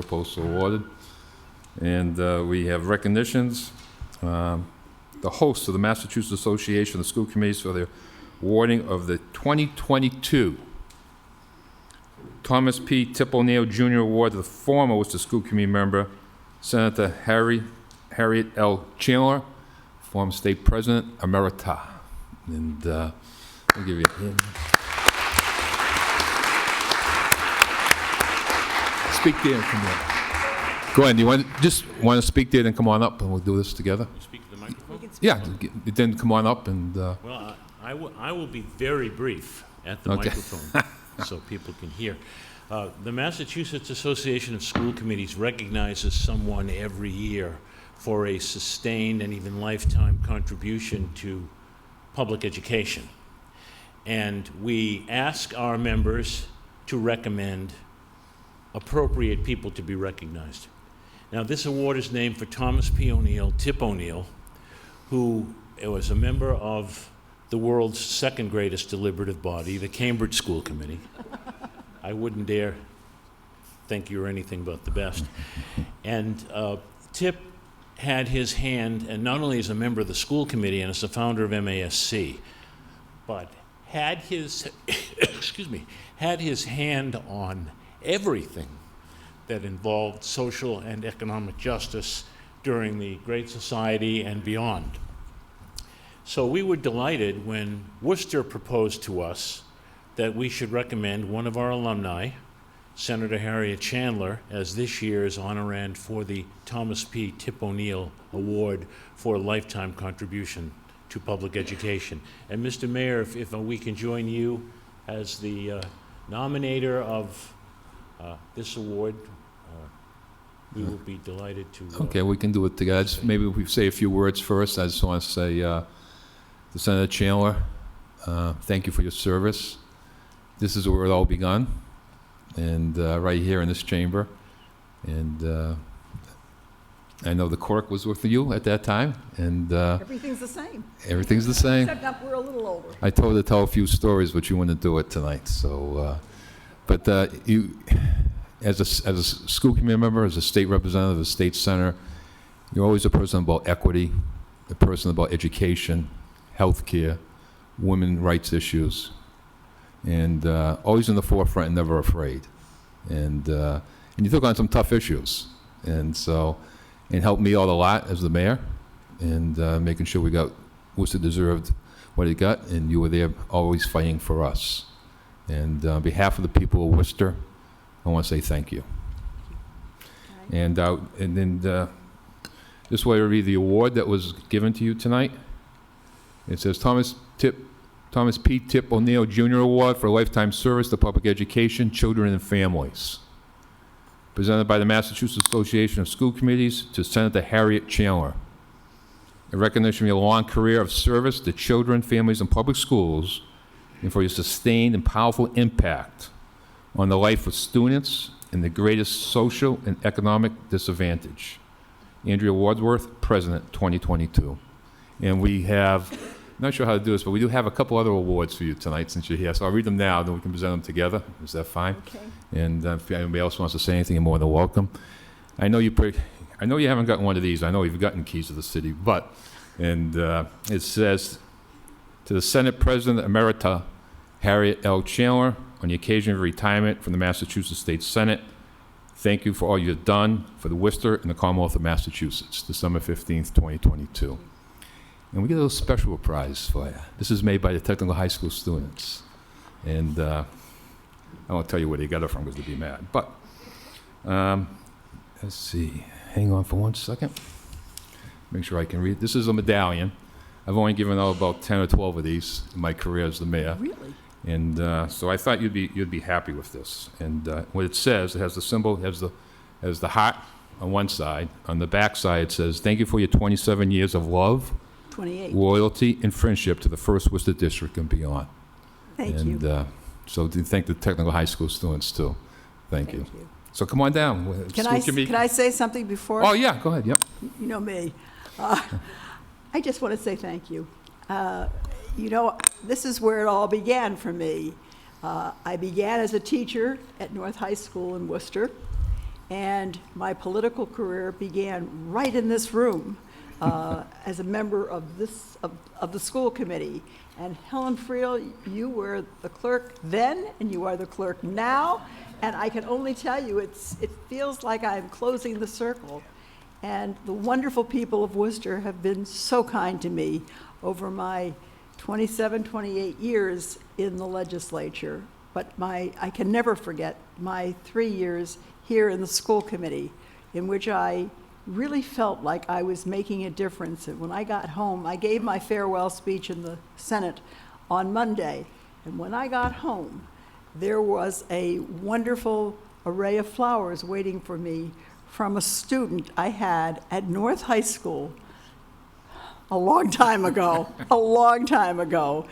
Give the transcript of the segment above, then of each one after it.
Postal awarded. And we have recognitions. The hosts of the Massachusetts Association of School Committees for the awarding of the 2022 Thomas P. Tip O'Neill Jr. Award to the former Worcester School Committee member, Senator Harriet L. Chandler, former State President Emerita. And I'll give you a hand. Speak there and come on. Go ahead. Do you want to speak there, then come on up, and we'll do this together? You speak to the microphone? Yeah. Then come on up and. Well, I will be very brief at the microphone so people can hear. The Massachusetts Association of School Committees recognizes someone every year for a sustained and even lifetime contribution to public education. And we ask our members to recommend appropriate people to be recognized. Now, this award is named for Thomas P. O'Neill, Tip O'Neill, who was a member of the world's second greatest deliberative body, the Cambridge School Committee. I wouldn't dare think you were anything but the best. And Tip had his hand, and not only as a member of the school committee and as the founder of MASC, but had his, had his hand on everything that involved social and economic justice during the Great Society and beyond. So we were delighted when Worcester proposed to us that we should recommend one of our alumni, Senator Harriet Chandler, as this year's honorand for the Thomas P. Tip O'Neill Award for lifetime contribution to public education. And Mr. Mayor, if we can join you as the nominator of this award, we will be delighted to. Okay, we can do it together. Maybe we say a few words first. I just want to say to Senator Chandler, thank you for your service. This is where it all begun, and right here in this chamber. And I know the clerk was with you at that time, and everything's the same. Everything's the same. Except that we're a little older. I told her to tell a few stories, but you wouldn't do it tonight. So, but you, as a school committee member, as a state representative, a state senator, you're always a person about equity, a person about education, healthcare, women's rights issues, and always in the forefront and never afraid. And you took on some tough issues, and so, and helped me out a lot as the mayor, and making sure we got Worcester deserved what it got, and you were there always fighting for us. And on behalf of the people of Worcester, I want to say thank you. And then this way to read the award that was given to you tonight. It says Thomas P. Tip O'Neill Jr. Award for lifetime service to public education, children, and families. Presented by the Massachusetts Association of School Committees to Senator Harriet Chandler. In recognition of your long career of service to children, families, and public schools, and for your sustained and powerful impact on the life of students in the greatest social and economic disadvantage. Andrea Wadsworth, President, 2022. And we have, I'm not sure how to do this, but we do have a couple other awards for you tonight since you're here. So I'll read them now, then we can present them together. Is that fine? Okay. And if anybody else wants to say anything, you're more than welcome. I know you haven't gotten one of these. I know you've gotten keys to the city, but, and it says, to the Senate President Emerita, Harriet L. Chandler, on the occasion of retirement from the Massachusetts State Senate, thank you for all you've done for the Worcester and the Commonwealth of Massachusetts, December 15th, 2022. And we get a little special prize for you. This is made by the technical high school students. And I won't tell you where they got it from because they'd be mad. But let's see. Hang on for 1 second. Make sure I can read. This is a medallion. I've only given out about 10 or 12 of these in my career as the mayor. Really? And so I thought you'd be happy with this. And what it says, it has the symbol, has the heart on one side. On the back side, it says, thank you for your 27 years of love, 28. loyalty, and friendship to the First Worcester District and beyond. Thank you. And so to thank the technical high school students, too. Thank you. So come on down. Can I say something before? Oh, yeah, go ahead, yep. You know me. I just want to say thank you. You know, this is where it all began for me. I began as a teacher at North High School in Worcester, And my political career began right in this room as a member of the school committee. And Helen Friel, you were the clerk then, and you are the clerk now. And I can only tell you, it feels like I'm closing the circle. And the wonderful people of Worcester have been so kind to me over my 27, 28 years in the legislature. But I can never forget my 3 years here in the school committee, in which I really felt like I was making a difference. And when I got home, I gave my farewell speech in the Senate on Monday. And when I got home, there was a wonderful array of flowers waiting for me from a student I had at North High School a long time ago, a long time ago.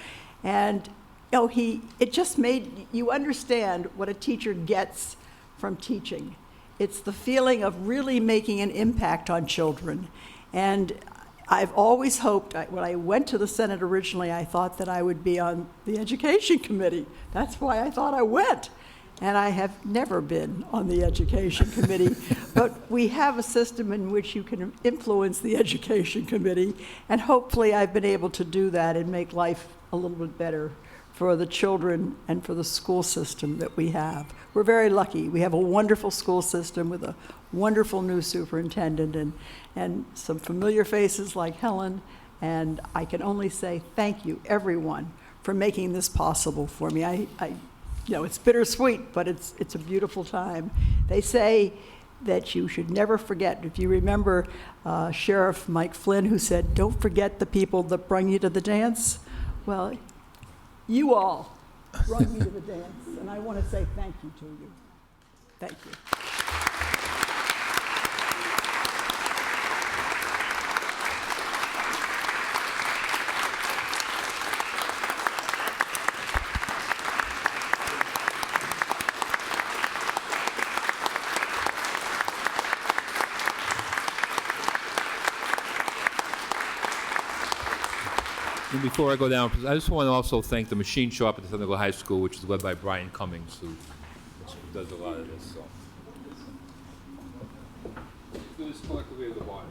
And it just made you understand what a teacher gets from teaching. It's the feeling of really making an impact on children. And I've always hoped, when I went to the Senate originally, I thought that I would be on the Education Committee. That's why I thought I went. And I have never been on the Education Committee. But we have a system in which you can influence the Education Committee. And hopefully I've been able to do that and make life a little bit better for the children and for the school system that we have. We're very lucky. We have a wonderful school system with a wonderful new superintendent and some familiar faces like Helen. And I can only say thank you, everyone, for making this possible for me. It's bittersweet, but it's a beautiful time. They say that you should never forget. If you remember Sheriff Mike Flynn, who said, "Don't forget the people that bring you to the dance." Well, you all brought me to the dance, and I want to say thank you to you. Thank you. And before I go down, I just want to also thank the machine shop at the Thunderville High School, which is led by Brian Cummings, who does a lot of this. So. Do this collectively at the bottom.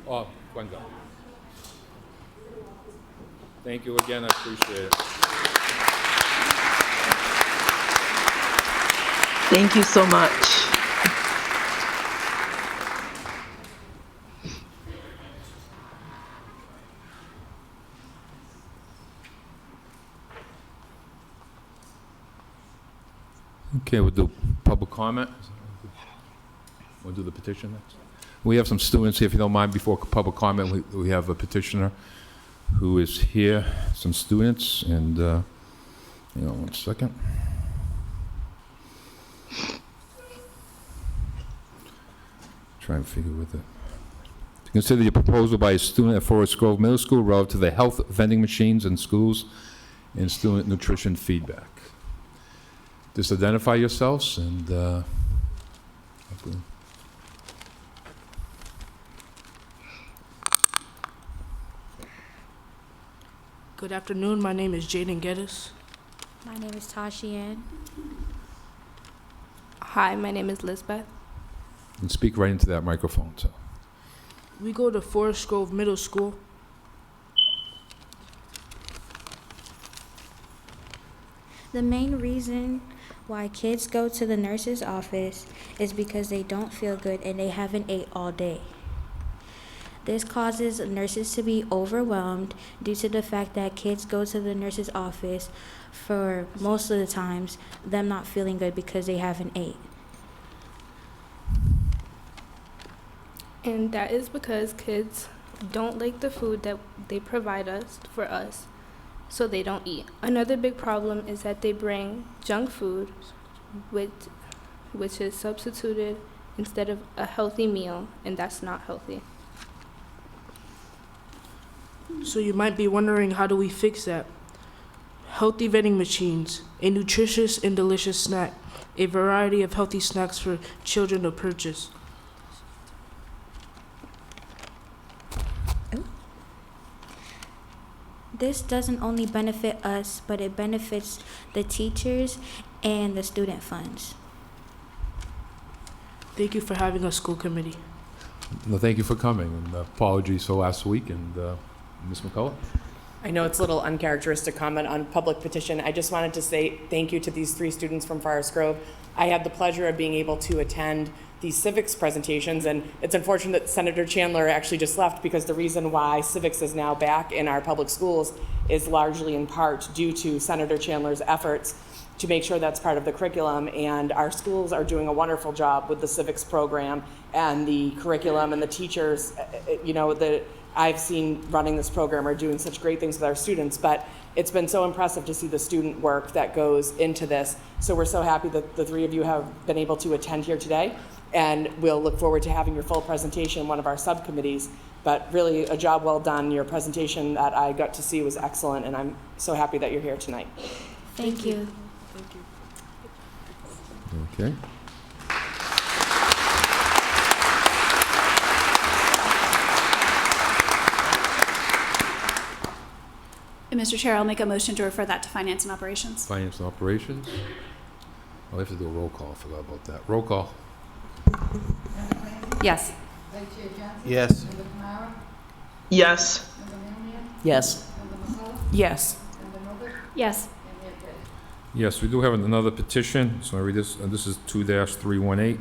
Oh, Gwenga. Thank you again, I appreciate it. Thank you so much. Okay, we'll do public comment. We'll do the petition next. We have some students here, if you don't mind, before public comment, we have a petitioner who is here, some students, and, hang on one second. Trying to figure with it. To consider the proposal by a student at Forest Grove Middle School relative to the health vending machines in schools and student nutrition feedback. Just identify yourselves and hopefully. Good afternoon. My name is Jaden Geddes. My name is Tashi Ann. Hi, my name is Lisbeth. And speak right into that microphone. So. We go to Forest Grove Middle School. The main reason why kids go to the nurse's office is because they don't feel good and they haven't ate all day. This causes nurses to be overwhelmed due to the fact that kids go to the nurse's office for most of the times them not feeling good because they haven't ate. And that is because kids don't like the food that they provide us for us, so they don't eat. Another big problem is that they bring junk food, which is substituted instead of a healthy meal, and that's not healthy. So you might be wondering, how do we fix that? Healthy vending machines, a nutritious and delicious snack, a variety of healthy snacks for children to purchase. This doesn't only benefit us, but it benefits the teachers and the student funds. Thank you for having a school committee. No, thank you for coming, and apologies for last week. And Ms. McCullough? I know it's a little uncharacteristic comment on public petition. I just wanted to say thank you to these 3 students from Forest Grove. I had the pleasure of being able to attend these civics presentations, and it's unfortunate that Senator Chandler actually just left, because the reason why civics is now back in our public schools is largely in part due to Senator Chandler's efforts to make sure that's part of the curriculum, and our schools are doing a wonderful job with the civics program and the curriculum, and the teachers, that I've seen running this program are doing such great things with our students. But it's been so impressive to see the student work that goes into this. So we're so happy that the 3 of you have been able to attend here today, and we'll look forward to having your full presentation in one of our subcommittees. But really, a job well done. Your presentation that I got to see was excellent, and I'm so happy that you're here tonight. Thank you. Thank you. Okay. And Mr. Chair, I'll make a motion to refer that to Finance and Operations. Finance and Operations. I'll have to do a roll call. I forgot about that. Roll call. Yes. Yes. Yes. Yes. Yes. Yes. Yes, we do have another petition, so I read this. This is 2-318.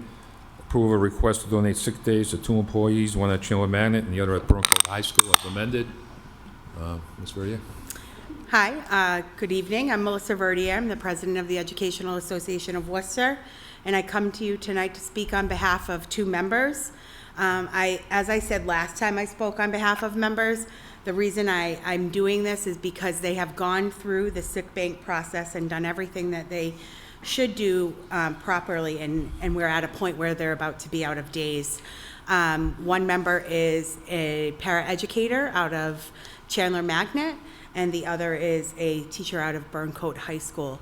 Approve a request to donate sick days to 2 employees, one at Chandler Magnet and the other at Burncoat High School as amended. Ms. Verdier? Hi, good evening. I'm Melissa Verdier. I'm the president of the Educational Association of Worcester, and I come to you tonight to speak on behalf of 2 members. As I said last time I spoke on behalf of members, the reason I'm doing this is because they have gone through the sick bank process and done everything that they should do properly, and we're at a point where they're about to be out of days. One member is a paraeducator out of Chandler Magnet, and the other is a teacher out of Burncoat High School.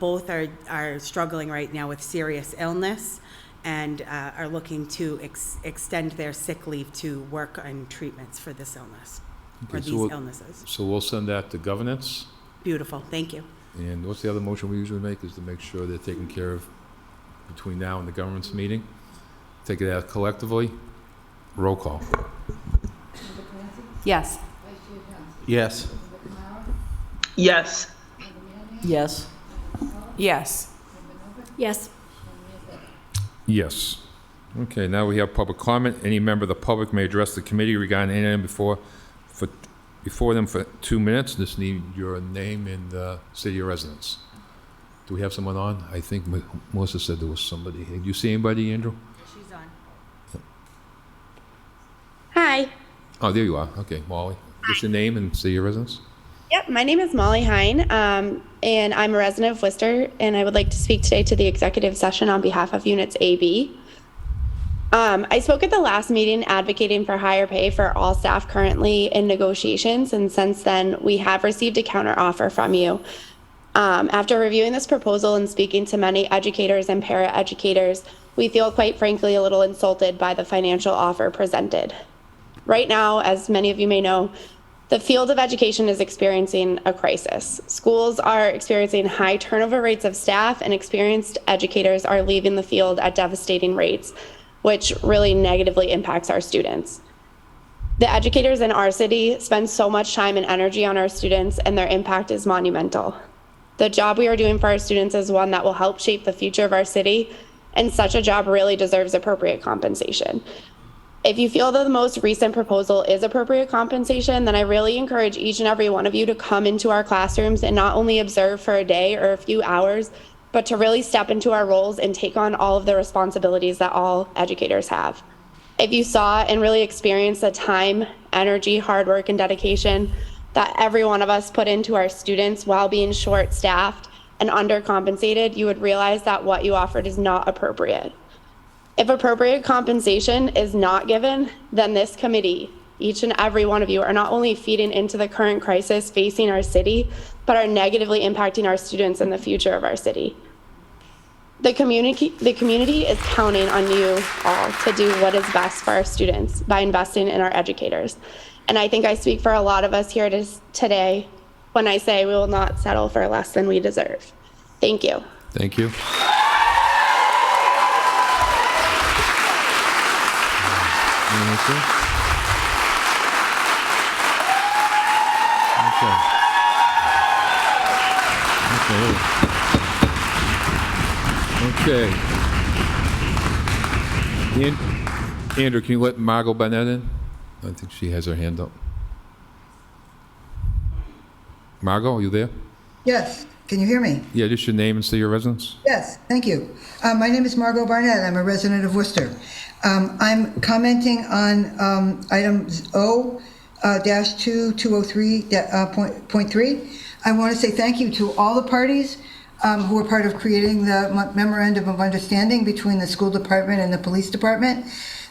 Both are struggling right now with serious illness and are looking to extend their sick leave to work on treatments for this illness, or these illnesses. So we'll send that to governance. Beautiful, thank you. And what's the other motion we usually make is to make sure they're taken care of between now and the governance meeting. Take it out collectively. Roll call. Yes. Yes. Yes. Yes. Yes. Yes. Yes. Okay, now we have public comment. Any member of the public may address the committee regarding any item before them for 2 minutes. Just need your name and city of residence. Do we have someone on? I think Melissa said there was somebody. Did you see anybody, Andrew? She's on. Hi. Oh, there you are. Okay, Molly. What's your name and city of residence? Yep, my name is Molly Hine, and I'm a resident of Worcester, and I would like to speak today to the executive session on behalf of Units A, B. I spoke at the last meeting advocating for higher pay for all staff currently in negotiations, and since then, we have received a counteroffer from you. After reviewing this proposal and speaking to many educators and paraeducators, we feel quite frankly a little insulted by the financial offer presented. Right now, as many of you may know, the field of education is experiencing a crisis. Schools are experiencing high turnover rates of staff, and experienced educators are leaving the field at devastating rates, which really negatively impacts our students. The educators in our city spend so much time and energy on our students, and their impact is monumental. The job we are doing for our students is one that will help shape the future of our city, and such a job really deserves appropriate compensation. If you feel that the most recent proposal is appropriate compensation, then I really encourage each and every one of you to come into our classrooms and not only observe for a day or a few hours, but to really step into our roles and take on all of the responsibilities that all educators have. If you saw and really experienced the time, energy, hard work, and dedication that every one of us put into our students while being short-staffed and undercompensated, you would realize that what you offered is not appropriate. If appropriate compensation is not given, then this committee, each and every one of you, are not only feeding into the current crisis facing our city, but are negatively impacting our students and the future of our city. The community is counting on you all to do what is best for our students by investing in our educators. And I think I speak for a lot of us here today when I say we will not settle for less than we deserve. Thank you. Thank you. Okay. Andrew, can you let Margot Barnett in? I think she has her hand up. Margot, are you there? Yes. Can you hear me? Yeah, just your name and say your residence. Yes, thank you. My name is Margot Barnett. I'm a resident of Worcester. I'm commenting on items O-203.3. I want to say thank you to all the parties who were part of creating the memorandum of understanding between the school department and the police department.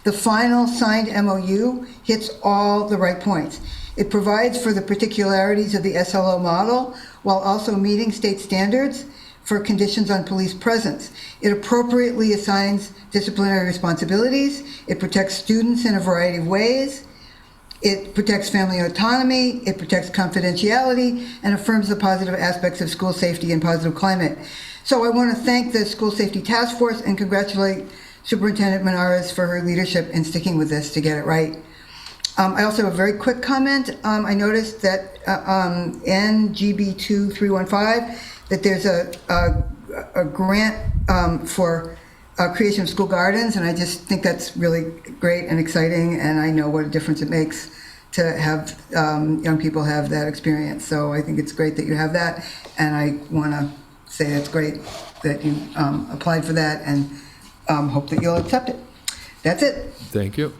The final signed MOU hits all the right points. It provides for the particularities of the SLO model while also meeting state standards for conditions on police presence. It appropriately assigns disciplinary responsibilities. It protects students in a variety of ways. It protects family autonomy. It protects confidentiality and affirms the positive aspects of school safety and positive climate. So I want to thank the School Safety Task Force and congratulate Superintendent Menares for her leadership in sticking with this to get it right. I also have a very quick comment. I noticed that NGB 2315, that there's a grant for creation of school gardens, and I just think that's really great and exciting, and I know what a difference it makes to have young people have that experience. So I think it's great that you have that, and I want to say it's great that you applied for that, and hope that you'll accept it. That's it. Thank you.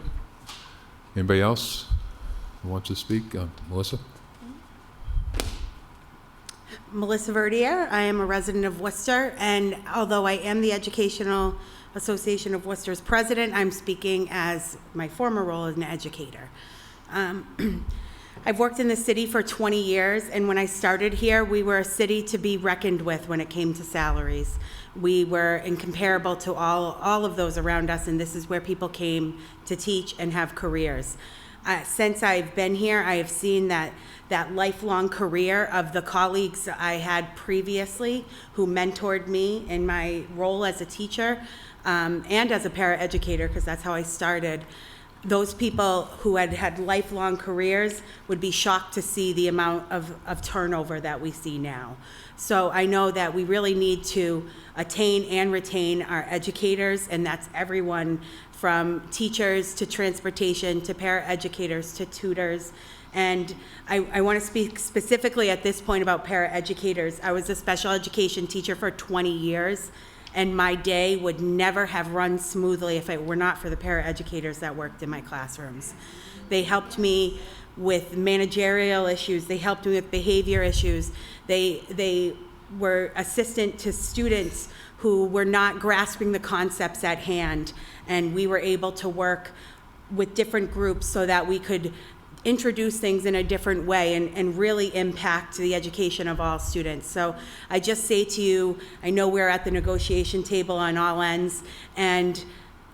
Anybody else who wants to speak? Melissa? Melissa Verdier. I am a resident of Worcester, and although I am the Educational Association of Worcester's president, I'm speaking as my former role as an educator. I've worked in the city for 20 years, and when I started here, we were a city to be reckoned with when it came to salaries. We were incomparable to all of those around us, and this is where people came to teach and have careers. Since I've been here, I have seen that lifelong career of the colleagues I had previously who mentored me in my role as a teacher and as a paraeducator, because that's how I started. Those people who had lifelong careers would be shocked to see the amount of turnover that we see now. So I know that we really need to attain and retain our educators, and that's everyone from teachers to transportation to paraeducators to tutors. And I want to speak specifically at this point about paraeducators. I was a special education teacher for 20 years, and my day would never have run smoothly if it were not for the paraeducators that worked in my classrooms. They helped me with managerial issues. They helped me with behavior issues. They were assistant to students who were not grasping the concepts at hand. And we were able to work with different groups so that we could introduce things in a different way and really impact the education of all students. So I just say to you, I know we're at the negotiation table on all ends, and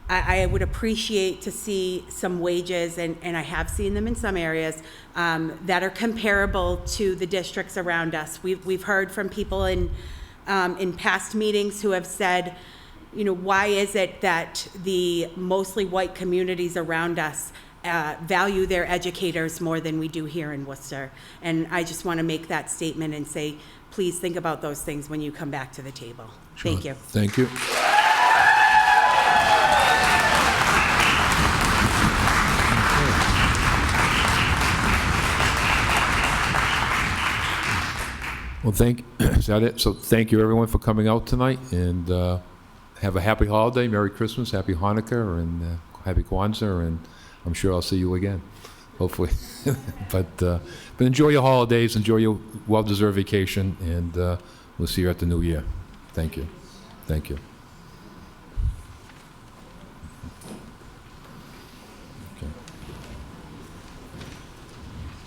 I would appreciate to see some wages, and I have seen them in some areas, that are comparable to the districts around us. We've heard from people in past meetings who have said, you know, why is it that the mostly white communities around us value their educators more than we do here in Worcester? And I just want to make that statement and say, please think about those things when you come back to the table. Sure. Thank you. Thank you. Well, is that it? So thank you everyone for coming out tonight, and have a happy holiday, Merry Christmas, Happy Hanukkah, and Happy Kwanzaa, and I'm sure I'll see you again, hopefully. but enjoy your holidays, enjoy your well-deserved vacation, and we'll see you at the new year. Thank you. Thank you.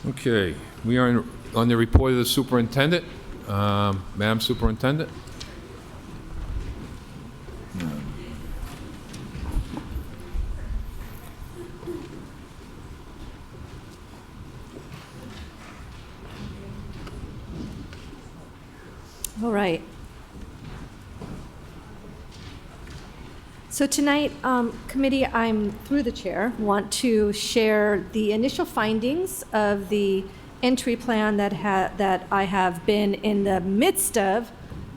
Okay, we are on the report of the superintendent. Madam Superintendent. All right. So tonight, committee, I'm through the chair, want to share the initial findings of the entry plan that I have been in the midst of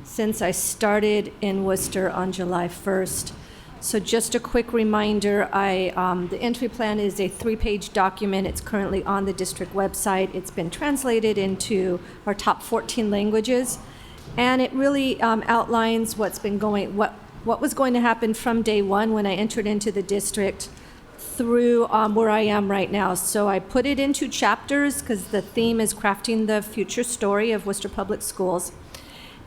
since I started in Worcester on July 1st. So just a quick reminder, the entry plan is a 3-page document. It's currently on the district website. It's been translated into our top 14 languages, and it really outlines what was going to happen from day one when I entered into the district through where I am right now. So I put it into chapters because the theme is crafting the future story of Worcester Public Schools.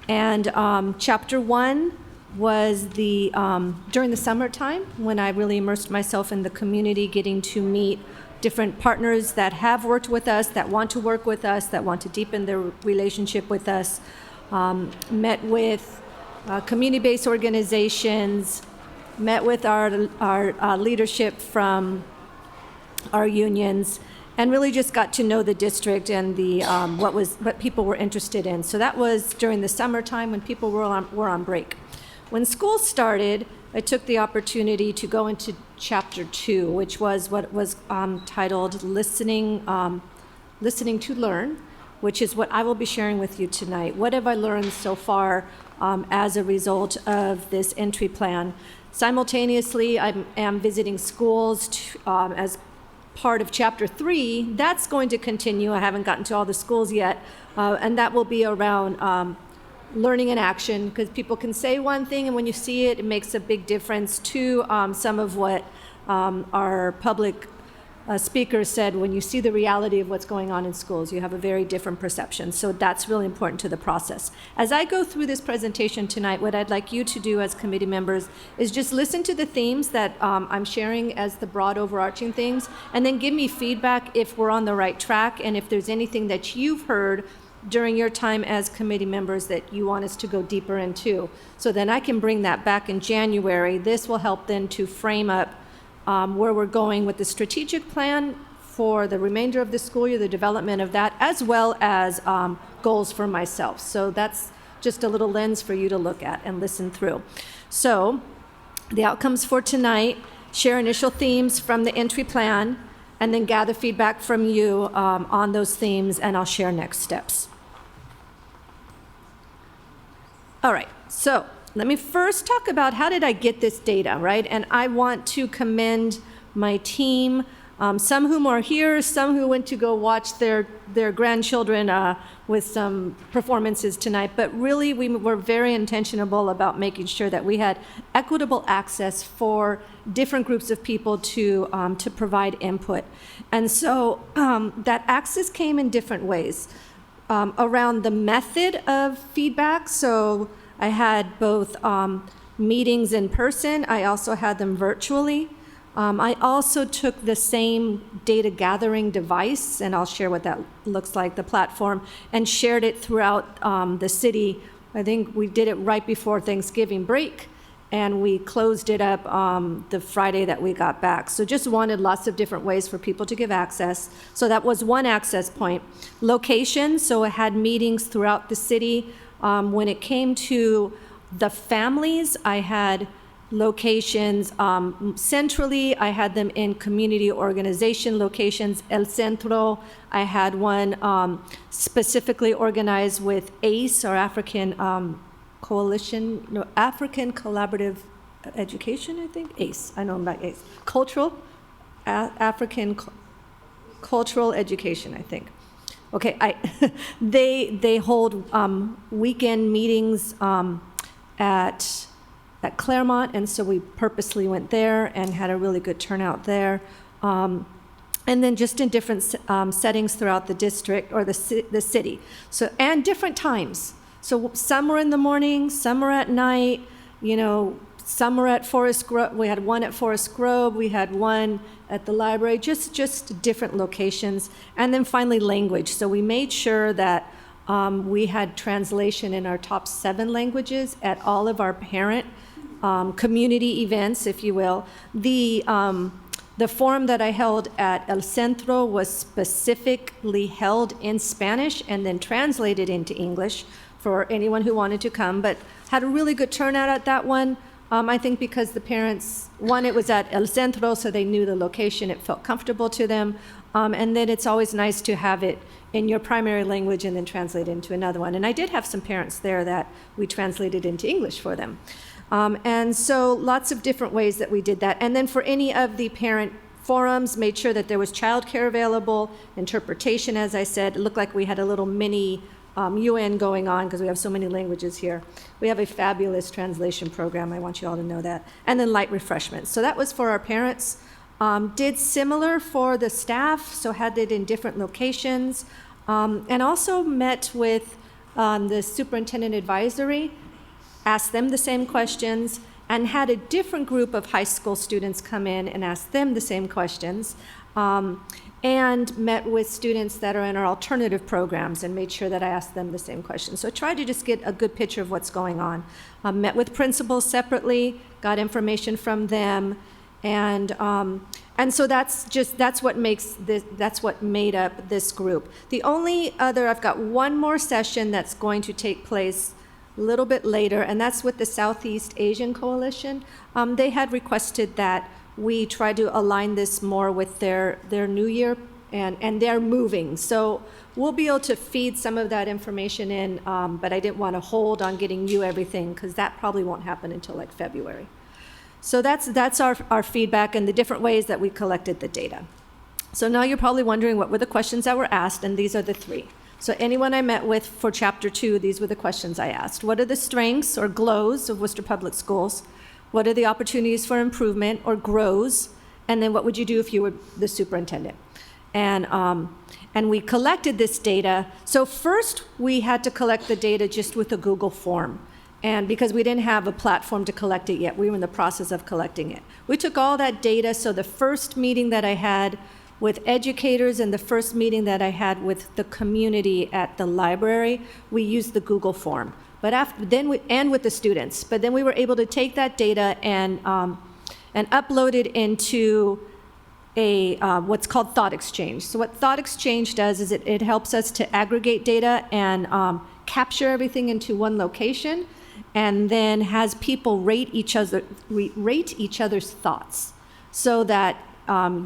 And chapter 1 was during the summertime when I really immersed myself in the community, getting to meet different partners that have worked with us, that want to work with us, that want to deepen their relationship with us. Met with community-based organizations, met with our leadership from our unions, and really just got to know the district and what people were interested in. So that was during the summertime when people were on break. When school started, I took the opportunity to go into chapter 2, which was what was titled Listening to Learn, which is what I will be sharing with you tonight. What have I learned so far as a result of this entry plan? Simultaneously, I am visiting schools as part of Chapter 3. That's going to continue. I haven't gotten to all the schools yet, and that will be around learning and action, because people can say one thing, and when you see it, it makes a big difference to some of what our public speaker said. When you see the reality of what's going on in schools, you have a very different perception. So that's really important to the process. As I go through this presentation tonight, what I'd like you to do as committee members is just listen to the themes that I'm sharing as the broad overarching things, and then give me feedback if we're on the right track, and if there's anything that you've heard during your time as committee members that you want us to go deeper into. So then I can bring that back in January. This will help then to frame up where we're going with the strategic plan for the remainder of the school year, the development of that, as well as goals for myself. So that's just a little lens for you to look at and listen through. So the outcomes for tonight: share initial themes from the entry plan, and then gather feedback from you on those themes, and I'll share next steps. All right, so let me first talk about how did I get this data, right? And I want to commend my team, some whom are here, some who went to go watch their grandchildren with some performances tonight. But really, we were very intentional about making sure that we had equitable access for different groups of people to provide input. And so that access came in different ways. Around the method of feedback, so I had both meetings in person. I also had them virtually. I also took the same data gathering device, and I'll share what that looks like, the platform, and shared it throughout the city. I think we did it right before Thanksgiving break, and we closed it up the Friday that we got back. So just wanted lots of different ways for people to give access. So that was one access point. Location, so I had meetings throughout the city. When it came to the families, I had locations centrally. I had them in community organization locations. El Centro, I had one specifically organized with ACE, or African Coalition, no, African Collaborative Education, I think, ACE, I know about ACE. African Cultural Education, I think. Okay, they hold weekend meetings at Claremont, and so we purposely went there and had a really good turnout there. And then just in different settings throughout the district or the city. So, and different times. So some were in the morning, some were at night, some were at Forest Grove. We had one at Forest Grove, we had one at the library, just different locations. And then finally language. So we made sure that we had translation in our top 7 languages at all of our parent community events, if you will. The forum that I held at El Centro was specifically held in Spanish and then translated into English for anyone who wanted to come, but had a really good turnout at that one. I think because the parents, one, it was at El Centro, so they knew the location, it felt comfortable to them, and then it's always nice to have it in your primary language and then translate into another one. And I did have some parents there that we translated into English for them. And so lots of different ways that we did that. And then for any of the parent forums, made sure that there was childcare available, interpretation, as I said. It looked like we had a little mini UN going on because we have so many languages here. We have a fabulous translation program. I want you all to know that. And then light refreshments. So that was for our parents. Did similar for the staff, so had it in different locations. And also met with the superintendent advisory, asked them the same questions, and had a different group of high school students come in and ask them the same questions. And met with students that are in our alternative programs and made sure that I asked them the same questions. So I tried to just get a good picture of what's going on. Met with principals separately, got information from them, and so that's what made up this group. The only other, I've got one more session that's going to take place a little bit later, and that's with the Southeast Asian Coalition. They had requested that we try to align this more with their new year, and they're moving. So we'll be able to feed some of that information in, but I didn't want to hold on getting you everything because that probably won't happen until like February. So that's our feedback and the different ways that we collected the data. So now you're probably wondering what were the questions that were asked, and these are the 3. So anyone I met with for Chapter 2, these were the questions I asked. What are the strengths or glows of Worcester Public Schools? What are the opportunities for improvement or grows? And then what would you do if you were the superintendent? And we collected this data. So first we had to collect the data just with a Google form. And because we didn't have a platform to collect it yet, we were in the process of collecting it. We took all that data. So the first meeting that I had with educators and the first meeting that I had with the community at the library, we used the Google form. But and with the students. But then we were able to take that data and upload it into a what's called Thought Exchange. So what Thought Exchange does is it helps us to aggregate data and capture everything into one location, and then has people rate each other's thoughts, so that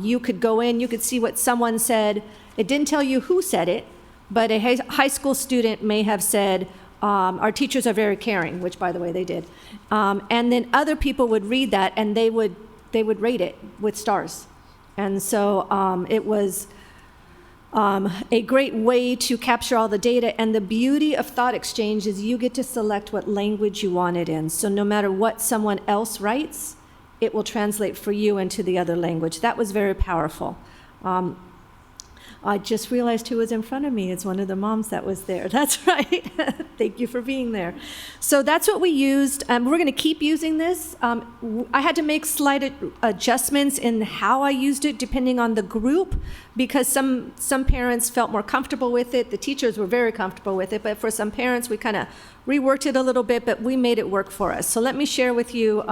you could go in, you could see what someone said. It didn't tell you who said it, but a high school student may have said, our teachers are very caring, which by the way they did. And then other people would read that and they would rate it with stars. And so it was a great way to capture all the data. And the beauty of Thought Exchange is you get to select what language you want it in. So no matter what someone else writes, it will translate for you into the other language. That was very powerful. I just realized who was in front of me. It's one of the moms that was there. That's right. Thank you for being there. So that's what we used. We're going to keep using this. I had to make slight adjustments in how I used it depending on the group, because some parents felt more comfortable with it. The teachers were very comfortable with it, but for some parents, we kind of reworked it a little bit, but we made it work for us. So let me share with you,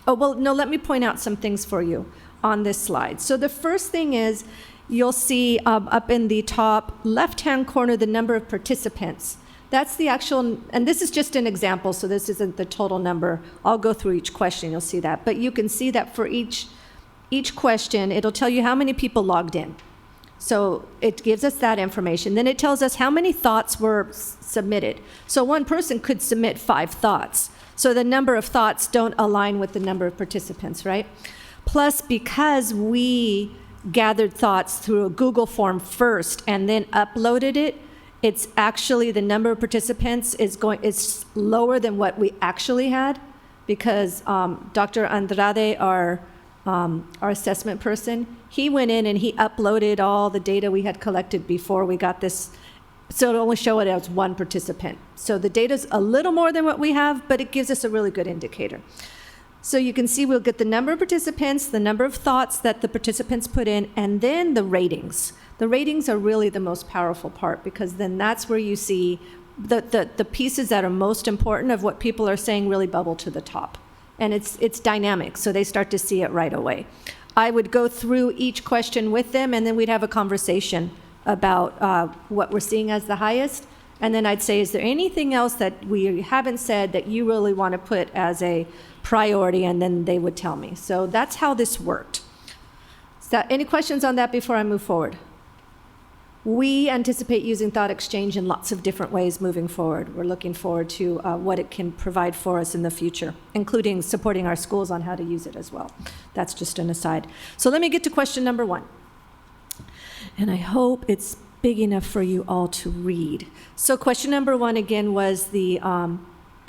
let me point out some things for you on this slide. So the first thing is, you'll see up in the top left-hand corner the number of participants. That's the actual, and this is just an example, so this isn't the total number. I'll go through each question, you'll see that. But you can see that for each question, it'll tell you how many people logged in. So it gives us that information. Then it tells us how many thoughts were submitted. So one person could submit 5 thoughts. So the number of thoughts don't align with the number of participants, right? Plus, because we gathered thoughts through a Google form first and then uploaded it, it's actually the number of participants is lower than what we actually had, because Dr. Andrade, our assessment person, he went in and he uploaded all the data we had collected before we got this, so it'll only show it as 1 participant. So the data's a little more than what we have, but it gives us a really good indicator. So you can see we'll get the number of participants, the number of thoughts that the participants put in, and then the ratings. The ratings are really the most powerful part, because then that's where you see the pieces that are most important of what people are saying really bubble to the top. And it's dynamic, so they start to see it right away. I would go through each question with them, and then we'd have a conversation about what we're seeing as the highest. And then I'd say, is there anything else that we haven't said that you really want to put as a priority? And then they would tell me. So that's how this worked. Any questions on that before I move forward? We anticipate using Thought Exchange in lots of different ways moving forward. We're looking forward to what it can provide for us in the future, including supporting our schools on how to use it as well. That's just an aside. So let me get to question number 1. And I hope it's big enough for you all to read. So question number 1 again was the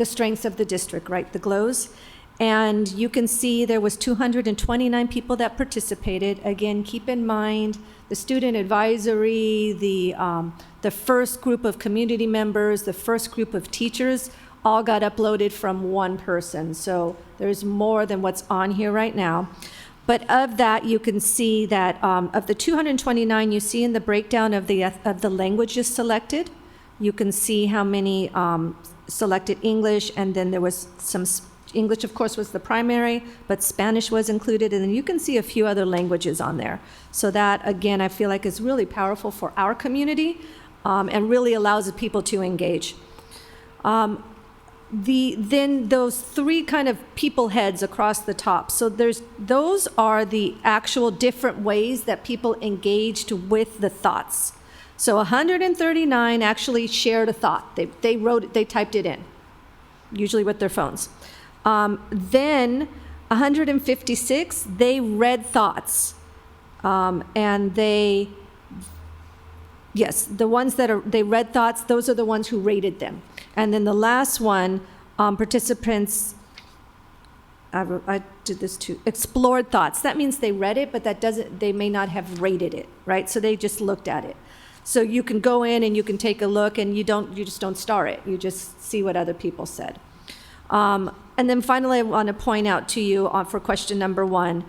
strengths of the district, right? The GLOWs. And you can see there was 229 people that participated. Again, keep in mind the student advisory, the first group of community members, the first group of teachers all got uploaded from 1 person. So there's more than what's on here right now. But of that, you can see that of the 229, you see in the breakdown of the languages selected, you can see how many selected English, and then there was some English, of course, was the primary, but Spanish was included, and then you can see a few other languages on there. So that, again, I feel like is really powerful for our community and really allows people to engage. Then those 3 kind of people heads across the top. So those are the actual different ways that people engaged with the thoughts. So 139 actually shared a thought. They wrote it, they typed it in, usually with their phones. Then 156, they read thoughts. And the ones they read thoughts, those are the ones who rated them. And then the last one, participants, I did this too, explored thoughts. That means they read it, but they may not have rated it, right? So they just looked at it. So you can go in and you can take a look, and you just don't star it. You just see what other people said. And then finally, I want to point out to you for question number 1,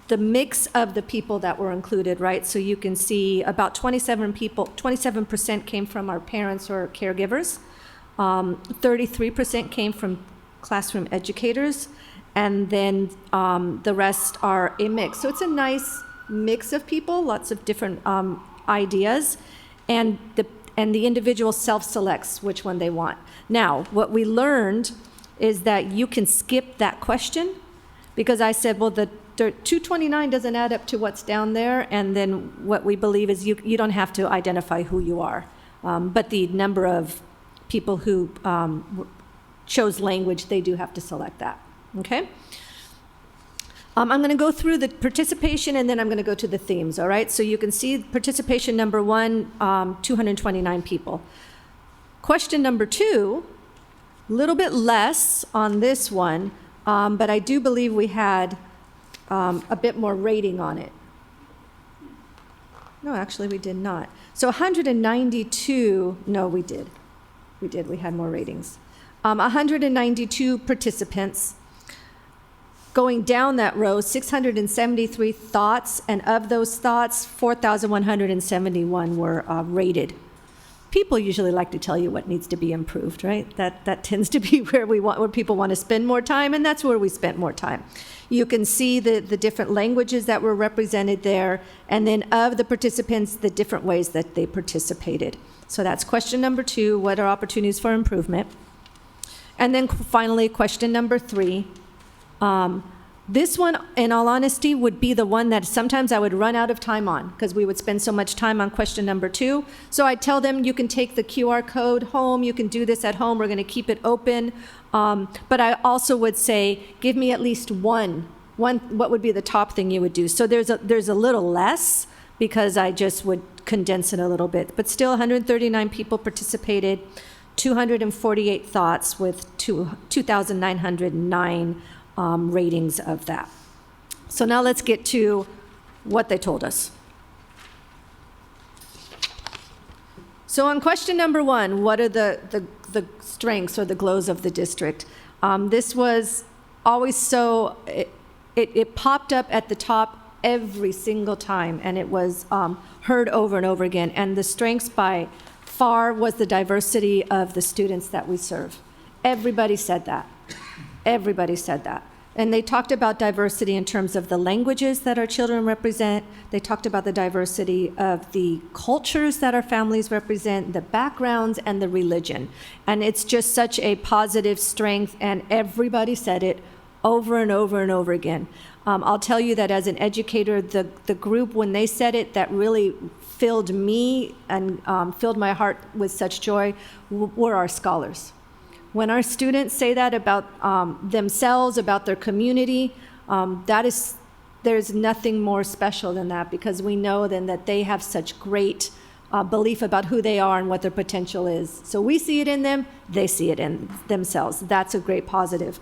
the mix of the people that were included, right? So you can see about 27% came from our parents or caregivers. 33% came from classroom educators, and then the rest are a mix. So it's a nice mix of people, lots of different ideas, and the individual self-selects which one they want. Now, what we learned is that you can skip that question, because I said, well, the 229 doesn't add up to what's down there, and then what we believe is you don't have to identify who you are, but the number of people who chose language, they do have to select that, okay? I'm going to go through the participation, and then I'm going to go to the themes, all right? So you can see participation number 1, 229 people. Question number 2, a little bit less on this one, but I do believe we had a bit more rating on it. No, actually, we did not. So 192, no, we did. We had more ratings. 192 participants. Going down that row, 673 thoughts, and of those thoughts, 4,171 were rated. People usually like to tell you what needs to be improved, right? That tends to be where people want to spend more time, and that's where we spent more time. You can see the different languages that were represented there, and then of the participants, the different ways that they participated. So that's question number 2, what are opportunities for improvement? And then finally, question number 3. This one, in all honesty, would be the one that sometimes I would run out of time on because we would spend so much time on question number 2. So I tell them, you can take the QR code home, you can do this at home, we're going to keep it open. But I also would say, give me at least one, what would be the top thing you would do? So there's a little less because I just would condense it a little bit. But still, 139 people participated, 248 thoughts with 2,909 ratings of that. So now let's get to what they told us. So on question number 1, what are the strengths or the glows of the district? This was always so, it popped up at the top every single time, and it was heard over and over again. And the strengths by far was the diversity of the students that we serve. Everybody said that. Everybody said that. And they talked about diversity in terms of the languages that our children represent. They talked about the diversity of the cultures that our families represent, the backgrounds, and the religion. And it's just such a positive strength, and everybody said it over and over and over again. I'll tell you that as an educator, the group, when they said it, that really filled me and filled my heart with such joy were our scholars. When our students say that about themselves, about their community, there's nothing more special than that, because we know then that they have such great belief about who they are and what their potential is. So we see it in them, they see it in themselves. That's a great positive.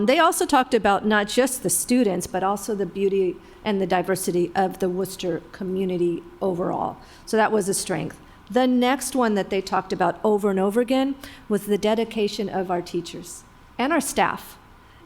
They also talked about not just the students, but also the beauty and the diversity of the Worcester community overall. So that was a strength. The next one that they talked about over and over again was the dedication of our teachers and our staff.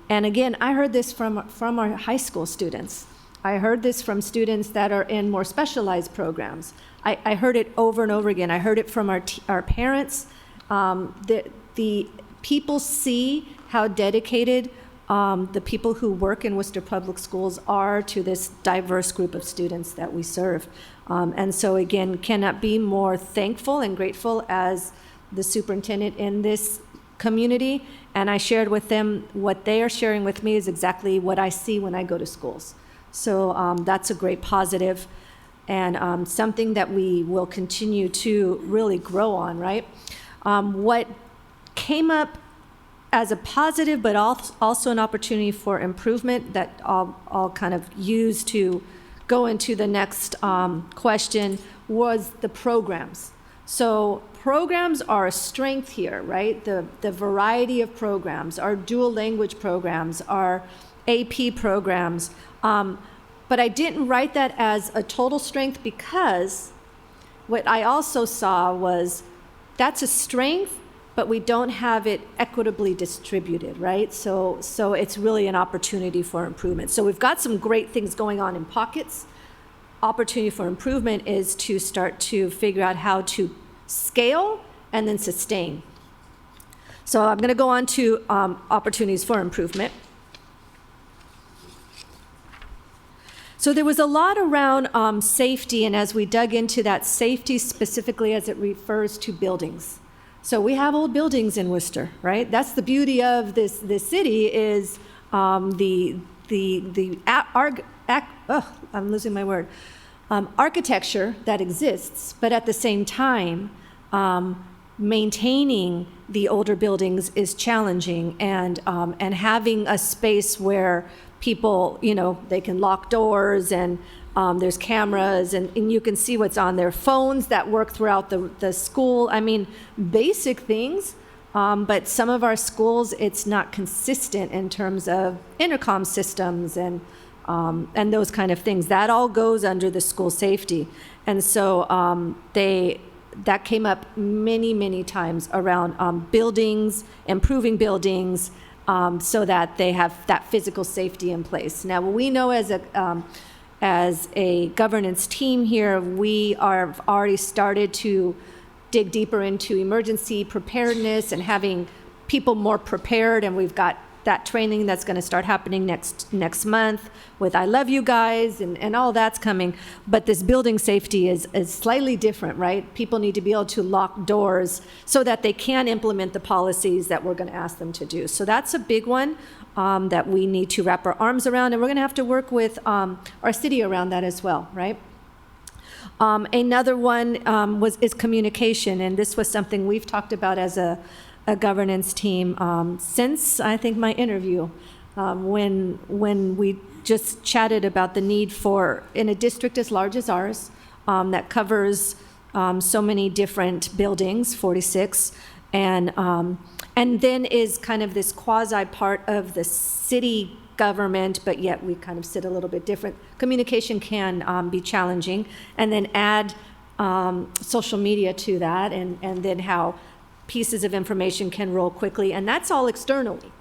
And again, I heard this from our high school students. I heard this from students that are in more specialized programs. I heard it over and over again. I heard it from our parents. The people see how dedicated the people who work in Worcester Public Schools are to this diverse group of students that we serve. And so again, cannot be more thankful and grateful as the superintendent in this community. And I shared with them what they are sharing with me is exactly what I see when I go to schools. So that's a great positive and something that we will continue to really grow on, right? What came up as a positive, but also an opportunity for improvement that I'll kind of use to go into the next question was the programs. So programs are a strength here, right? The variety of programs, our dual language programs, our AP programs. But I didn't write that as a total strength because what I also saw was that's a strength, but we don't have it equitably distributed, right? So it's really an opportunity for improvement. So we've got some great things going on in pockets. Opportunity for improvement is to start to figure out how to scale and then sustain. So I'm gonna go on to opportunities for improvement. So there was a lot around safety, and as we dug into that safety specifically as it refers to buildings. So we have old buildings in Worcester, right? That's the beauty of this city is I'm losing my word. Architecture that exists, but at the same time, maintaining the older buildings is challenging, and having a space where people, they can lock doors and there's cameras and you can see what's on their phones that work throughout the school. I mean, basic things, but some of our schools, it's not consistent in terms of intercom systems and and those kind of things. That all goes under the school safety. And so that came up many, many times around buildings, improving buildings, so that they have that physical safety in place. Now, we know as a governance team here, we are already started to dig deeper into emergency preparedness and having people more prepared, and we've got that training that's going to start happening next month with I Love You Guys and all that's coming. But this building safety is slightly different, right? People need to be able to lock doors so that they can implement the policies that we're going to ask them to do. So that's a big one that we need to wrap our arms around, and we're going to have to work with our city around that as well, right? Another one is communication, and this was something we've talked about as a governance team since, I think, my interview, when we just chatted about the need for, in a district as large as ours, that covers so many different buildings, 46, and then is kind of this quasi part of the city government, but yet we kind of sit a little bit different. Communication can be challenging, and then add social media to that, and then how pieces of information can roll quickly, and that's all externally.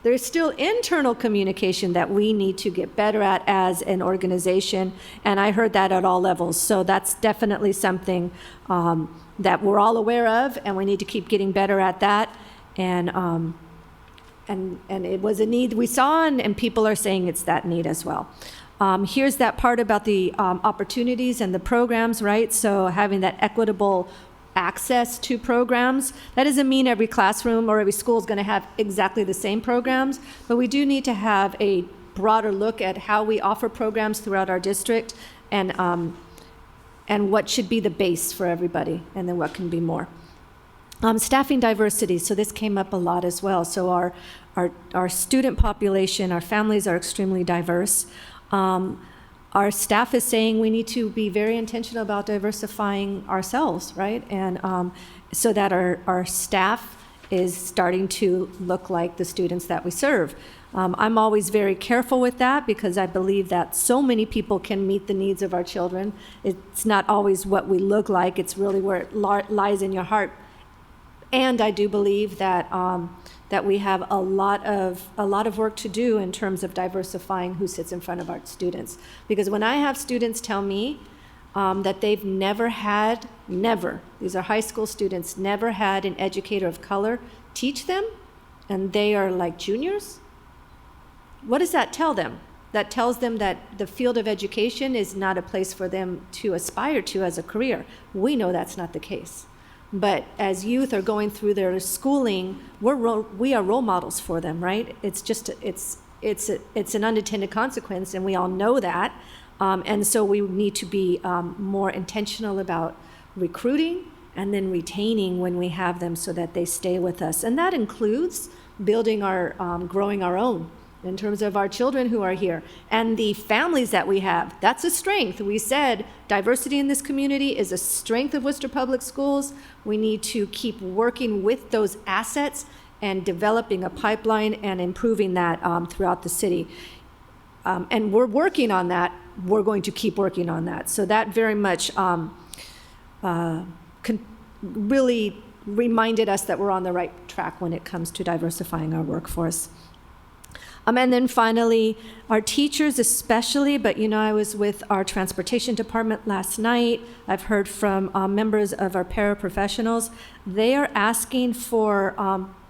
There's still internal communication that we need to get better at as an organization, and I heard that at all levels. So that's definitely something that we're all aware of, and we need to keep getting better at that. And it was a need we saw, and people are saying it's that need as well. Here's that part about the opportunities and the programs, right? So having that equitable access to programs. That doesn't mean every classroom or every school is going to have exactly the same programs, but we do need to have a broader look at how we offer programs throughout our district, and what should be the base for everybody, and then what can be more. Staffing diversity, so this came up a lot as well. So our student population, our families are extremely diverse. Our staff is saying we need to be very intentional about diversifying ourselves, right? And so that our staff is starting to look like the students that we serve. I'm always very careful with that, because I believe that so many people can meet the needs of our children. It's not always what we look like, it's really where it lies in your heart. And I do believe that that we have a lot of work to do in terms of diversifying who sits in front of our students. Because when I have students tell me that they've never, these are high school students, never had an educator of color teach them, and they are like juniors, what does that tell them? That tells them that the field of education is not a place for them to aspire to as a career. We know that's not the case. But as youth are going through their schooling, we are role models for them, right? It's just it's an unintended consequence, and we all know that. And so we need to be more intentional about recruiting and then retaining when we have them, so that they stay with us. And that includes building growing our own, in terms of our children who are here and the families that we have. That's a strength. We said diversity in this community is a strength of Worcester Public Schools. We need to keep working with those assets and developing a pipeline and improving that throughout the city. And we're working on that. We're going to keep working on that. So that very much really reminded us that we're on the right track when it comes to diversifying our workforce. And then finally, our teachers especially, but I was with our transportation department last night. I've heard from members of our paraprofessionals. They are asking for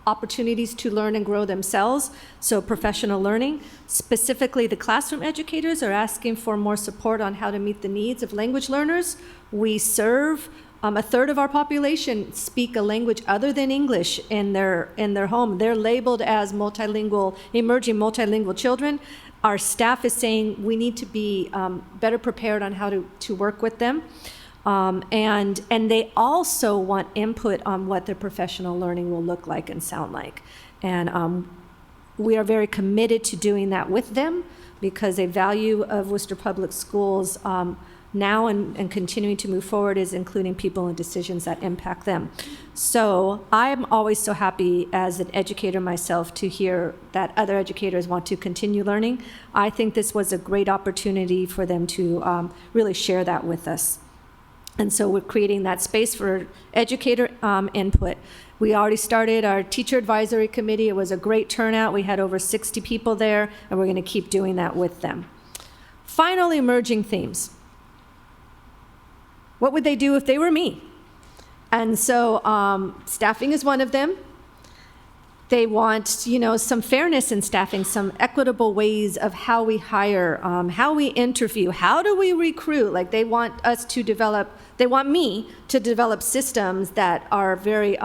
opportunities to learn and grow themselves, so professional learning. Specifically, the classroom educators are asking for more support on how to meet the needs of language learners. We serve a third of our population speak a language other than English in their home. They're labeled as multilingual, emerging multilingual children. Our staff is saying we need to be better prepared on how to work with them. And they also want input on what their professional learning will look like and sound like. And we are very committed to doing that with them. because a value of Worcester Public Schools now and continuing to move forward is including people and decisions that impact them. So I'm always so happy as an educator myself to hear that other educators want to continue learning. I think this was a great opportunity for them to really share that with us. And so we're creating that space for educator input. We already started our teacher advisory committee. It was a great turnout. We had over 60 people there, and we're going to keep doing that with them. Final emerging themes. What would they do if they were me? And so staffing is one of them. They want, some fairness in staffing, some equitable ways of how we hire, how we interview, how do we recruit? Like they want me to develop systems that are very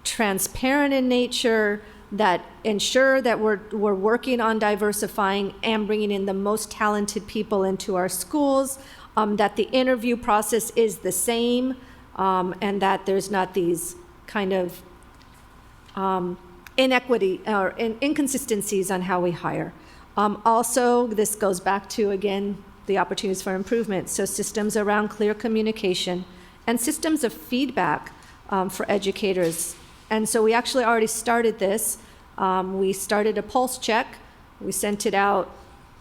transparent in nature, that ensure that we're working on diversifying and bringing in the most talented people into our schools, that the interview process is the same, and that there's not these kind of inequity or inconsistencies on how we hire. Also, this goes back to, again, the opportunities for improvement. So systems around clear communication and systems of feedback for educators. And so we actually already started this. We started a pulse check. We sent it out.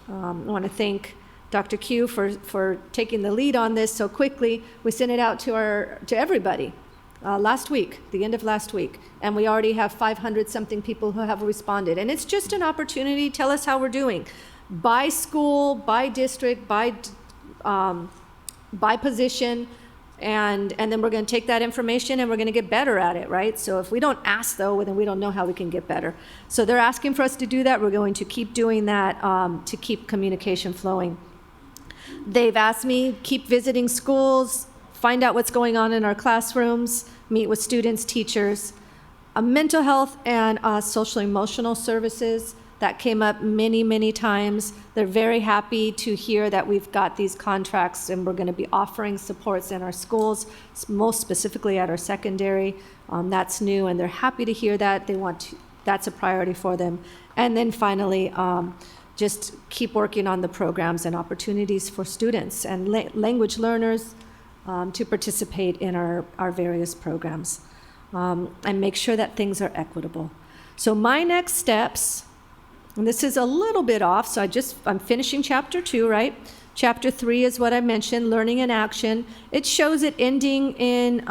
I want to thank Dr. Q for taking the lead on this so quickly. We sent it out to everybody last week, the end of last week, and we already have 500-something people who have responded. And it's just an opportunity. Tell us how we're doing, by school, by district, by position, and then we're going to take that information and we're going to get better at it, right? So if we don't ask, though, then we don't know how we can get better. So they're asking for us to do that. We're going to keep doing that to keep communication flowing. They've asked me, keep visiting schools, find out what's going on in our classrooms, meet with students, teachers. Mental health and social emotional services, that came up many, many times. They're very happy to hear that we've got these contracts and we're going to be offering supports in our schools, most specifically at our secondary. That's new, and they're happy to hear that. That's a priority for them. And then finally, just keep working on the programs and opportunities for students and language learners to participate in our various programs, and make sure that things are equitable. So my next steps, and this is a little bit off, so I'm finishing chapter 2, right? Chapter 3 is what I mentioned, learning in action. It shows it ending in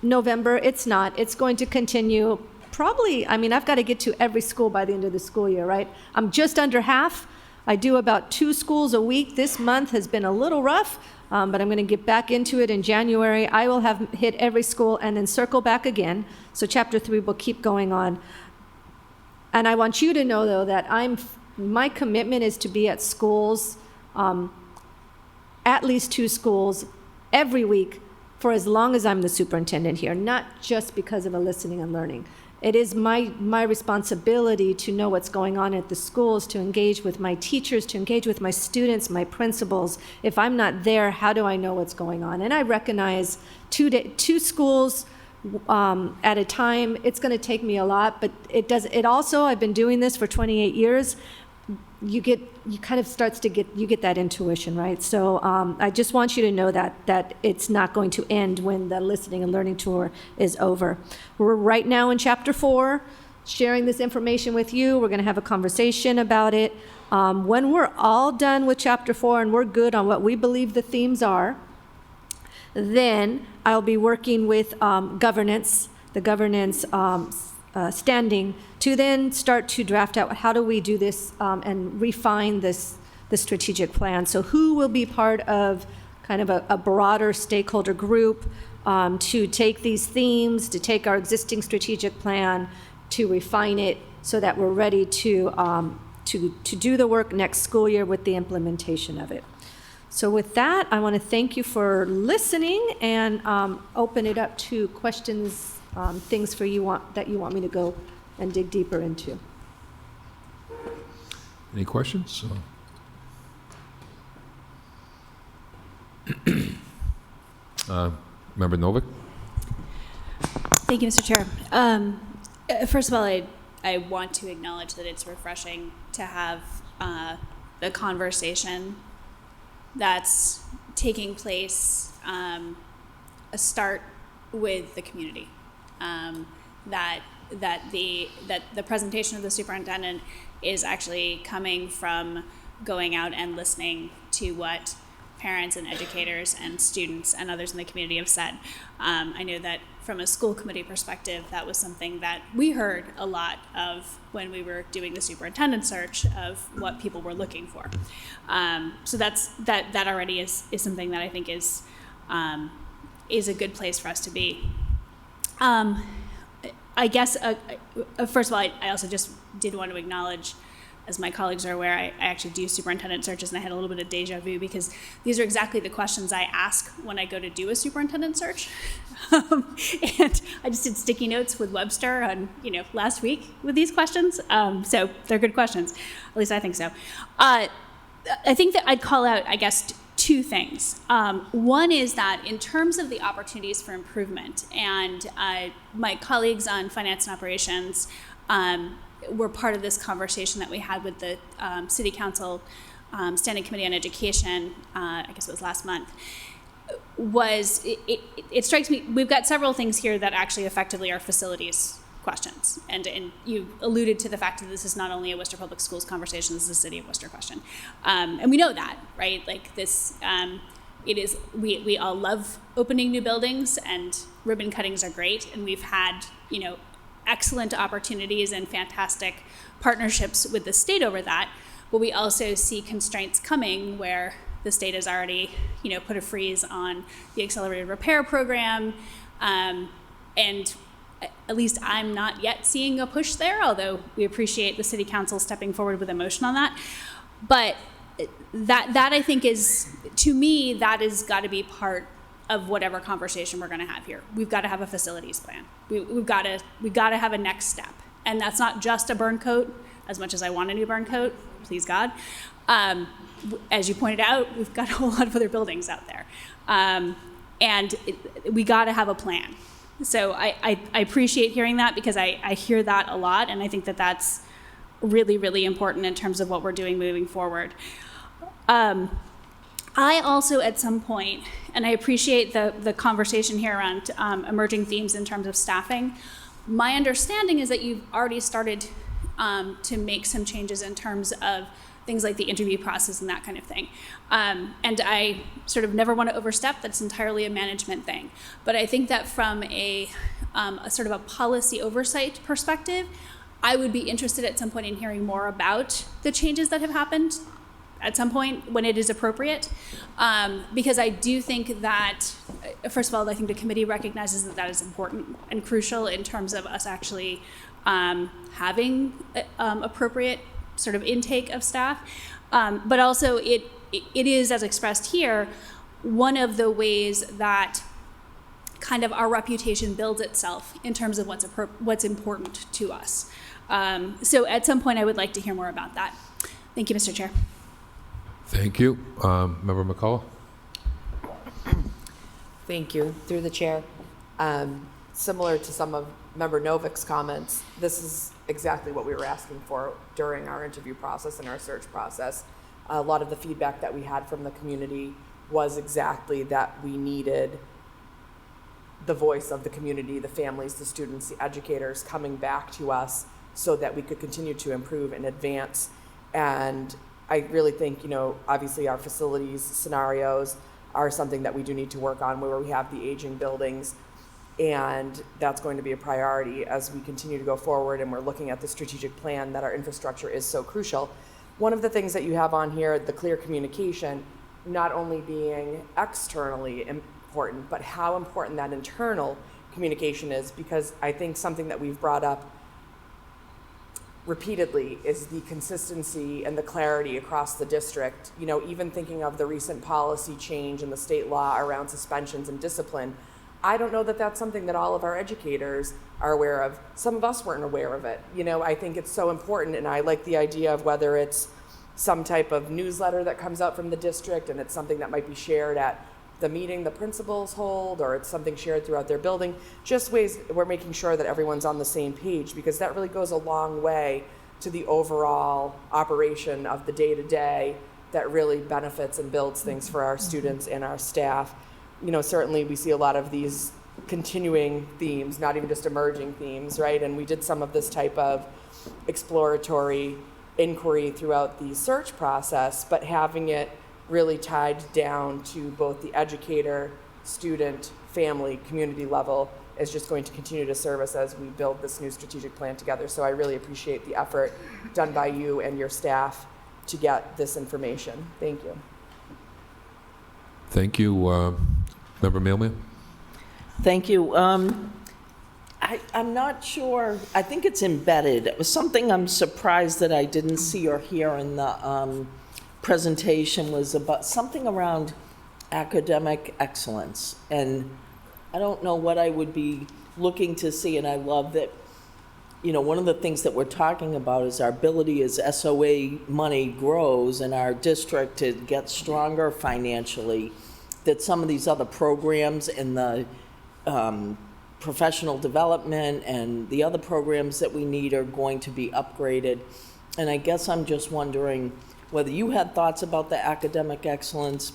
November. It's not. It's going to continue. Probably, I've got to get to every school by the end of the school year, right? I'm just under half. I do about 2 schools a week. This month has been a little rough, but I'm going to get back into it in January. I will have hit every school and then circle back again. So chapter 3 will keep going on. And I want you to know, though, that my commitment is to be at schools, at least 2 schools every week for as long as I'm the superintendent here, not just because of a listening and learning. It is my responsibility to know what's going on at the schools, to engage with my teachers, to engage with my students, my principals. If I'm not there, how do I know what's going on? And I recognize 2 schools at a time, it's going to take me a lot, but it also, I've been doing this for 28 years. You get that intuition, right? So I just want you to know that it's not going to end when the listening and learning tour is over. We're right now in chapter 4, sharing this information with you. We're going to have a conversation about it. When we're all done with chapter 4 and we're good on what we believe the themes are, then I'll be working with governance, the governance standing, to then start to draft out how do we do this and refine the strategic plan. So who will be part of kind of a broader stakeholder group to take these themes, to take our existing strategic plan, to refine it so that we're ready to do the work next school year with the implementation of it. So with that, I want to thank you for listening and open it up to questions, things that you want me to go and dig deeper into. Any questions? Member Novick? Thank you, Mr. Chair. First of all, I want to acknowledge that it's refreshing to have the conversation that's taking place start with the community. That the presentation of the superintendent is actually coming from going out and listening to what parents and educators and students and others in the community have said. I know that from a school committee perspective, that was something that we heard a lot of when we were doing the superintendent search of what people were looking for. So that already is something that I think is a good place for us to be. I guess, first of all, I also just did want to acknowledge, as my colleagues are aware, I actually do superintendent searches, and I had a little bit of deja vu because these are exactly the questions I ask when I go to do a superintendent search. And I just did sticky notes with Webster on, last week with these questions. So they're good questions. At least I think so. I think that I'd call out, I guess, two things. One is that in terms of the opportunities for improvement, and my colleagues on finance and operations were part of this conversation that we had with the City Council Standing Committee on Education, I guess it was last month, it strikes me, we've got several things here that actually effectively are facilities questions. And you alluded to the fact that this is not only a Worcester Public Schools conversation, this is a City of Worcester question. And we know that, right? Like this, it is, we all love opening new buildings, and ribbon cuttings are great. And we've had, excellent opportunities and fantastic partnerships with the state over that. But we also see constraints coming where the state has already, put a freeze on the accelerated repair program. And at least I'm not yet seeing a push there, although we appreciate the City Council stepping forward with a motion on that. But that I think is, to me, that has got to be part of whatever conversation we're going to have here. We've got to have a facilities plan. We've got to have a next step, and that's not just a burn coat. As much as I want a new burn coat, please God. As you pointed out, we've got a whole lot of other buildings out there, and we got to have a plan. So I appreciate hearing that, because I hear that a lot, and I think that that's really, really important in terms of what we're doing moving forward. I also, at some point, and I appreciate the conversation here around emerging themes in terms of staffing, my understanding is that you've already started to make some changes in terms of things like the interview process and that kind of thing. And I sort of never want to overstep, that's entirely a management thing. But I think that from a sort of a policy oversight perspective, I would be interested at some point in hearing more about the changes that have happened at some point when it is appropriate. Because I do think that, first of all, I think the committee recognizes that that is important and crucial in terms of us actually having appropriate sort of intake of staff. But also it is, as expressed here, one of the ways that kind of our reputation builds itself in terms of what's important to us. So at some point I would like to hear more about that. Thank you, Mr. Chair. Thank you. Member McCullough? Thank you. Through the chair. Similar to some of Member Novik's comments, this is exactly what we were asking for during our interview process and our search process. A lot of the feedback that we had from the community was exactly that we needed the voice of the community, the families, the students, the educators coming back to us so that we could continue to improve and advance. And I really think, obviously our facilities scenarios are something that we do need to work on, where we have the aging buildings, and that's going to be a priority as we continue to go forward, and we're looking at the strategic plan that our infrastructure is so crucial. One of the things that you have on here, the clear communication, not only being externally important, but how important that internal communication is, because I think something that we've brought up repeatedly is the consistency and the clarity across the district. Even thinking of the recent policy change in the state law around suspensions and discipline, I don't know that that's something that all of our educators are aware of. Some of us weren't aware of it. I think it's so important, and I like the idea of whether it's some type of newsletter that comes out from the district and it's something that might be shared at the meeting the principals hold, or it's something shared throughout their building, just ways we're making sure that everyone's on the same page, because that really goes a long way to the overall operation of the day-to-day that really benefits and builds things for our students and our staff. You know, certainly we see a lot of these continuing themes, not even just emerging themes, right? And we did some of this type of exploratory inquiry throughout the search process, but having it really tied down to both the educator, student, family, community level is just going to continue to serve us as we build this new strategic plan together. So I really appreciate the effort done by you and your staff to get this information. Thank you. Thank you. Member Mailman? Thank you. I'm not sure, I think it's embedded. It was something I'm surprised that I didn't see or hear in the presentation was about something around academic excellence. And I don't know what I would be looking to see, and I love that, you know, one of the things that we're talking about is our ability as SOA money grows and our district to get stronger financially, that some of these other programs and the professional development and the other programs that we need are going to be upgraded. And I guess I'm just wondering whether you had thoughts about the academic excellence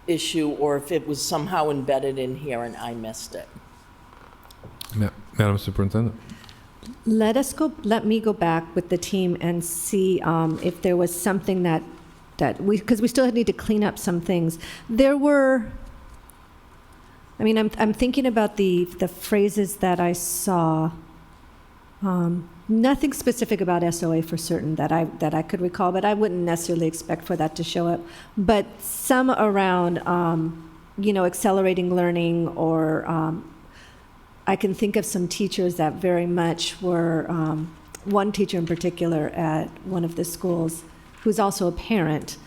issue or if it was somehow embedded in here and I missed it. Madam Superintendent? Let me go back with the team and see if there was something that because we still need to clean up some things. There were, I mean, I'm thinking about the phrases that I saw. Nothing specific about SOA for certain that I could recall, but I wouldn't necessarily expect for that to show up. But some around, accelerating learning, or I can think of some teachers that very much were, one teacher in particular at one of the schools, who's also a parent,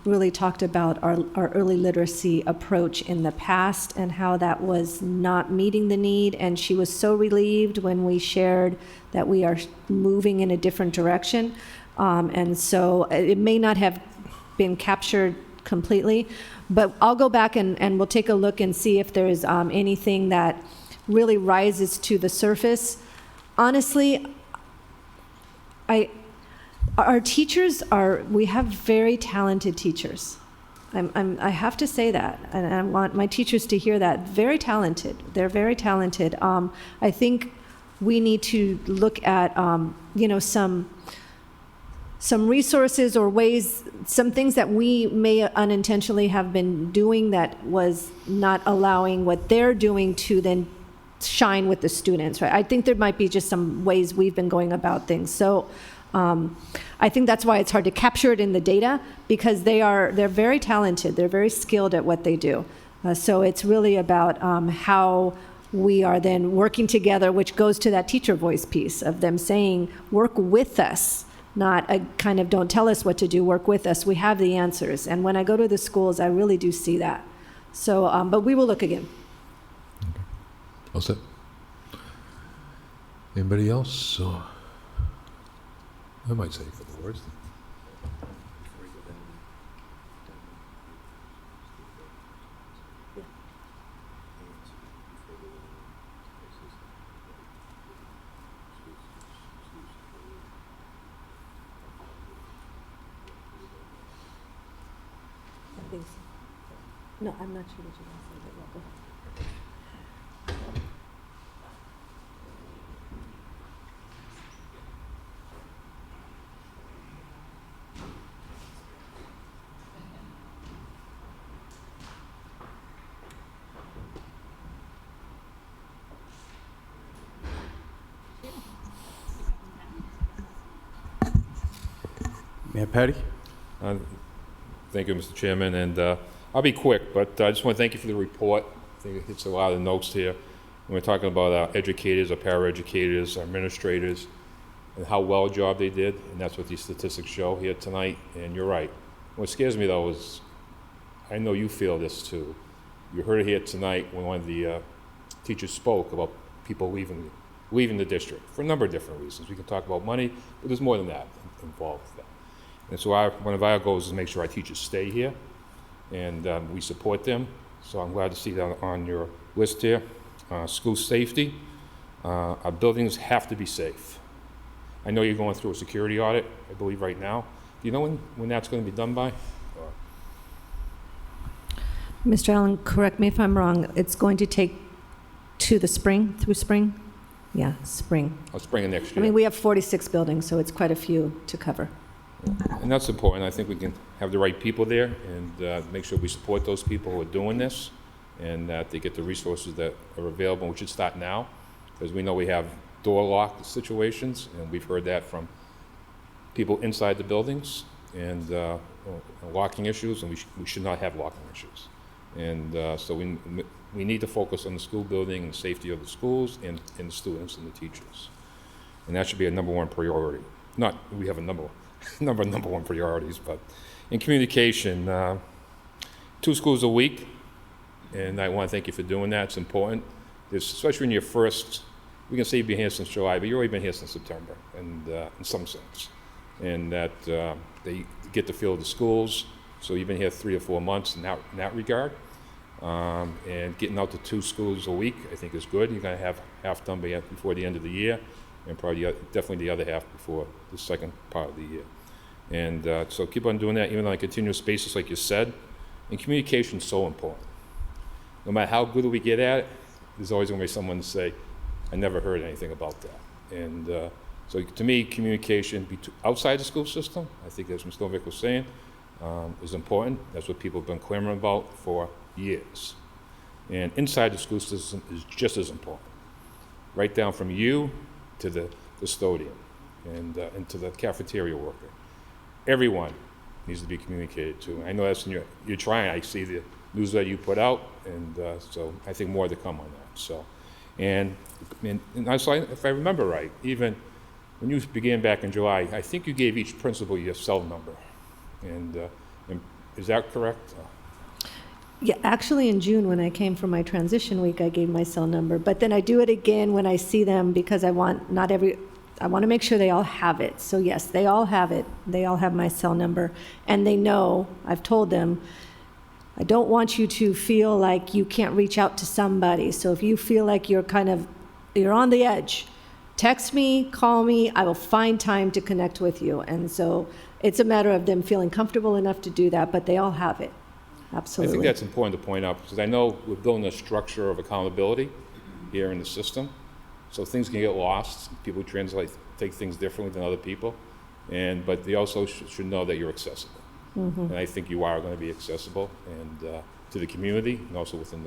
really talked about our early literacy approach in the past and how that was not meeting the need. And she was so relieved when we shared that we are moving in a different direction. And so it may not have been captured completely, but I'll go back and we'll take a look and see if there's anything that really rises to the surface. Honestly, our teachers we have very talented teachers. I have to say that, and I want my teachers to hear that. Very talented. They're very talented. I think we need to look at, some resources or ways, some things that we may unintentionally have been doing that was not allowing what they're doing to then shine with the students, right? I think there might be just some ways we've been going about things. So I think that's why it's hard to capture it in the data, because they're very talented. They're very skilled at what they do. So it's really about how we are then working together, which goes to that teacher voice piece of them saying, work with us, not a kind of don't tell us what to do, work with us. We have the answers. And when I go to the schools, I really do see that. So, but we will look again. Okay. All set. Anybody else? I might say a couple words. I think so. No, I'm not sure what you're going to say, but yeah, go ahead. Mayor Petty? Thank you, Mr. Chairman, and I'll be quick, but I just want to thank you for the report. I think it hits a lot of the notes here. When we're talking about our educators, our paraeducators, our administrators, and how well a job they did, and that's what these statistics show here tonight, and you're right. What scares me, though, is I know you feel this, too. You heard it here tonight when one of the teachers spoke about people leaving the district for a number of different reasons. We can talk about money, but there's more than that involved with that. And so one of our goals is to make sure our teachers stay here, and we support them. So I'm glad to see that on your list here. School safety. Our buildings have to be safe. I know you're going through a security audit, I believe, right now. Do you know when that's going to be done by? Mr. Allen, correct me if I'm wrong, it's going to take to the spring, through spring? Yeah, spring. Or spring of next I year? mean, we have 46 buildings, so it's quite a few to cover. And that's important. I think we can have the right people there and make sure we support those people who are doing this and that they get the resources that are available. We should start now, because we know we have door lock situations, and we've heard that from people inside the buildings, and locking issues, and we should not have locking issues. And so we need to focus on the school building and the safety of the schools and the students and the teachers. And that should be a number one priority. Not, we have a number one priorities, but in communication, 2 schools a week, and I want to thank you for doing that. It's important. Especially in your first, we can say you've been here since July, but you've already been here since September, and in some sense. And that they get the feel of the schools, so you've been here 3 or 4 months in that regard. And getting out to 2 schools a week, I think is good. You're going to have half done before the end of the year, and probably definitely the other half before the second part of the year. And so keep on doing that, even on a continuous basis, like you said. And communication is so important. No matter how good we get at it, there's always going to be someone to say, I never heard anything about that. And so to me, communication outside the school system, I think as Ms. Novick was saying, is important. That's what people have been clamoring about for years. And inside the school system is just as important. Right down from you to the custodian and to the cafeteria worker. Everyone needs to be communicated to. I know that's in you're trying. I see the newsletter you put out, and so I think more to come on that. So, and so if I remember right, even when you began back in July, I think you gave each principal your cell number. And is that correct? Yeah, actually in June, when I came for my transition week, I gave my cell number. But then I do it again when I see them, because I want to make sure they all have it. So yes, they all have it. They all have my cell number. And they know, I've told them, I don't want you to feel like you can't reach out to somebody. So if you feel like you're on the edge, text me, call me, I will find time to connect with you. And so it's a matter of them feeling comfortable enough to do that, but they all have it. Absolutely. I think that's important to point out, because I know we're building a structure of accountability here in the system, so things can get lost. People take things differently than other people, but they also should know that you're accessible. Mm-hmm. And I think you are going to be accessible and to the community, and also within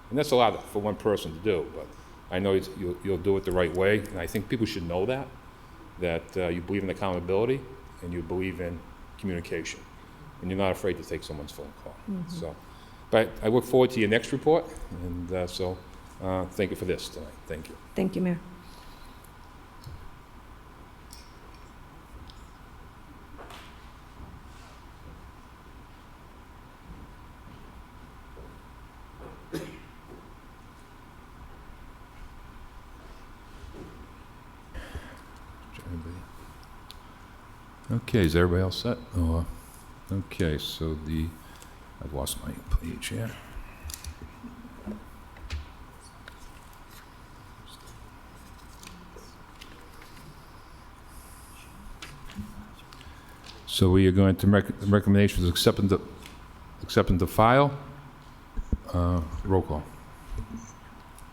and that's a lot for one person to do, but I know you'll do it the right way, and I think people should know that you believe in accountability and you believe in communication. And you're not afraid to take someone's phone call. Mm-hmm. So, but I look forward to your next report, and thank you for this tonight. Thank you. Thank you, Mayor. Okay, is everybody all set? Oh, okay, so I've lost my page here. So we are going to recommendations accepting the file. Roll call.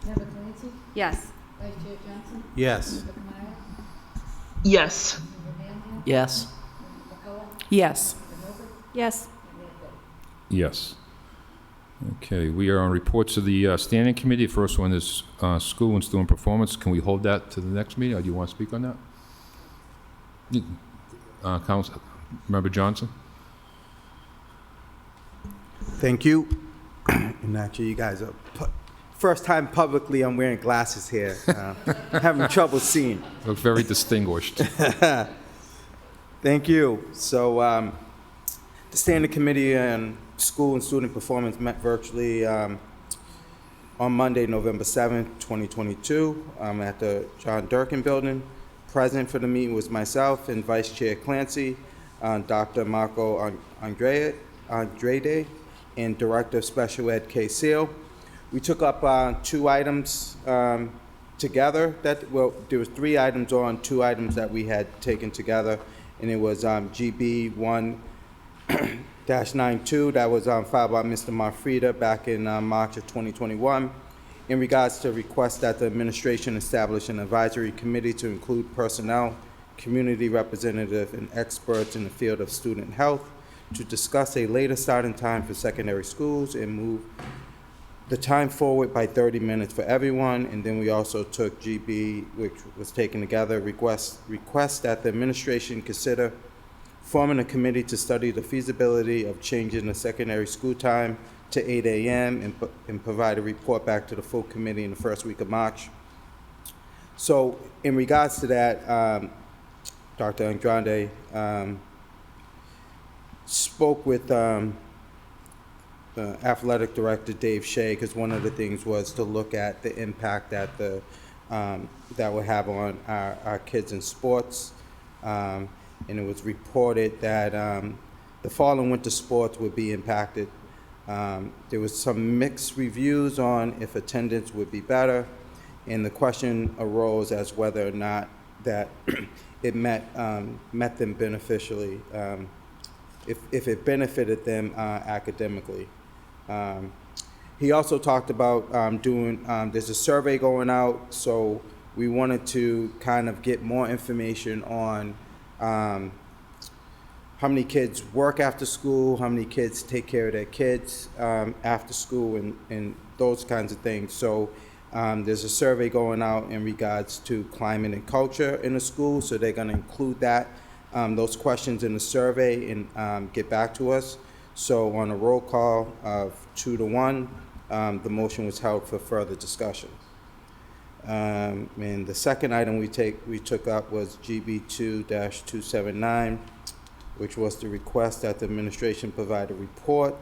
Member Clancy? Yes. Vice Chair Johnson? Yes. Member Kamara? Yes. Member Manley? Yes. Member McCullough? Yes. Member Novick? Yes. And Mayor Petty? Yes. Okay, we are on reports of the standing committee. First one is school and student performance. Can we hold that to the next meeting, or do you want to speak on that? Council Member Johnson? Thank you. And actually, you guys are first time publicly I'm wearing glasses here. Having trouble seeing. Look very distinguished. Thank you. So, the Standing Committee on School and Student Performance met virtually on Monday, November 7th, 2022, at the John Durkin Building. Present for the meeting was myself and Vice Chair Clancy, Dr. Marco Andrade, and Director of Special Ed Kay Seal. We took up 2 items together. Well, there was 3 items on, 2 items that we had taken together, and it was GB 1-92 that was filed by Mr. Marfrida back in March of 2021 in regards to request that the administration establish an advisory committee to include personnel, community representative, and experts in the field of student health to discuss a later starting time for secondary schools and move the time forward by 30 minutes for everyone. And then we also took GB, which was taken together, request that the administration consider forming a committee to study the feasibility of changing the secondary school time to 8 a.m. and provide a report back to the full committee in the first week of March. So in regards to that, Dr. Andrade spoke with athletic director Dave Shea, because one of the things was to look at the impact that that would have on our kids in sports, and it was reported that the fall and winter sports would be impacted. There was some mixed reviews on if attendance would be better, and the question arose as whether or not that it met them beneficially, if it benefited them academically. He also talked about there's a survey going out, so we wanted to kind of get more information on how many kids work after school, how many kids take care of their kids after school, and those kinds of things. So there's a survey going out in regards to climate and culture in the school, so they're going to include that, those questions in the survey, and get back to us. So on a roll call of 2-1, the motion was held for further discussion. And the second item we took up was GB 2-279, which was to request that the administration provide a report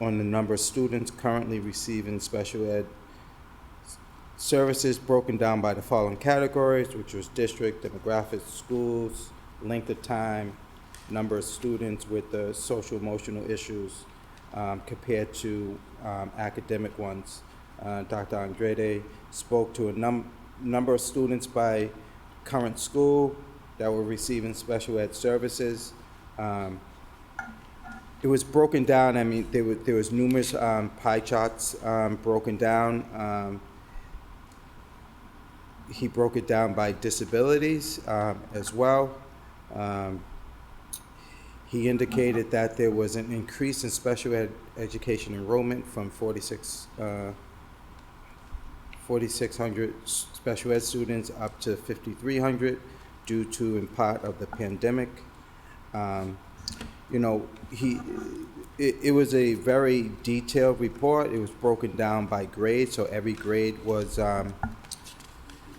on the number of students currently receiving special ed services broken down by the following categories, which was district, demographics, schools, length of time, number of students with the social emotional issues compared to academic ones. Dr. Andrade spoke to a number of students by current school that were receiving special ed services. It was broken down. I mean, there was numerous pie charts broken down. He broke it down by disabilities as well. He indicated that there was an increase in special education enrollment from 4,600 special ed students up to 5,300 due to, in part, of the pandemic. You know, it was a very detailed report. It was broken down by grade, so every grade was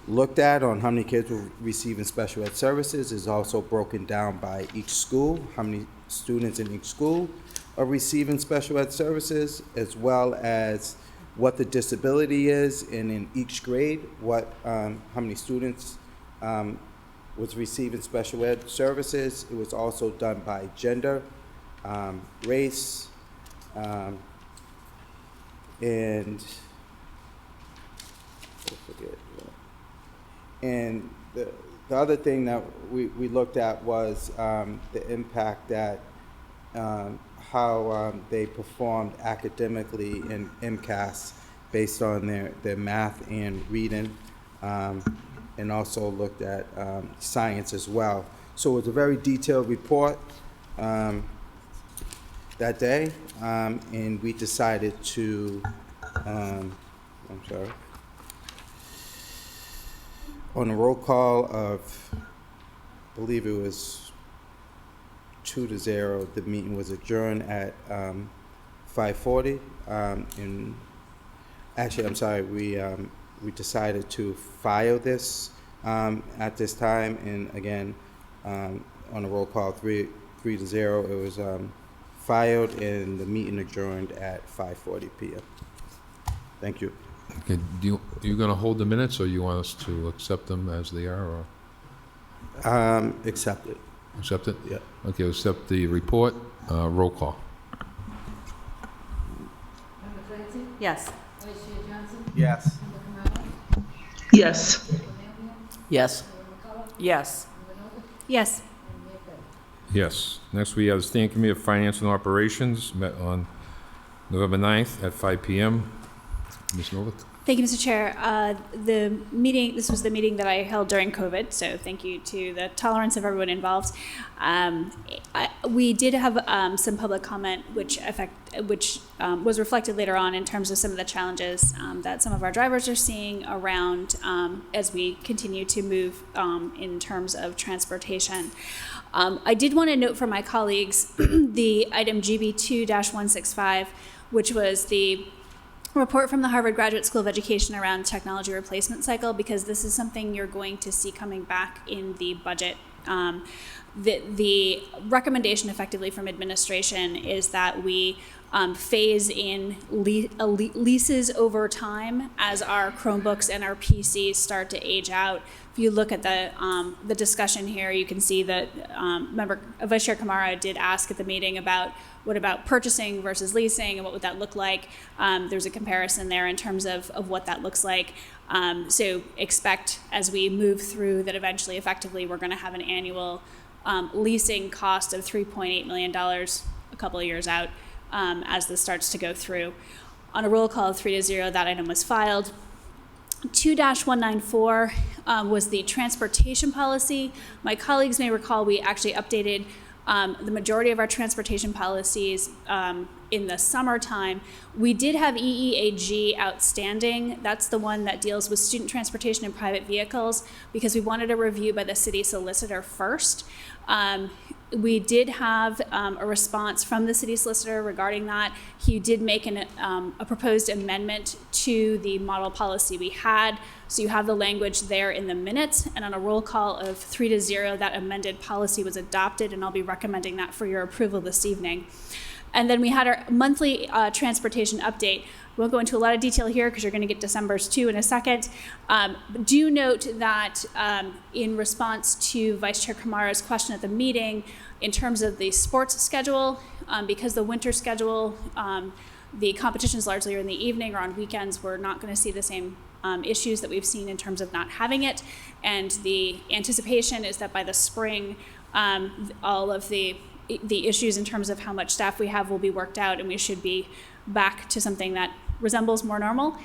looked at on how many kids were receiving special ed services. Is also broken down by each school, how many students in each school are receiving special ed services, as well as what the disability is, and in each grade, how many students was receiving special ed services. It was also done by gender, race, and the other thing that we looked at was the impact that how they performed academically in MCAS based on their math and reading, and also looked at science as well. So it was a very detailed report that day, and we decided to, on a roll call of, I believe it was 2-0, the meeting was adjourned at 5:40. And actually, I'm sorry, we decided to file this at this time, and again, on a roll call 3-0, it was filed, and the meeting adjourned at 5:40 p.m. Thank you. Okay, are you going to hold the minutes, or you want us to accept them as they are, or? Accept it. Accept it? Yeah. Okay, we'll accept the report. Roll call. Member Clancy? Yes. Vice Chair Johnson? Yes. Member Kamala? Yes. Yes. Yes. Yes. Yes. Next, we have the Standing Committee of Finance and Operations, met on November 9th at 5 p.m. Ms. Novick? Thank you, Mr. Chair. This was the meeting that I held during COVID, so thank you to the tolerance of everyone involved. We did have some public comment, which was reflected later on in terms of some of the challenges that some of our drivers are seeing around as we continue to move in terms of transportation. I did want to note for my colleagues the item GB2-165, which was the report from the Harvard Graduate School of Education around technology replacement cycle, because this is something you're going to see coming back in the budget. The recommendation effectively from administration is that we phase in leases over time as our Chromebooks and our PCs start to age out. If you look at the discussion here, you can see that Vice Chair Kamara did ask at the meeting about what about purchasing versus leasing and what would that look like. There's a comparison there in terms of what that looks like. So expect as we move through that eventually effectively we're going to have an annual leasing cost of $3.8 million a couple of years out as this starts to go through. On a roll call of 3-0, that item was filed. 2-194 was the transportation policy. My colleagues may recall we actually updated the majority of our transportation policies in the summertime. We did have EEAG outstanding. That's the one that deals with student transportation in private vehicles, because we wanted a review by the city solicitor first. We did have a response from the city solicitor regarding that. He did make a proposed amendment to the model policy we had. So you have the language there in the minutes, and on a roll call of 3-0, that amended policy was adopted, and I'll be recommending that for your approval this evening. And then we had our monthly transportation update. We won't go into a lot of detail here because you're going to get December's too in a second. Do note that in response to Vice Chair Kamara's question at the meeting, in terms of the sports schedule, because the winter schedule, the competitions largely are in the evening or on weekends, we're not going to see the same issues that we've seen in terms of not having it. And the anticipation is that by the spring, all of the issues in terms of how much staff we have will be worked out, and we should be back to something that resembles more normal.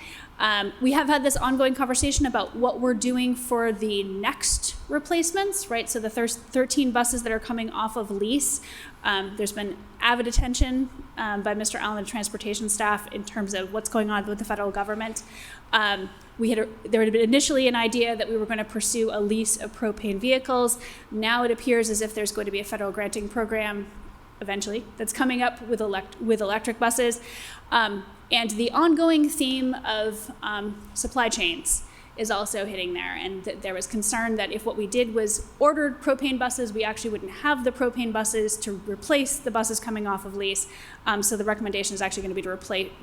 We have had this ongoing conversation about what we're doing for the next replacements, right? So the 13 buses that are coming off of lease, there's been avid attention by Mr. Allen and transportation staff in terms of what's going on with the federal government. There had been initially an idea that we were going to pursue a lease of propane vehicles. Now it appears as if there's going to be a federal granting program eventually that's coming up with electric buses. And the ongoing theme of supply chains is also hitting there. And there was concern that if what we did was ordered propane buses, we actually wouldn't have the propane buses to replace the buses coming off of lease. So the recommendation is actually going to be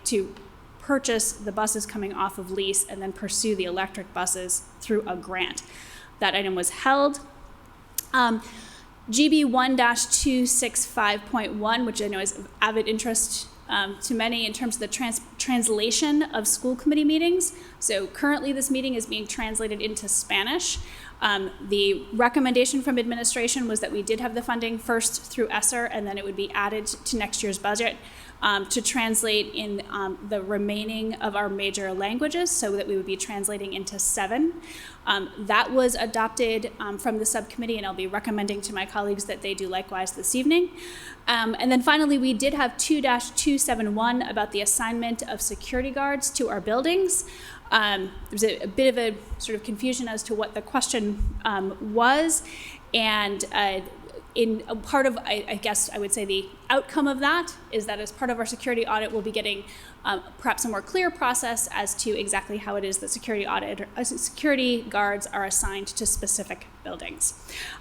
to purchase the buses coming off of lease and then pursue the electric buses through a grant. That item was held. GB 1-265.1, which I know is of avid interest to many in terms of the translation of school committee meetings. So currently this meeting is being translated into Spanish. The recommendation from administration was that we did have the funding first through Esther, and then it would be added to next year's budget to translate in the remaining of our major languages, so that we would be translating into 7. That was adopted from the subcommittee, and I'll be recommending to my colleagues that they do likewise this evening. And then finally, we did have 2-271 about the assignment of security guards to our buildings. There's a bit of a sort of confusion as to what the question was, and in a part of, I guess I would say the outcome of that is that as part of our security audit, we'll be getting perhaps a more clear process as to exactly how it is that security guards are assigned to specific buildings.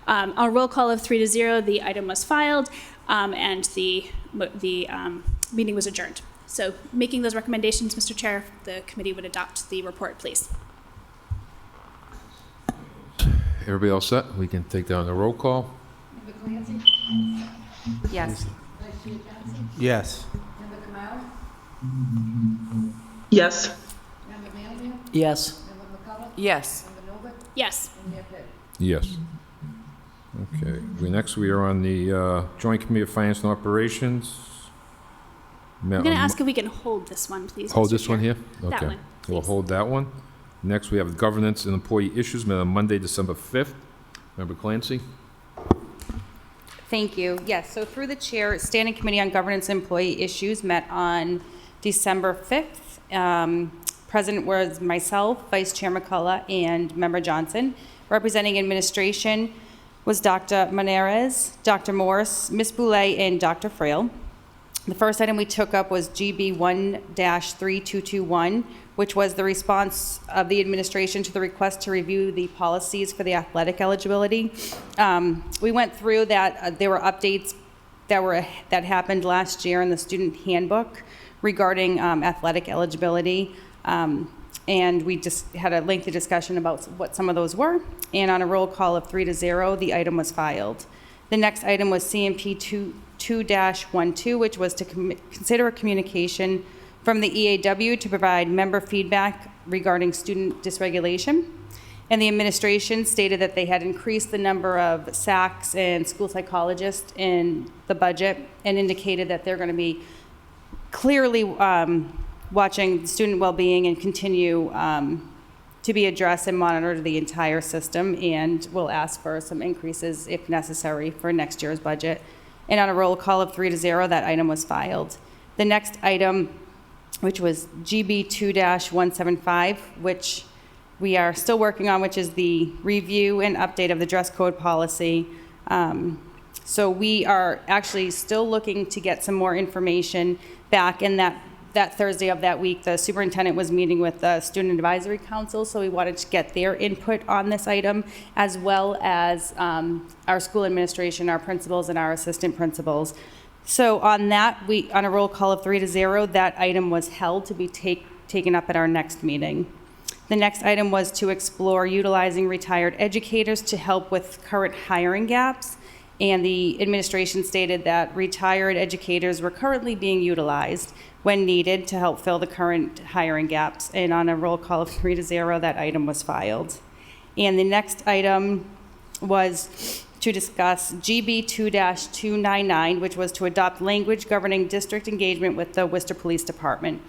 On a roll call of 3-0, the item was filed, and the meeting was adjourned. So making those recommendations, Mr. Chair, the committee would adopt the report, please. Everybody all set? We can take that on the roll call. Member Clancy? Yes. Vice Chair Johnson? Yes. Member Kamara? Yes. Member Manley? Yes. Member McCullough? Yes. Yes. Yes. Okay. Next, we are on the Joint Committee of Finance and Operations. I'm going to ask if we can hold this one, please. Hold Mr. this one Chair. here? That Okay. one, We'll please. hold that one. Next, we have Governance and Employee Issues, met on Monday, December 5th. Member Clancy? Thank you. Yes, so through the chair, Standing Committee on Governance and Employee Issues met on December 5th. President was myself, Vice Chair McCullough, and Member Johnson. Representing administration was Dr. Maneres, Dr. Morse, Ms. Boulay, and Dr. Frail. The first item we took up was GB 1-3221, which was the response of the administration to the request to review the policies for the athletic eligibility. We went through that. There were updates that happened last year in the student handbook regarding athletic eligibility. And we just had a lengthy discussion about what some of those were. And on a roll call of 3-0, the item was filed. The next item was CMP 2-12, which was to consider a communication from the EAW to provide member feedback regarding student dysregulation. And the administration stated that they had increased the number of SACs and school psychologists in the budget and indicated that they're going to be clearly watching student well-being and continue to be addressed and monitored the entire system, and will ask for some increases if necessary for next year's budget. And on a roll call of 3-0, that item was filed. The next item, which was GB 2-175, which we are still working on, which is the review and update of the dress code policy. So we are actually still looking to get some more information back. In that Thursday of that week, the superintendent was meeting with the Student Advisory Council, so we wanted to get their input on this item, as well as our school administration, our principals, and our assistant principals. So on that, on a roll call of 3-0, that item was held to be taken up at our next meeting. The next item was to explore utilizing retired educators to help with current hiring gaps. And the administration stated that retired educators were currently being utilized when needed to help fill the current hiring gaps. And on a roll call of 3-0, that item was filed. And the next item was to discuss GB 2-299, which was to adopt language governing district engagement with the Worcester Police Department.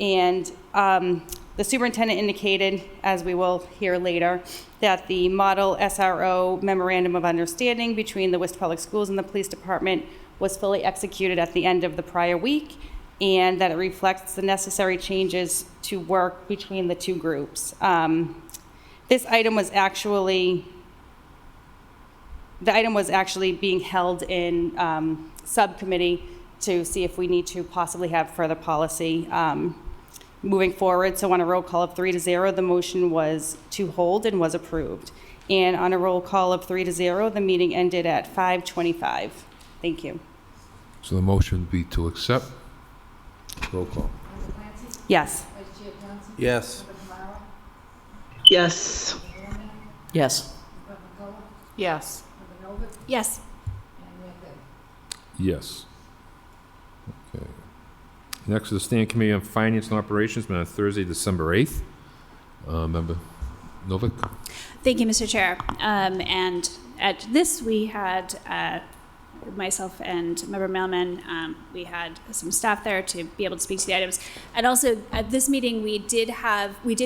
And the superintendent indicated, as we will hear later, that the model SRO memorandum of understanding between the Worcester Public Schools and the police department was fully executed at the end of the prior week, and that it reflects the necessary changes to work between the two groups. This item was actually being held in subcommittee to see if we need to possibly have further policy moving forward. So on a roll call of 3-0, the motion was to hold and was approved. And on a roll call of 3-0, the meeting ended at 5:25. Thank you. So the motion would be to accept. Roll call. Yes. Yes. Yes. Yes. Yes. Yes. Yes. Okay. Next is the Standing Committee on Finance and Operations, met on Thursday, December 8th. Member Novick? Thank you, Mr. Chair. And at this, we had myself and Member Mailman, we had some staff there to be able to speak to the items. And also at this meeting, we did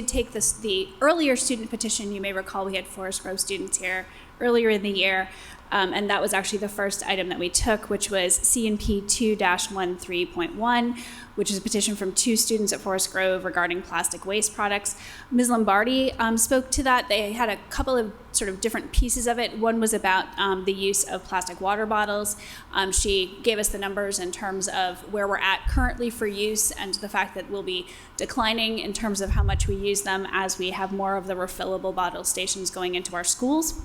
take the earlier student petition. You may recall we had Forest Grove students here earlier in the year. And that was actually the first item that we took, which was CNP 2-13.1, which is a petition from 2 students at Forest Grove regarding plastic waste products. Ms. Lombardi spoke to that. They had a couple of sort of different pieces of it. One was about the use of plastic water bottles. She gave us the numbers in terms of where we're at currently for use and the fact that we'll be declining in terms of how much we use them as we have more of the refillable bottle stations going into our schools.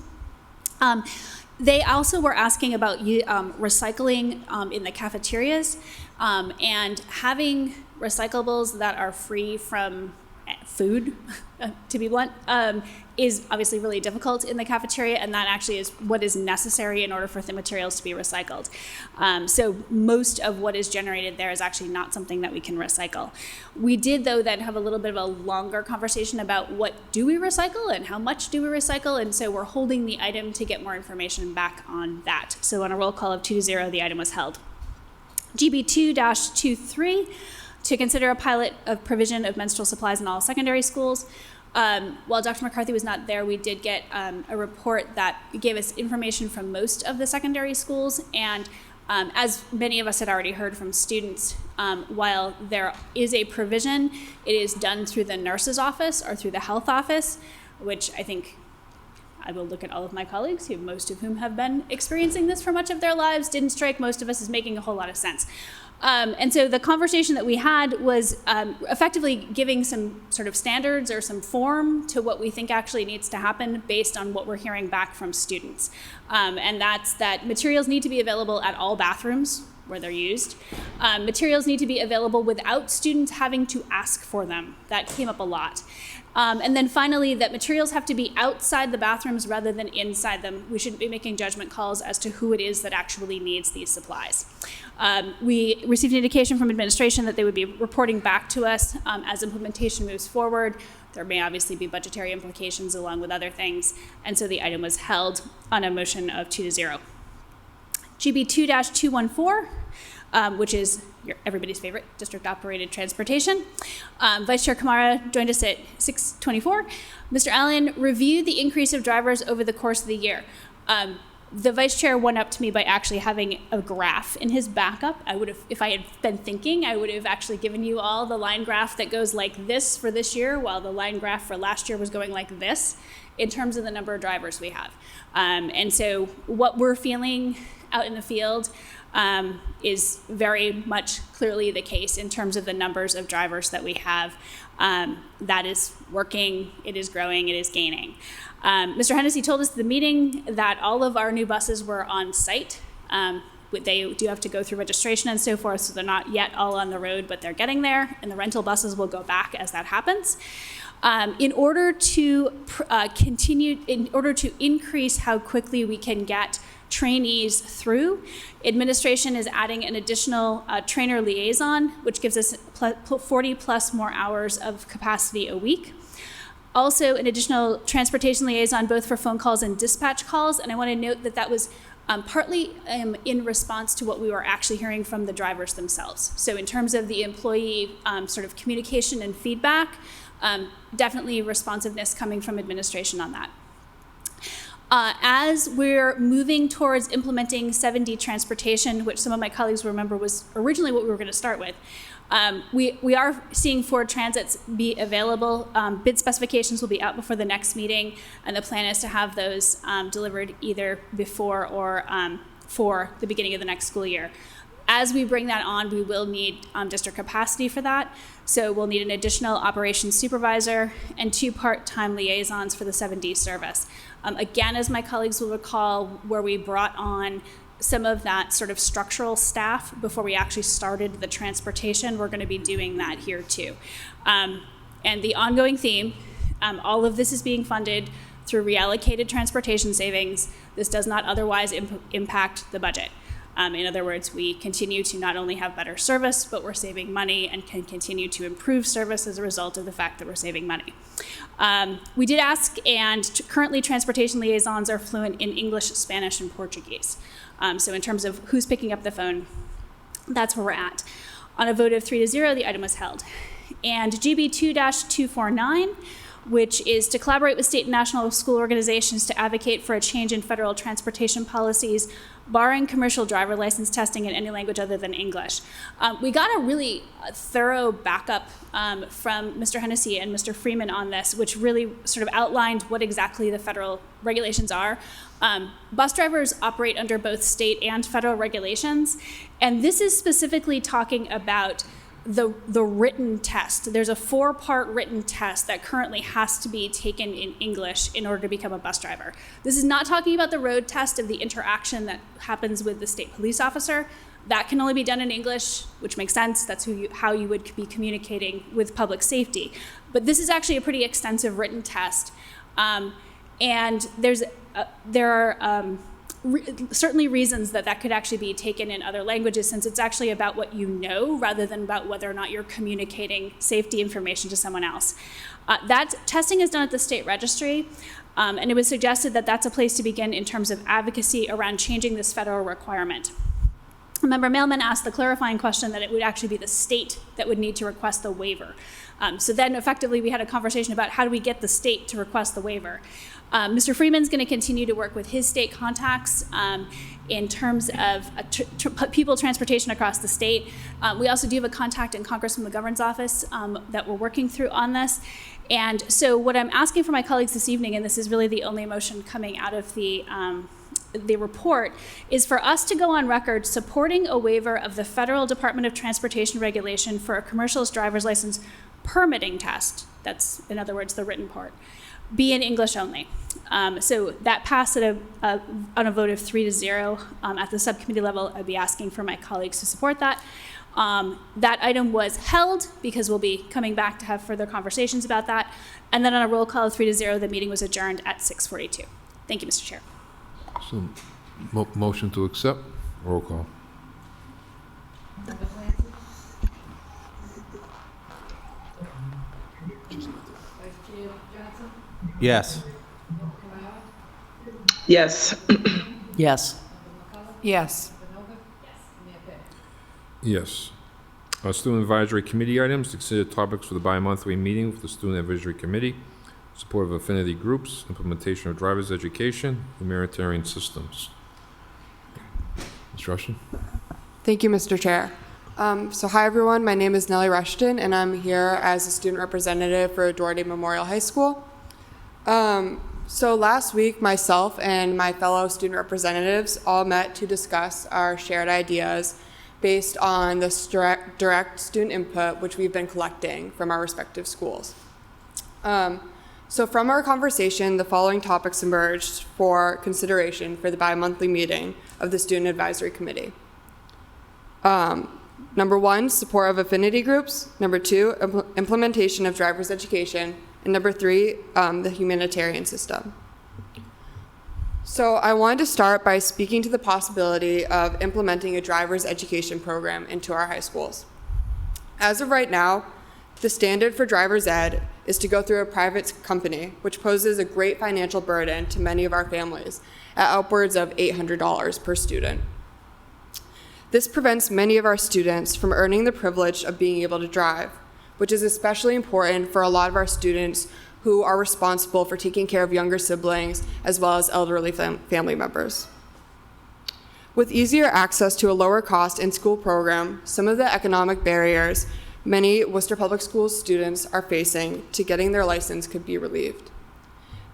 They also were asking about recycling in the cafeterias and having recyclables that are free from food, to be blunt, is obviously really difficult in the cafeteria, and that actually is what is necessary in order for the materials to be recycled. So most of what is generated there is actually not something that we can recycle. We did, though, then have a little bit of a longer conversation about what do we recycle and how much do we recycle, and so we're holding the item to get more information back on that. So on a roll call of 2-0, the item was held. GB 2-23, to consider a pilot of provision of menstrual supplies in all secondary schools. While Dr. McCarthy was not there, we did get a report that gave us information from most of the secondary schools, and as many of us had already heard from students, while there is a provision, it is done through the nurse's office or through the health office, which I think I will look at all of my colleagues, who most of whom have been experiencing this for much of their lives, didn't strike most of us as making a whole lot of sense. And so the conversation that we had was effectively giving some sort of standards or some form to what we think actually needs to happen based on what we're hearing back from students. And that's that materials need to be available at all bathrooms where they're used. Materials need to be available without students having to ask for them. That came up a lot. And then finally, that materials have to be outside the bathrooms rather than inside them. We shouldn't be making judgment calls as to who it is that actually needs these supplies. We received an indication from administration that they would be reporting back to us as implementation moves forward. There may obviously be budgetary implications along with other things, and so the item was held on a motion of 2-0. GB 2-214, which is everybody's favorite district-operated transportation. Vice Chair Kamara joined us at 6:24. Mr. Allen reviewed the increase of drivers over the course of the year. The vice chair went up to me by actually having a graph in his backup. I would have, if I had been thinking, I would have actually given you all the line graph that goes like this for this year, while the line graph for last year was going like this in terms of the number of drivers we have. And so what we're feeling out in the field is very much clearly the case in terms of the numbers of drivers that we have. That is working, it is growing, it is gaining. Mr. Hennessy told us at the meeting that all of our new buses were on site. They do have to go through registration and so forth, so they're not yet all on the road, but they're getting there, and the rental buses will go back as that happens. In order to increase how quickly we can get trainees through, administration is adding an additional trainer liaison, which gives us 40 plus more hours of capacity a week. Also, an additional transportation liaison, both for phone calls and dispatch calls. And I want to note that that was partly in response to what we were actually hearing from the drivers themselves. So in terms of the employee sort of communication and feedback, definitely responsiveness coming from administration on that. As we're moving towards implementing 7D transportation, which some of my colleagues will remember was originally what we were going to start with, we are seeing Ford Transits be available. Bid specifications will be out before the next meeting, and the plan is to have those delivered either before or for the beginning of the next school year. As we bring that on, we will need district capacity for that. So we'll need an additional operations supervisor and 2 part-time liaisons for the 7D service. Again, as my colleagues will recall, where we brought on some of that sort of structural staff before we actually started the transportation, we're going to be doing that here too. And the ongoing theme, all of this is being funded through reallocated transportation savings. This does not otherwise impact the budget. In other words, we continue to not only have better service, but we're saving money and can continue to improve service as a result of the fact that we're saving money. We did ask, and currently transportation liaisons are fluent in English, Spanish, and Portuguese. So in terms of who's picking up the phone, that's where we're at. On a vote of 3-0, the item was held. And GB 2-249, which is to collaborate with state and national school organizations to advocate for a change in federal transportation policies, barring commercial driver license testing in any language other than English. We got a really thorough backup from Mr. Hennessy and Mr. Freeman on this, which really sort of outlined what exactly the federal regulations are. Bus drivers operate under both state and federal regulations, and this is specifically talking about the written test. There's a 4-part written test that currently has to be taken in English in order to become a bus driver. This is not talking about the road test of the interaction that happens with the state police officer. That can only be done in English, which makes sense. That's how you would be communicating with public safety. But this is actually a pretty extensive written test. And there are certainly reasons that could actually be taken in other languages, since it's actually about what you know rather than about whether or not you're communicating safety information to someone else. That testing is done at the state registry, and it was suggested that that's a place to begin in terms of advocacy around changing this federal requirement. Member Mailman asked the clarifying question that it would actually be the state that would need to request the waiver. So then effectively we had a conversation about how do we get the state to request the waiver. Mr. Freeman's going to continue to work with his state contacts in terms of people transportation across the state. We also do have a contact in Congressman McGovern's office that we're working through on this. And so what I'm asking for my colleagues this evening, and this is really the only motion coming out of the report, is for us to go on record supporting a waiver of the Federal Department of Transportation regulation for a commercialist driver's license permitting test. That's, in other words, the written part. Be in English only. So that passed on a vote of 3-0 at the subcommittee level. I'd be asking for my colleagues to support that. That item was held because we'll be coming back to have further conversations about that. And then on a roll call of 3-0, the meeting was adjourned at 6:42. Thank you, Mr. Chair. So, motion to accept, roll call. Yes. Yes. Yes. Yes. Yes. Student Advisory Committee items, to consider topics for the bi-monthly meeting with the Student Advisory Committee, support of affinity groups, implementation of driver's education, humanitarian systems. Ms. Rushton? Thank you, Mr. Chair. Hi everyone, my name is Nellie Rushton and I'm here as a student representative for Doherty Memorial High School. Last week, myself and my fellow student representatives all met to discuss our shared ideas based on this direct student input which we've been collecting from our respective schools. From our conversation, the following topics emerged for consideration for the bi-monthly meeting of the Student Advisory Committee. Number 1, support of affinity groups. Number 2, implementation of driver's education. And number 3, the humanitarian system. So I wanted to start by speaking to the possibility of implementing a driver's education program into our high schools. As of right now, the standard for driver's ed is to go through a private company, which poses a great financial burden to many of our families at upwards of $800 per student. This prevents many of our students from earning the privilege of being able to drive, which is especially important for a lot of our students who are responsible for taking care of younger siblings as well as elderly family members. With easier access to a lower cost in-school program, some of the economic barriers many Worcester Public Schools students are facing to getting their license could be relieved.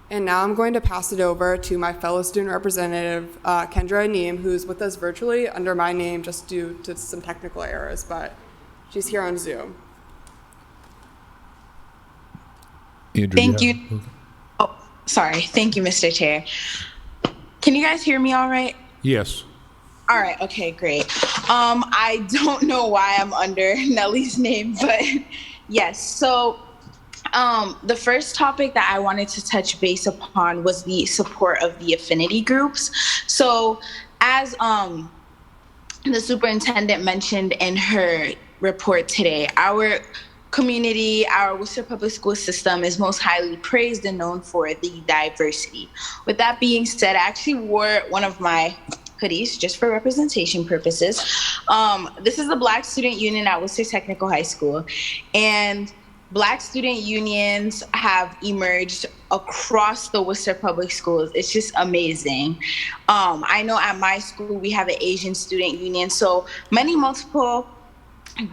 And now I'm going to pass it over to my fellow student representative, Kendra Aneem, who's with us virtually under my name just due to some technical errors, but she's here on Zoom. Andrew, Thank you. Oh, sorry. Thank you, Mr. Chair. Can you guys hear me all right? Yes. All right. Okay, great. I don't know why I'm under Nellie's name, but yes. So the first topic that I wanted to touch base upon was the support of the affinity groups. So as the superintendent mentioned in her report today, our community, our Worcester Public School system is most highly praised and known for the diversity. With that being said, I actually wore one of my hoodies just for representation purposes. This is the Black Student Union at Worcester Technical High School, and Black student unions have emerged across the Worcester Public Schools. It's just amazing. I know at my school we have an Asian student union, so multiple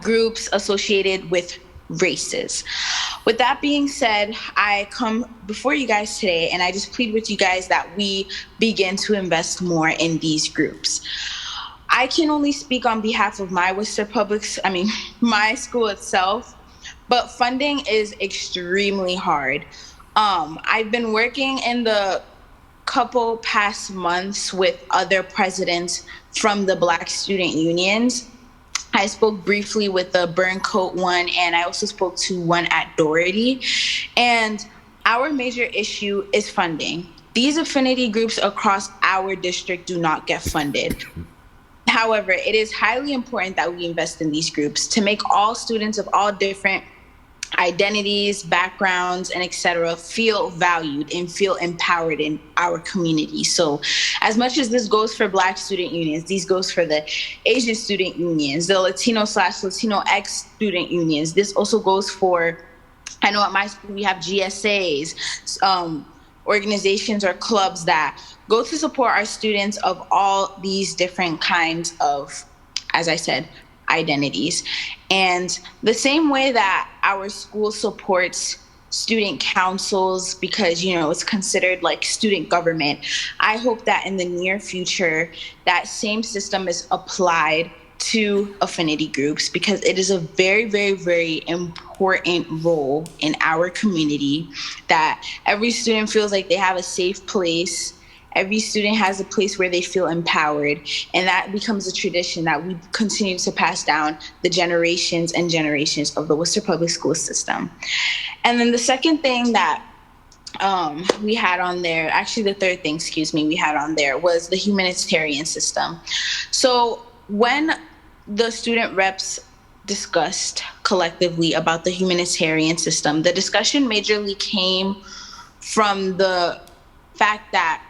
groups associated with races. With that being said, I come before you guys today and I just plead with you guys that we begin to invest more in these groups. I can only speak on behalf of my my school itself, but funding is extremely hard. I've been working in the couple past months with other presidents from the Black student unions. I spoke briefly with the Burncoat one, and I also spoke to one at Doherty. And our major issue is funding. These affinity groups across our district do not get funded. However, it is highly important that we invest in these groups to make all students of all different identities, backgrounds, and etc. feel valued and feel empowered in our community. So as much as this goes for Black student unions, these goes for the Asian student unions, the Latino/Latinx student unions. This also goes for, I know at my school we have GSAs, organizations or clubs that go to support our students of all these different kinds of, as I said, identities. And the same way that our school supports student councils because, you know, it's considered like student government, I hope that in the near future, that same system is applied to affinity groups, because it is a very, very, very important role in our community that every student feels like they have a safe place. Every student has a place where they feel empowered, and that becomes a tradition that we continue to pass down the generations and generations of the Worcester Public School system. And then the second thing that we had on there, actually the third thing, we had on there was the humanitarian system. So when the student reps discussed collectively about the humanitarian system, the discussion majorly came from the fact that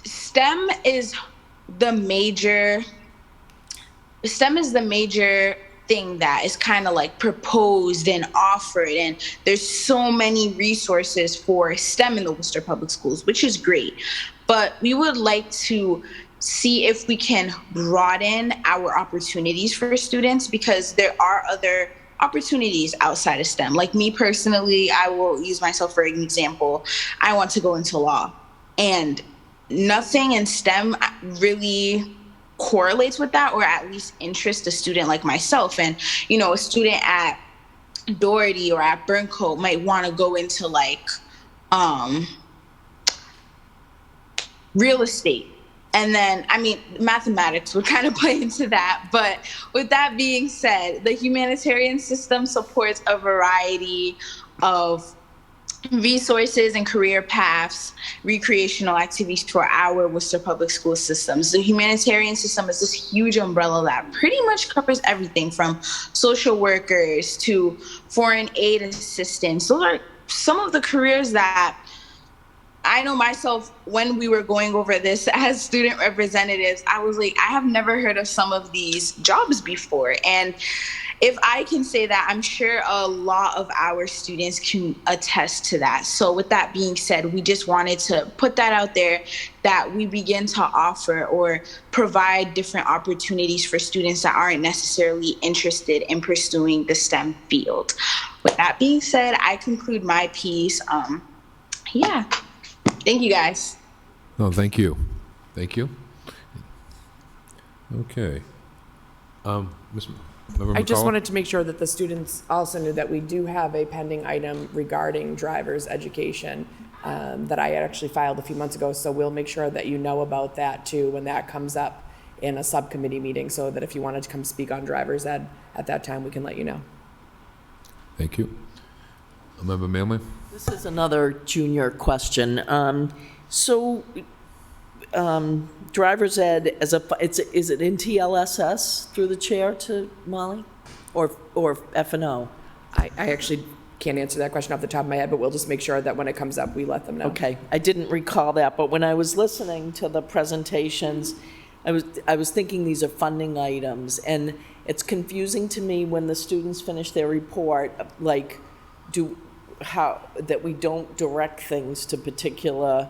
STEM is the major thing that is kind of like proposed and offered, and there's so many resources for STEM in the Worcester Public Schools, which is great. But we would like to see if we can broaden our opportunities for students, because there are other opportunities outside of STEM. Like me personally, I will use myself for an example. I want to go into law, and nothing in STEM really correlates with that, or at least interests a student like myself. And, you know, a student at Doherty or at Burncoat might want to go into like real estate. And then, I mean, mathematics would kind of play into that. But with that being said, the humanitarian system supports a variety of resources and career paths, recreational activities for our Worcester Public School systems. The humanitarian system is this huge umbrella that pretty much covers everything from social workers to foreign aid assistants. Those are some of the careers that I know myself, when we were going over this as student representatives, I was like, I have never heard of some of these jobs before. And if I can say that, I'm sure a lot of our students can attest to that. So with that being said, we just wanted to put that out there, that we begin to offer or provide different opportunities for students that aren't necessarily interested in pursuing the STEM field. With that being said, I conclude my piece. Yeah. Thank you, guys. No, thank you. Thank you. Okay. Ms. Member I just McCullough? wanted to make sure that the students also knew that we do have a pending item regarding driver's education that I had actually filed a few months ago. So we'll make sure that you know about that too when that comes up in a subcommittee meeting, so that if you wanted to come speak on driver's ed at that time, we can let you know. Thank you. Member Mailman? This is another junior question. Driver's ed, is it in TLSS through the chair to Molly, or F&O? I actually can't answer that question off the top of my head, but we'll just make sure that when it comes up, we let them know. Okay, I didn't recall that, but when I was listening to the presentations, I was thinking these are funding items, and it's confusing to me when the students finish their report, like, that we don't direct things to particular,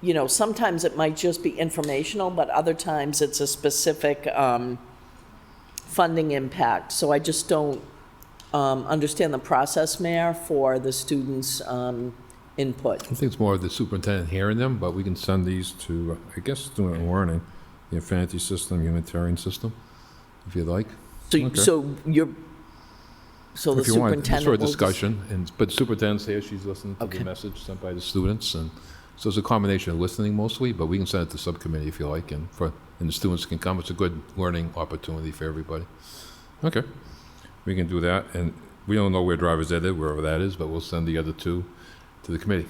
you know, sometimes it might just be informational, but other times it's a specific funding impact. So I just don't understand the process, Mayor, for the students' input. I think it's more of the superintendent hearing them, but we can send these to, I guess, student learning, the affinity system, humanitarian system, if you'd like. So the if you want, superintendent for a will discussion, but the superintendent's here, she's listening to the message sent by the students, and So it's a combination of listening mostly, but we can send it to subcommittee if you like, and the students can come. It's a good learning opportunity for everybody. Okay, we can do that, and we don't know where driver's ed is, wherever that is, but we'll send the other two to the committee.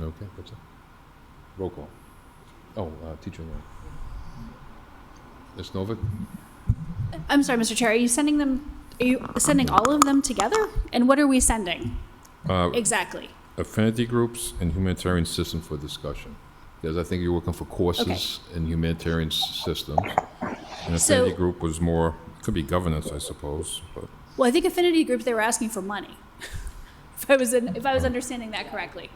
Okay, that's it. Roll call. Oh, teacher Lloyd. Ms. Novick? I'm sorry, Mr. Chair, are you sending all of them together? And what are we sending? Exactly. Affinity groups and humanitarian system for discussion. Because I think you're looking for courses in humanitarian systems. And affinity group was more, could be governance, I suppose. But. Well, I think affinity group, they were asking for money. if I was understanding that correctly.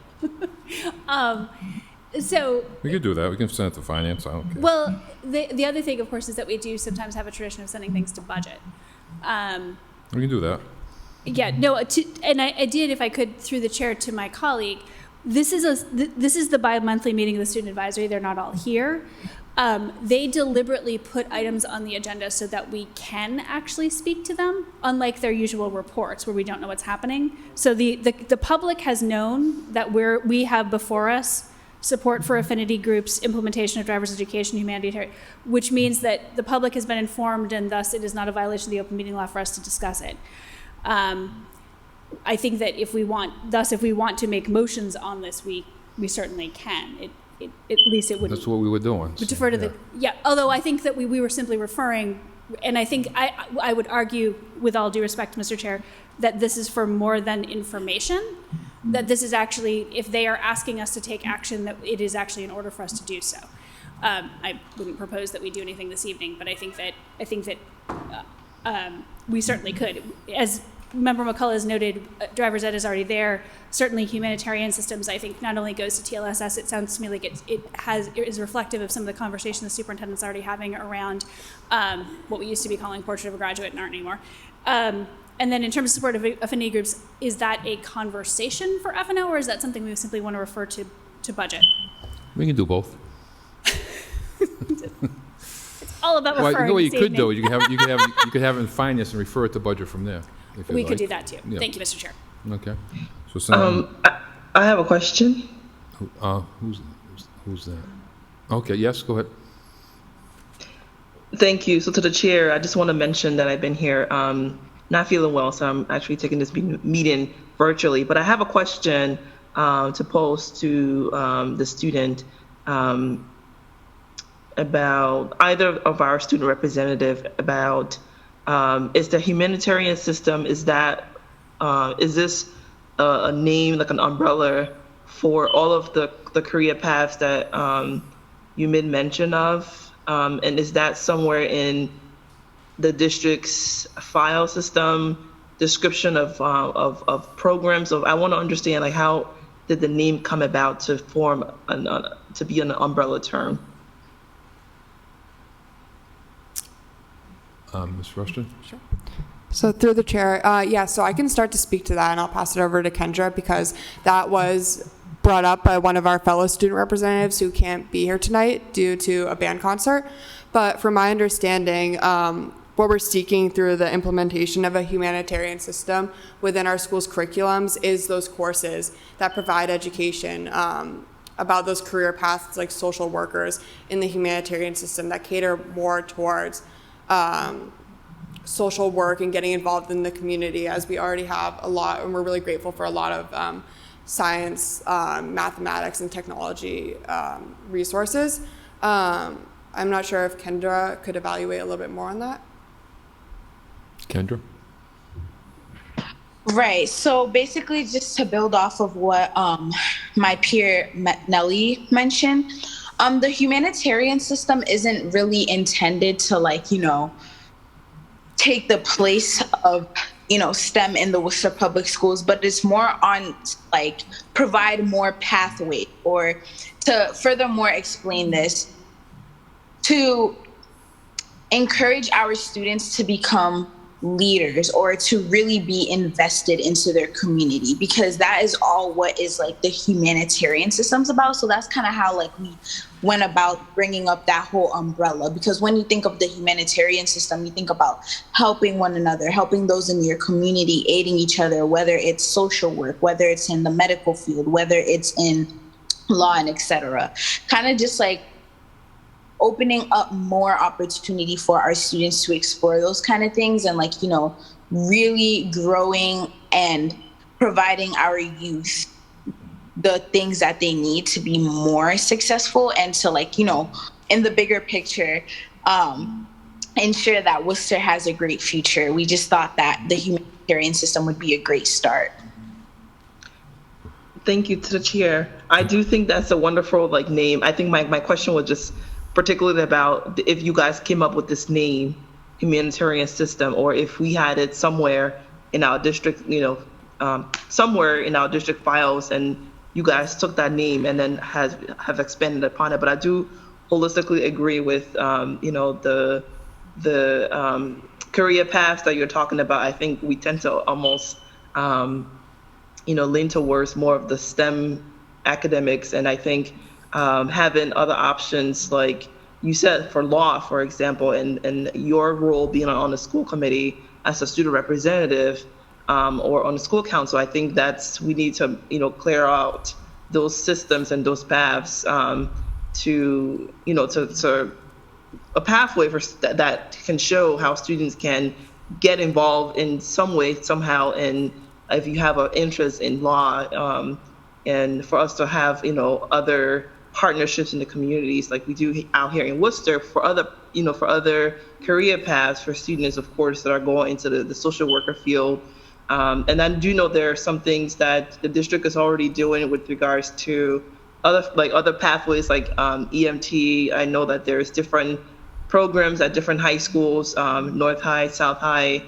So we could do that. We can send it to finance. I don't care. Well, the other thing, of course, is that we do sometimes have a tradition of sending things to budget. We can do that. Yeah, no, and I did, if I could, through the chair to my colleague. This is the bi-monthly meeting of the student advisory. They're not all here. They deliberately put items on the agenda so that we can actually speak to them, unlike their usual reports where we don't know what's happening. So the public has known that we have before us support for affinity groups, implementation of driver's education, humanitarian, which means that the public has been informed, and thus it is not a violation of the open meeting law for us to discuss it. I think that if we want to make motions on this, we certainly can. At least it would. That's what we were doing. Would defer to although I think that we were simply referring, and I think I would argue, with all due respect, Mr. Chair, that this is for more than information. That this is actually, if they are asking us to take action, that it is actually in order for us to do so. I wouldn't propose that we do anything this evening, but I think that we certainly could. As Member McCullough has noted, driver's ed is already there. Certainly humanitarian systems, I think, not only goes to TLSS, it sounds to me like it is reflective of some of the conversation the superintendent's already having around what we used to be calling Portrait of a Graduate and aren't anymore. And then in terms of support of affinity groups, is that a conversation for F&O, or is that something we simply want to refer to budget? We can do both. It's all about referring. Well, you know what you this could do? evening. You could have it in finance and refer it to budget from there. If We like. could do that too. Yeah. Thank you, Mr. Chair. Okay. So someone, I have a question. who's that? Okay. Yes. Go ahead. Thank you. So to the chair, I just want to mention that I've been here not feeling well, so I'm actually taking this meeting virtually. But I have a question to pose to the student about either of our student representative about is the humanitarian system, is this a name, like an umbrella for all of the career paths that you made mention of? And is that somewhere in the district's file system description of programs? I want to understand, like, how did the name come about to form to be an umbrella term? Ms. Rushton? Sure. So through the chair, so I can start to speak to that, and I'll pass it over to Kendra, because that was brought up by one of our fellow student representatives who can't be here tonight due to a band concert. But from my understanding, what we're seeking through the implementation of a humanitarian system within our school's curriculums is those courses that provide education about those career paths, like social workers in the humanitarian system, that cater more towards social work and getting involved in the community, as we already have a lot, and we're really grateful for a lot of science, mathematics, and technology resources. I'm not sure if Kendra could evaluate a little bit more on that. Kendra? Right. So basically, just to build off of what my peer Nellie mentioned, the humanitarian system isn't really intended to, take the place of, STEM in the Worcester Public Schools, but it's more on, provide more pathway, or to furthermore explain this, to encourage our students to become leaders, or to really be invested into their community, because that is all what is the humanitarian system's about. So that's kind of how we went about bringing up that whole umbrella, because when you think of the humanitarian system, you think about helping one another, helping those in your community, aiding each other, whether it's social work, whether it's in the medical field, whether it's in law, and etc. Kind of just like opening up more opportunity for our students to explore those kind of things, and like, you know, really growing and providing our youth the things that they need to be more successful, and to, like, you know, in the bigger picture, ensure that Worcester has a great future. We just thought that the humanitarian system would be a great start. Thank you to the chair. I do think that's a wonderful like name. I think my question was just particularly about if you guys came up with this name, humanitarian system, or if we had it somewhere in our district, you know, somewhere in our district files, and you guys took that name and then have expanded upon it. But I do holistically agree with, you know, the career paths that you're talking about. I think we tend to almost, you know, lean towards more of the STEM academics. And I think having other options, like you said, for law, for example, and your role being on the school committee as a student representative, or on the school council, I think we need to, you know, clear out those systems and those paths to, you know, to a pathway for that can show how students can get involved in some way, somehow, and if you have an interest in law, and for us to have, you know, other partnerships in the communities like we do out here in Worcester for other, you know, for other career paths for students, of course, that are going into the social worker field. And I do know there are some things that the district is already doing with regards to other pathways like EMT. I know that there's different programs at different high schools, North High, South High,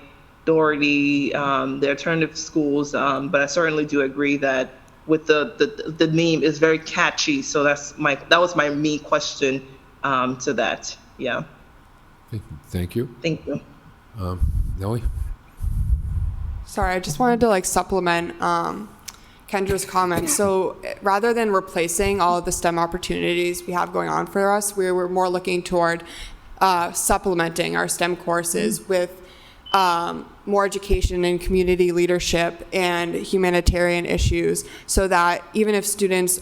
Doherty, the alternative schools. But I certainly do agree that with the name is very catchy. So that was my main question to that. Yeah. Thank you. Thank you. Nellie? Sorry, I just wanted to supplement Kendra's comments. So rather than replacing all of the STEM opportunities we have going on for us, we were more looking toward supplementing our STEM courses with more education in community leadership and humanitarian issues, so that even if students,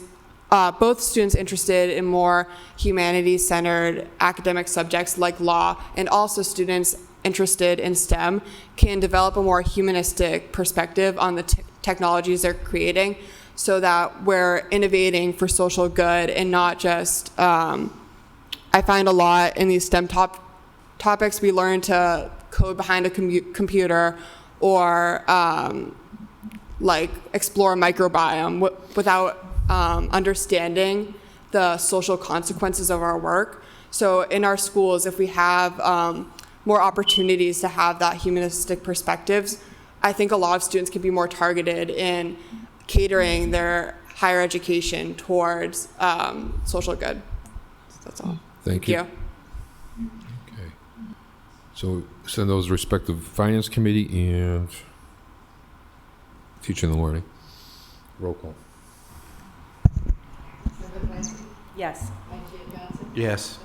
both students interested in more humanities-centered academic subjects like law, and also students interested in STEM, can develop a more humanistic perspective on the technologies they're creating, so that we're innovating for social good and not just, I find a lot in these STEM topics, we learn to code behind a computer or explore a microbiome without understanding the social consequences of our work. So in our schools, if we have more opportunities to have that humanistic perspectives, I think a lot of students can be more targeted in catering their higher education towards social good. So that's all. Thank you. Okay. So send those respective finance committee and teaching and learning. Roll call. Yes. Yes. Yes.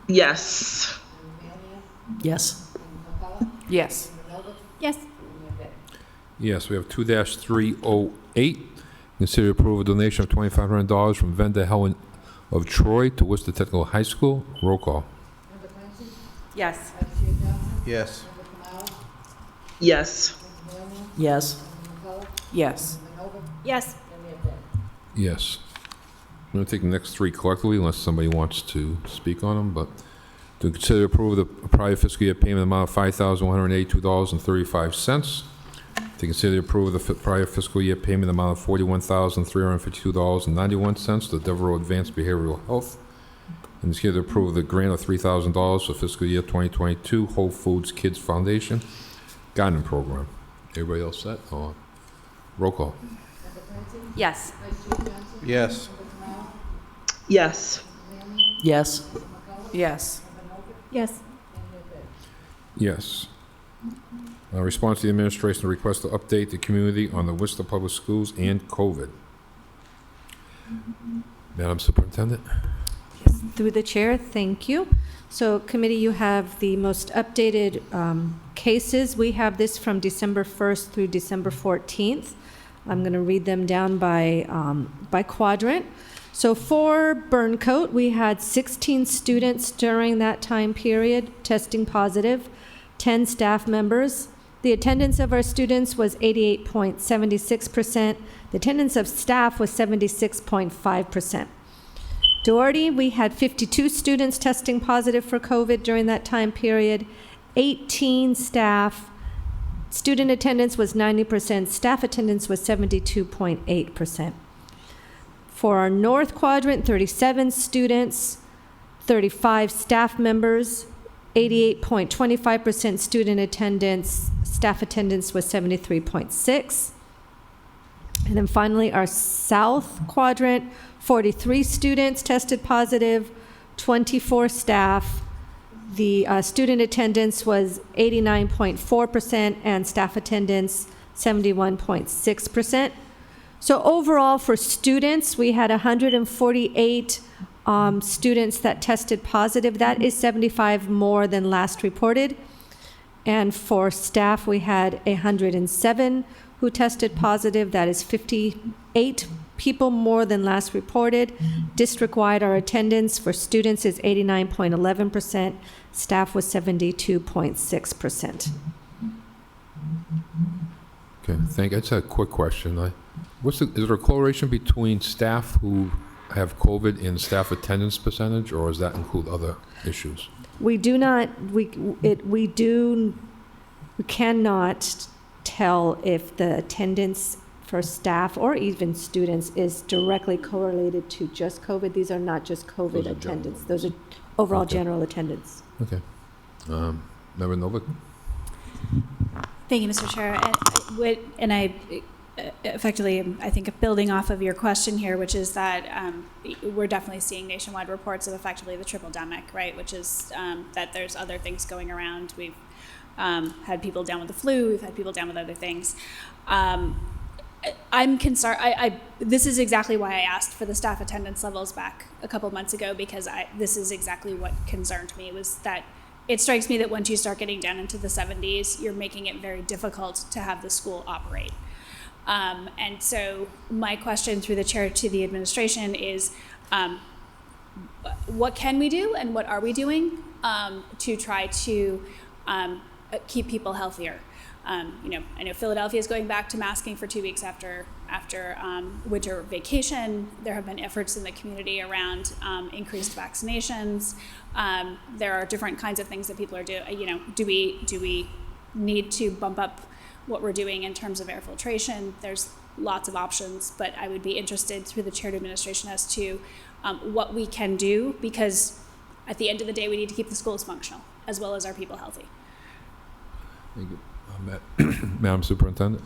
Yes. Yes. Yes. Yes, we have 2-308. Consider approval of donation of $2,500 from vendor Howland of Troy to Worcester Technical High School. Roll call. Yes. Yes. Yes. Yes. Yes. Yes. Yes. I'm going to take the next three collectively unless somebody wants to speak on them, but to consider approval of the prior fiscal year payment amount of $5,182.35. To consider approval of the prior fiscal year payment amount of $41,352.91 to Devereaux Advanced Behavioral Health. And consider approval of the grant of $3,000 for fiscal year 2022 Whole Foods Kids Foundation Gardening Program. Everybody else set? Roll call. Yes. Yes. Yes. Yes. Yes. Yes. Yes. Response to the administration request to update the community on the Worcester Public Schools and COVID. Madam Superintendent? Yes, through the chair, thank you. So committee, you have the most updated cases. We have this from December 1st through December 14th. I'm going to read them down by quadrant. So for Burncoat, we had 16 students during that time period testing positive, 10 staff members. The attendance of our students was 88.76%. The attendance of staff was 76.5%. Doherty, we had 52 students testing positive for COVID during that time period, 18 staff. Student attendance was 90%, staff attendance was 72.8%. For our North Quadrant, 37 students, 35 staff members, 88.25% student attendance, staff attendance was 73.6%. And then finally, our South Quadrant, 43 students tested positive, 24 staff. The student attendance was 89.4% and staff attendance 71.6%. So overall for students, we had 148 students that tested positive. That is 75 more than last reported. And for staff, we had 107 who tested positive. That is 58 people more than last reported. District-wide, our attendance for students is 89.11%. Staff was 72.6%. Okay, thank you. I just had a quick question. Is there a correlation between staff who have COVID and staff attendance percentage, or does that include other issues? We do not, we cannot tell if the attendance for staff or even students is directly correlated to just COVID. These are not just COVID attendance. Those are overall general attendance. Okay. Member Novak? Thank you, Mr. Chair. And I effectively, I think, building off of your question here, which is that we're definitely seeing nationwide reports of effectively the triple-demic, right? Which is that there's other things going around. We've had people down with the flu. We've had people down with other things. I'm concerned. This is exactly why I asked for the staff attendance levels back a couple months ago, because this is exactly what concerned me, was that it strikes me that once you start getting down into the 70s, you're making it very difficult to have the school operate. And so my question through the chair to the administration is, what can we do and what are we doing to try to keep people healthier? I know Philadelphia is going back to masking for 2 weeks after winter vacation. There have been efforts in the community around increased vaccinations. There are different kinds of things that people are doing. Do we need to bump up what we're doing in terms of air filtration? There's lots of options, but I would be interested through the chair to administration as to what we can do, because at the end of the day, we need to keep the schools functional as well as our people healthy. Thank you. Madam Superintendent?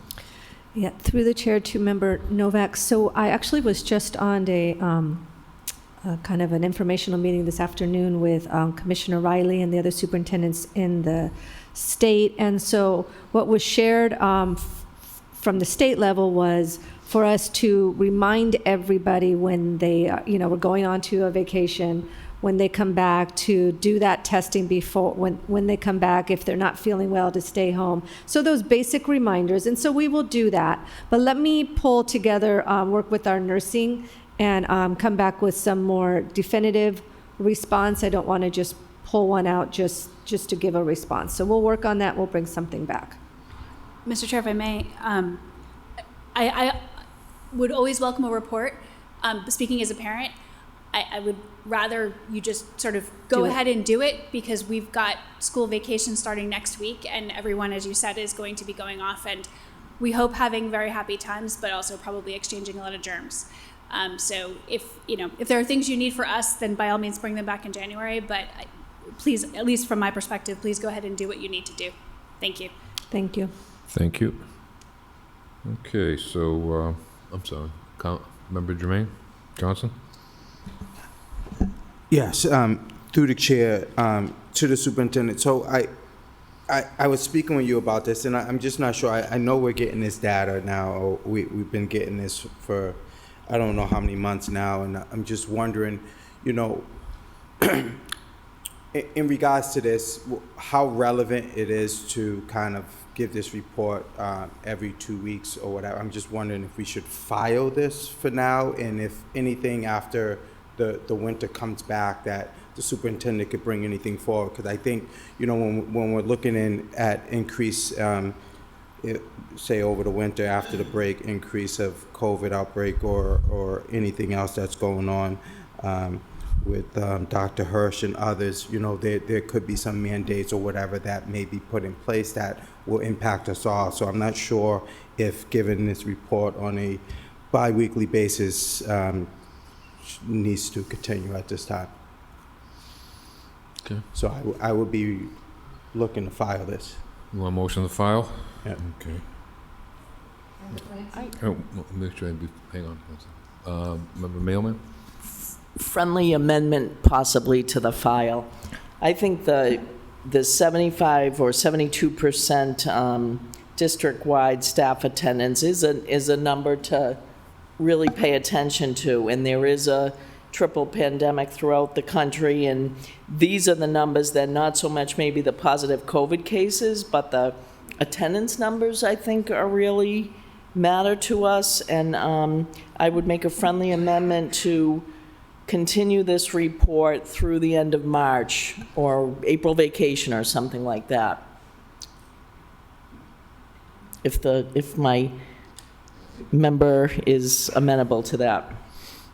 Yeah, through the chair to Member Novak. So I actually was just on a kind of an informational meeting this afternoon with Commissioner Riley and the other superintendents in the state. And so what was shared from the state level was for us to remind everybody when they, were going on to a vacation, when they come back, to do that testing before, when they come back, if they're not feeling well, to stay home. So those basic reminders, and so we will do that. But let me pull together, work with our nursing, and come back with some more definitive response. I don't want to just pull one out just to give a response. So we'll work on that. We'll bring something back. Mr. Chair, if I may, I would always welcome a report. Speaking as a parent, I would rather you just sort of go ahead and do it, because we've got school vacation starting next week, and everyone, as you said, is going to be going off, and we hope having very happy times, but also probably exchanging a lot of germs. So if there are things you need for us, then by all means bring them back in January, but please, at least from my perspective, please go ahead and do what you need to do. Thank you. Thank you. Thank you. Okay, so, I'm sorry, Member Jermaine Johnson? Yes, through the chair, to the superintendent. So I was speaking with you about this, and I'm just not sure. I know we're getting this data now. We've been getting this for I don't know how many months now, and I'm just wondering, in regards to this, how relevant it is to kind of give this report every 2 weeks or whatever. I'm just wondering if we should file this for now, and if anything after the winter comes back, that the superintendent could bring anything forward. Because I think, when we're looking at increase, say over the winter after the break, increase of COVID outbreak or anything else that's going on with Dr. Hirsch and others, there could be some mandates or whatever that may be put in place that will impact us all. So I'm not sure if giving this report on a bi-weekly basis needs to continue at this time. Okay. So I would be looking to file this. You want a motion to file? Yeah. Okay. Make sure hang on. Member Mailman? Friendly amendment possibly to the file. I think the 75 or 72% district-wide staff attendance is a number to really pay attention to, and there is a triple pandemic throughout the country, and these are the numbers that not so much maybe the positive COVID cases, but the attendance numbers I think are really matter to us, and I would make a friendly amendment to continue this report through the end of March or April vacation or something like that. If my member is amenable to that.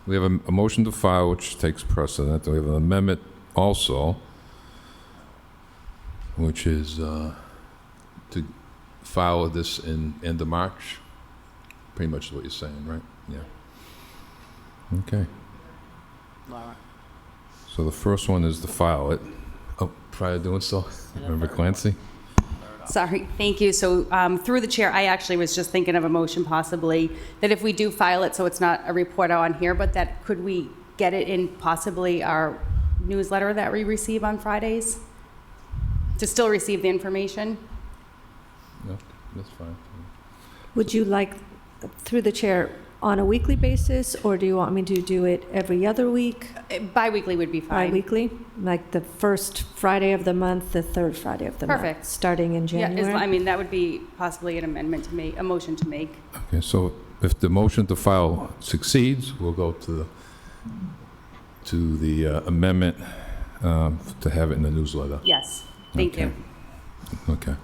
We have a motion to file, which takes precedent. We have an amendment also, which is to file this in end of March. Pretty much is what you're saying, right? Yeah. Okay. So the first one is to file it. Oh, prior to doing so, Member Clancy? Sorry, thank you. So through the chair, I actually was just thinking of a motion possibly that if we do file it, so it's not a report on here, but that could we get it in possibly our newsletter that we receive on Fridays to still receive the information? No, that's fine. Would you like, through the chair, on a weekly basis, or do you want me to do it every other week? Bi-weekly would be fine. Bi-weekly? Like the first Friday of the month, the third Friday of the month? Perfect. Starting in January? Yeah, that would be possibly an amendment to make, a motion to make. Okay, so if the motion to file succeeds, we'll go to the amendment to have it in the newsletter. Yes, thank you. Okay.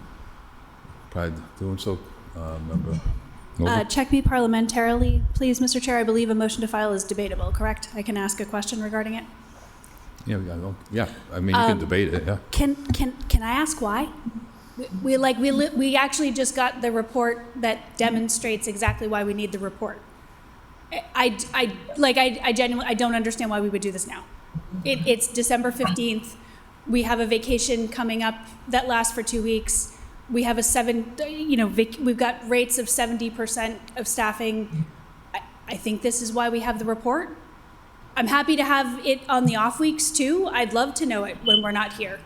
Prior to doing so, Member Novick? Check me parliamentarily, please, Mr. Chair. I believe a motion to file is debatable, correct? I can ask a question regarding it? Yeah, I mean, you can debate it, yeah. Can I ask why? We actually just got the report that demonstrates exactly why we need the report. I genuinely, I don't understand why we would do this now. It's December 15th. We have a vacation coming up that lasts for 2 weeks. We have we've got rates of 70% of staffing. I think this is why we have the report. I'm happy to have it on the off weeks too. I'd love to know it when we're not here.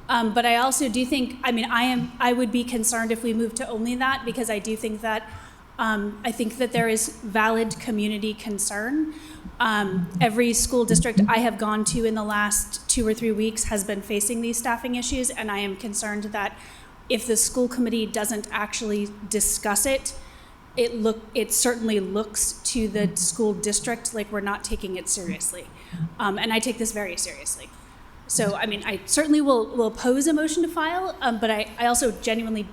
But I also do think, I would be concerned if we move to only that, because I do think that, there is valid community concern. Every school district I have gone to in the last 2 or 3 weeks has been facing these staffing issues, and I am concerned that if the school committee doesn't actually discuss it, it certainly looks to the school district like we're not taking it seriously. And I take this very seriously. So, I certainly will oppose a motion to file, but I also genuinely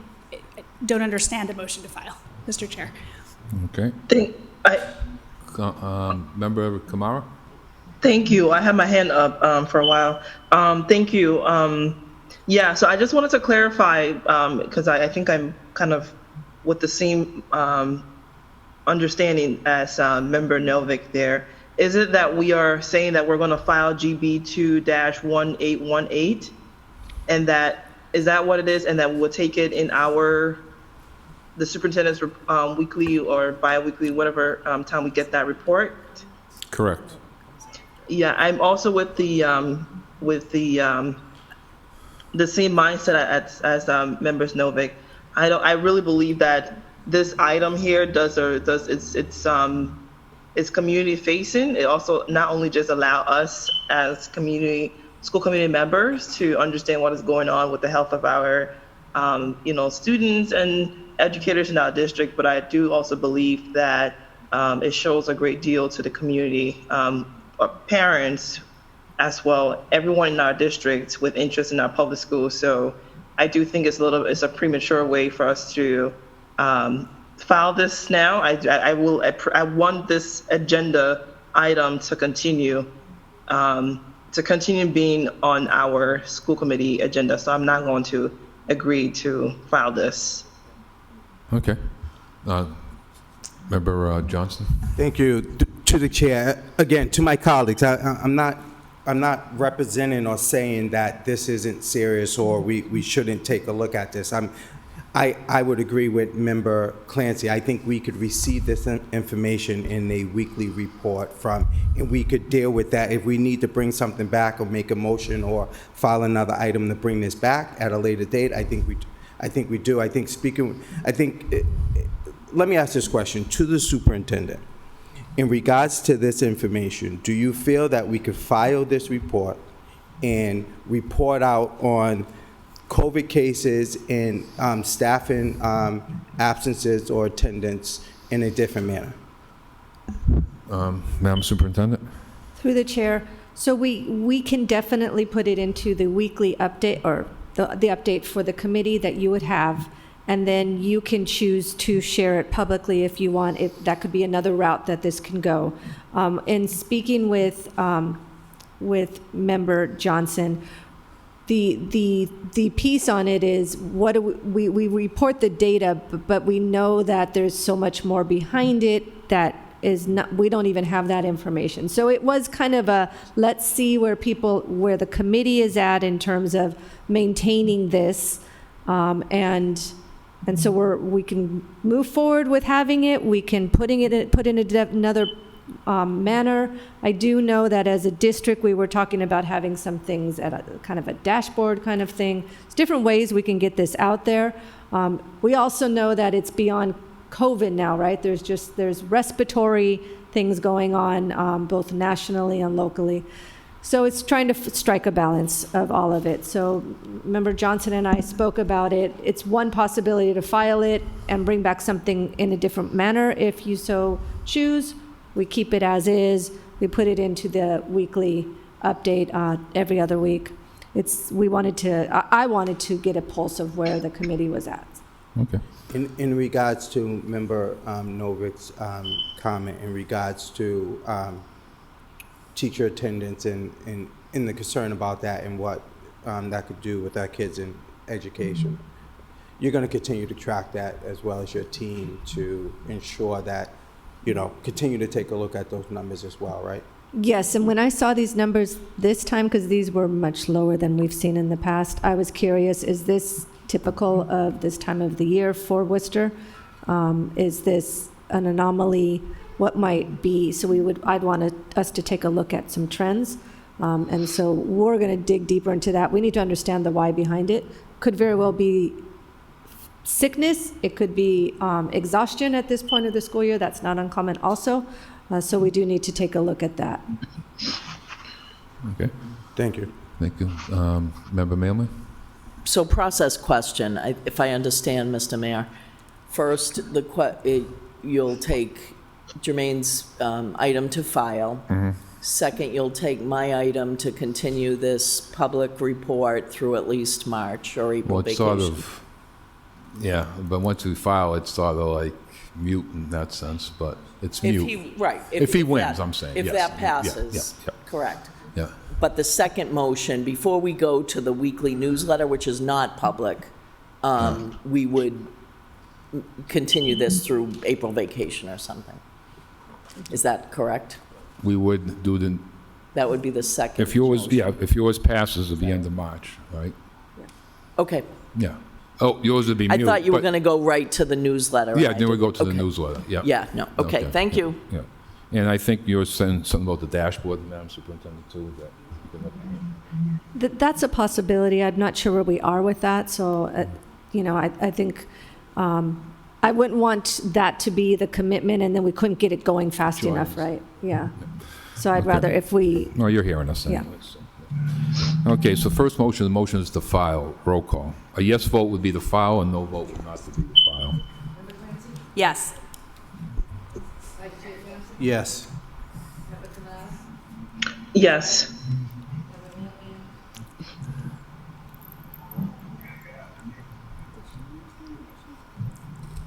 don't understand a motion to file, Mr. Chair. Okay. Member Kamara? Thank you. I had my hand up for a while. Thank you. Yeah, so I just wanted to clarify, because I think I'm kind of with the same understanding as Member Novick there. Is it that we are saying that we're going to file GB 2-1818, and is that what it is, and that we'll take it in the superintendent's weekly or bi-weekly, whatever time we get that report? Correct. Yeah, I'm also with the same mindset as Members Novick. I really believe that this item here it's community facing. It also not only just allow us as school community members to understand what is going on with the health of our students and educators in our district, but I do also believe that it shows a great deal to the community, parents as well, everyone in our district with interest in our public schools. So I do think it's a premature way for us to file this now. I want this agenda item to continue being on our school committee agenda. So I'm not going to agree to file this. Okay. Member Johnson? Thank you. To the chair, again, to my colleagues, I'm not representing or saying that this isn't serious or we shouldn't take a look at this. I would agree with Member Clancy. I think we could receive this information in a weekly report and we could deal with that. If we need to bring something back or make a motion or file another item to bring this back at a later date, I think we do. Let me ask this question to the superintendent. In regards to this information, do you feel that we could file this report and report out on COVID cases and staffing absences or attendance in a different manner? Madam Superintendent? Through the chair, so we can definitely put it into the weekly update or the update for the committee that you would have, and then you can choose to share it publicly if you want. That could be another route that this can go. In speaking with Member Johnson, the piece on it is what do we report the data, but we know that there's so much more behind it that is not, we don't even have that information. So it was kind of a, let's see where the committee is at in terms of maintaining this, and so we can move forward with having it. We can put in another manner. I do know that as a district, we were talking about having some things at a kind of a dashboard kind of thing. There's different ways we can get this out there. We also know that it's beyond COVID now, right? There's respiratory things going on, both nationally and locally. So it's trying to strike a balance of all of it. So Member Johnson and I spoke about it. It's one possibility to file it and bring back something in a different manner if you so choose. We keep it as is. We put it into the weekly update every other week. I wanted to get a pulse of where the committee was at. Okay. In regards to Member Novick's comment in regards to teacher attendance and the concern about that and what that could do with our kids in education, you're going to continue to track that as well as your team to ensure that, continue to take a look at those numbers as well, right? Yes, and when I saw these numbers this time, because these were much lower than we've seen in the past, I was curious, is this typical of this time of the year for Worcester? Is this an anomaly? What might be? So I'd want us to take a look at some trends. And so we're going to dig deeper into that. We need to understand the why behind it. Could very well be sickness. It could be exhaustion at this point of the school year. That's not uncommon also. So we do need to take a look at that. Okay. Thank you. Thank you. Member Mailman? So process question, if I understand, Mr. Mayor. First, you'll take Jermaine's item to file. Mm-hmm. Second, you'll take my item to continue this public report through at least March or April vacation. Well, it's sort of, yeah, but once we file, it's sort of like mute in that sense, but it's mute. If he wins, I'm saying. If yes. that passes, yeah. correct. Yeah. But the second motion, before we go to the weekly newsletter, which is not public, we would continue this through April vacation or something. Is that correct? We would do the. That would be the second. If yours passes at the end of March, right? Yeah. Okay. Yeah. Oh, yours would be mute. I thought you were going to go right to the newsletter. Yeah, then we go to the newsletter. Yeah. Yeah. No. Okay. Thank you. Yeah. And I think you were saying something about the dashboard, Madam Superintendent, too. That's a possibility. I'm not sure where we are with that. So, I think I wouldn't want that to be the commitment, and then we couldn't get it going fast enough, right? Yeah. So I'd rather if we. No, you're hearing us anyway. Yeah. Okay, so first motion, the motion is to file. Roll call. A yes vote would be the file, and no vote would not be the file. Yes. Yes. Yes.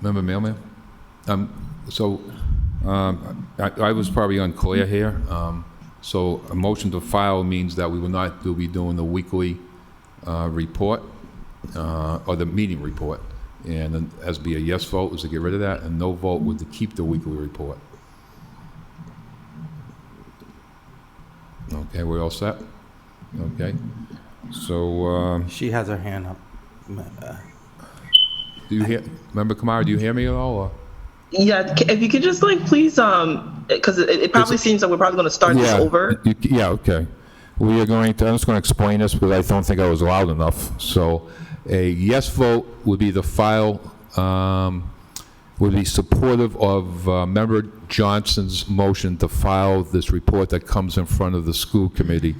Member Mailman? I was probably unclear here. So a motion to file means that we will not be doing the weekly report or the meeting report. And then as be a yes vote is to get rid of that, and no vote would to keep the weekly report. Okay, we're all set? Okay. So, She has her hand up. do you hear, Member Kamara, do you hear me at all? Or? Yeah, if you could just like please, because it probably seems like we're probably going to start this over. Yeah, okay. We are going to, I'm just going to explain this because I don't think I was loud enough. So a yes vote would be the file, would be supportive of Member Johnson's motion to file this report that comes in front of the school committee.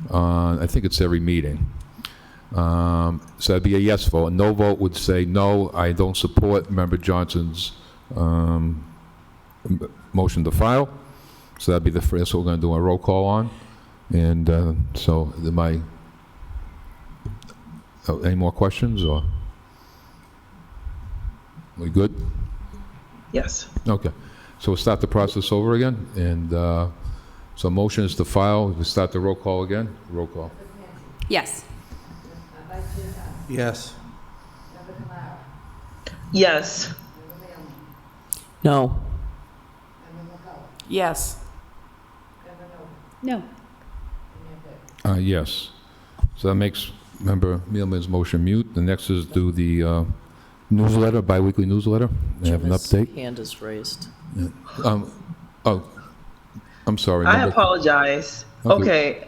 I think it's every meeting. So that'd be a yes vote. A no vote would say, no, I don't support Member Johnson's motion to file. So that'd be the first we're going to do a roll call on. And so any more questions, or we good? Yes. Okay. So we'll start the process over again. And so motion is to file. We start the roll call again. Roll call. Yes. Yes. Yes. No. Yes. No. Yes. So that makes Member Mealman's motion mute. The next is do the newsletter, biweekly newsletter. They have an Jim's update. hand is raised. Yeah. I'm sorry. I Member- apologize. Okay.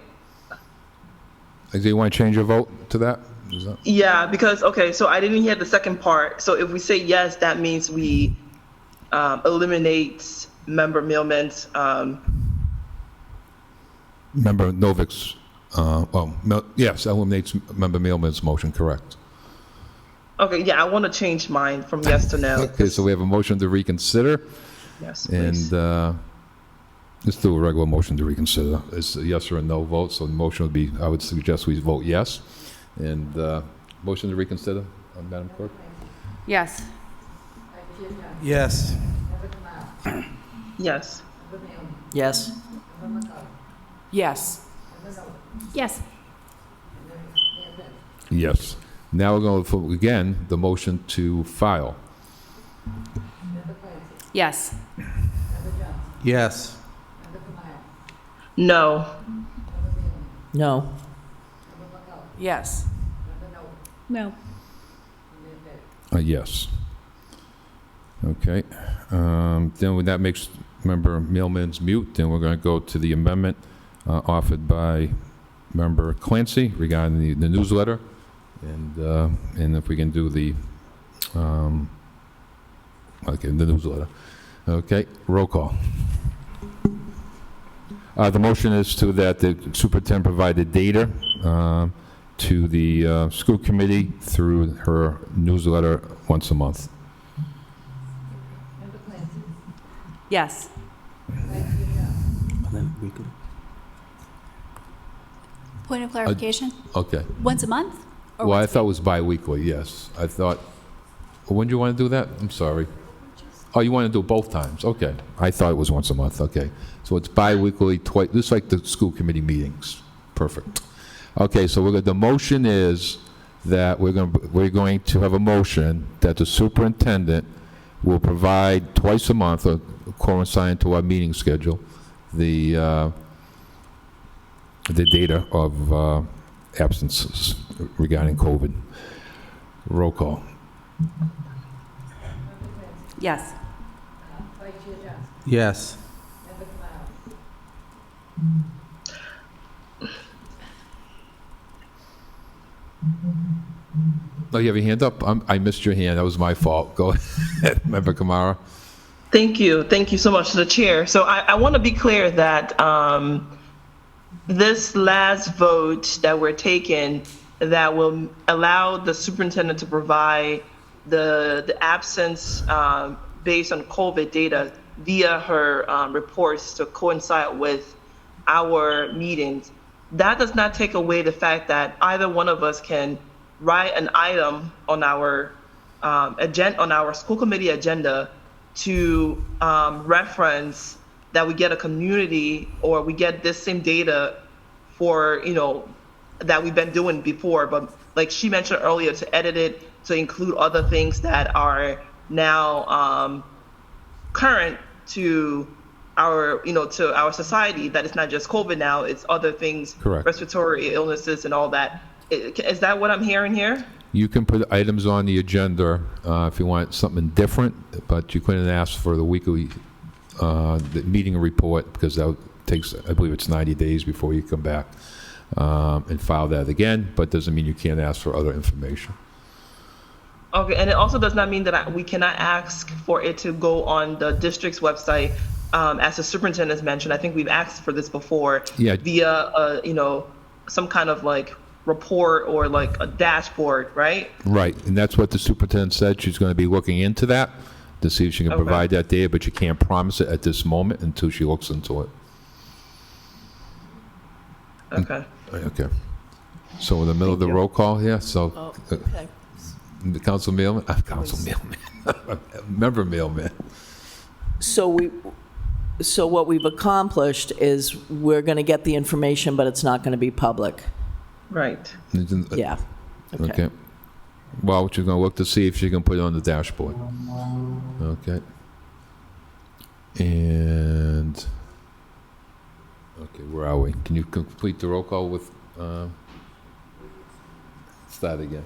Do you want to change your vote to that? Is that? Yeah, because, so I didn't hear the second part. So if we say yes, that means we eliminate Member Millman's, Member Novik's, yes, eliminates Member Mealman's motion, correct. okay, yeah, I want to change mine from yes to no. Okay, so we have a motion to reconsider. Yes, please. And let's do a regular motion to reconsider. It's a yes or a no vote, so the motion would be, I would suggest we vote yes. And motion to reconsider, Madam Clerk? Yes. Yes. Yes. Yes. Yes. Yes. Yes. Now we're going to, again, the motion to file. Yes. Yes. No. No. Yes. No. Yes. Okay. Then that makes Member Mealman's mute. Then we're going to go to the amendment offered by Member Clancy regarding the newsletter. And if we can do the newsletter. Okay, roll call. The motion is to that the superintendent provided data to the school committee through her newsletter once a month. Yes. Point of clarification? Okay. Once a month? Or Well, I once thought it was bi-weekly, yes. I thought, when do you want to do that? I'm sorry. Oh, you want to do it both times? Okay. I thought it was once a month, okay. So it's bi-weekly, twice, just like the school committee meetings. Perfect. Okay, so the motion is that we're going to have a motion that the superintendent will provide twice a month, or coinciding to our meeting schedule, the data of absences regarding COVID. Roll call. Yes. Yes. Oh, you have your hand up? I missed your hand. That was my fault. Go ahead, Member Kamara. Thank you. Thank you so much to the chair. So I want to be clear that this last vote that we're taking that will allow the superintendent to provide the absence based on COVID data via her reports to coincide with our meetings, that does not take away the fact that either one of us can write an item on our agenda, on our school committee agenda, to reference that we get a community, or we get this same data for, that we've been doing before, but like she mentioned earlier, to edit it to include other things that are now current to our, to our society, that it's not just COVID now, it's other things, Correct. respiratory illnesses and all that. Is that what I'm hearing here? You can put items on the agenda if you want something different, but you couldn't ask for the weekly the meeting report, because that takes, I believe it's 90 days before you come back and file that again, but doesn't mean you can't ask for other information. Okay, and it also does not mean that we cannot ask for it to go on the district's website, as the superintendent has mentioned. I think we've asked for this before, Yeah. via some kind of like report or like a dashboard, right? Right, and that's what the superintendent said. She's going to be looking into that to see if she can provide that data, but you can't promise it at this moment until she looks into it. Okay. Okay. So in the middle of the roll call here, so Okay. Council Mailman, Member Mailman. So what we've accomplished is we're going to get the information, but it's not going to be public. Right. Yeah. Okay. Well, she's going to look to see if she can put it on the dashboard. Okay. And, okay, where are we? Can you complete the roll call with, start again.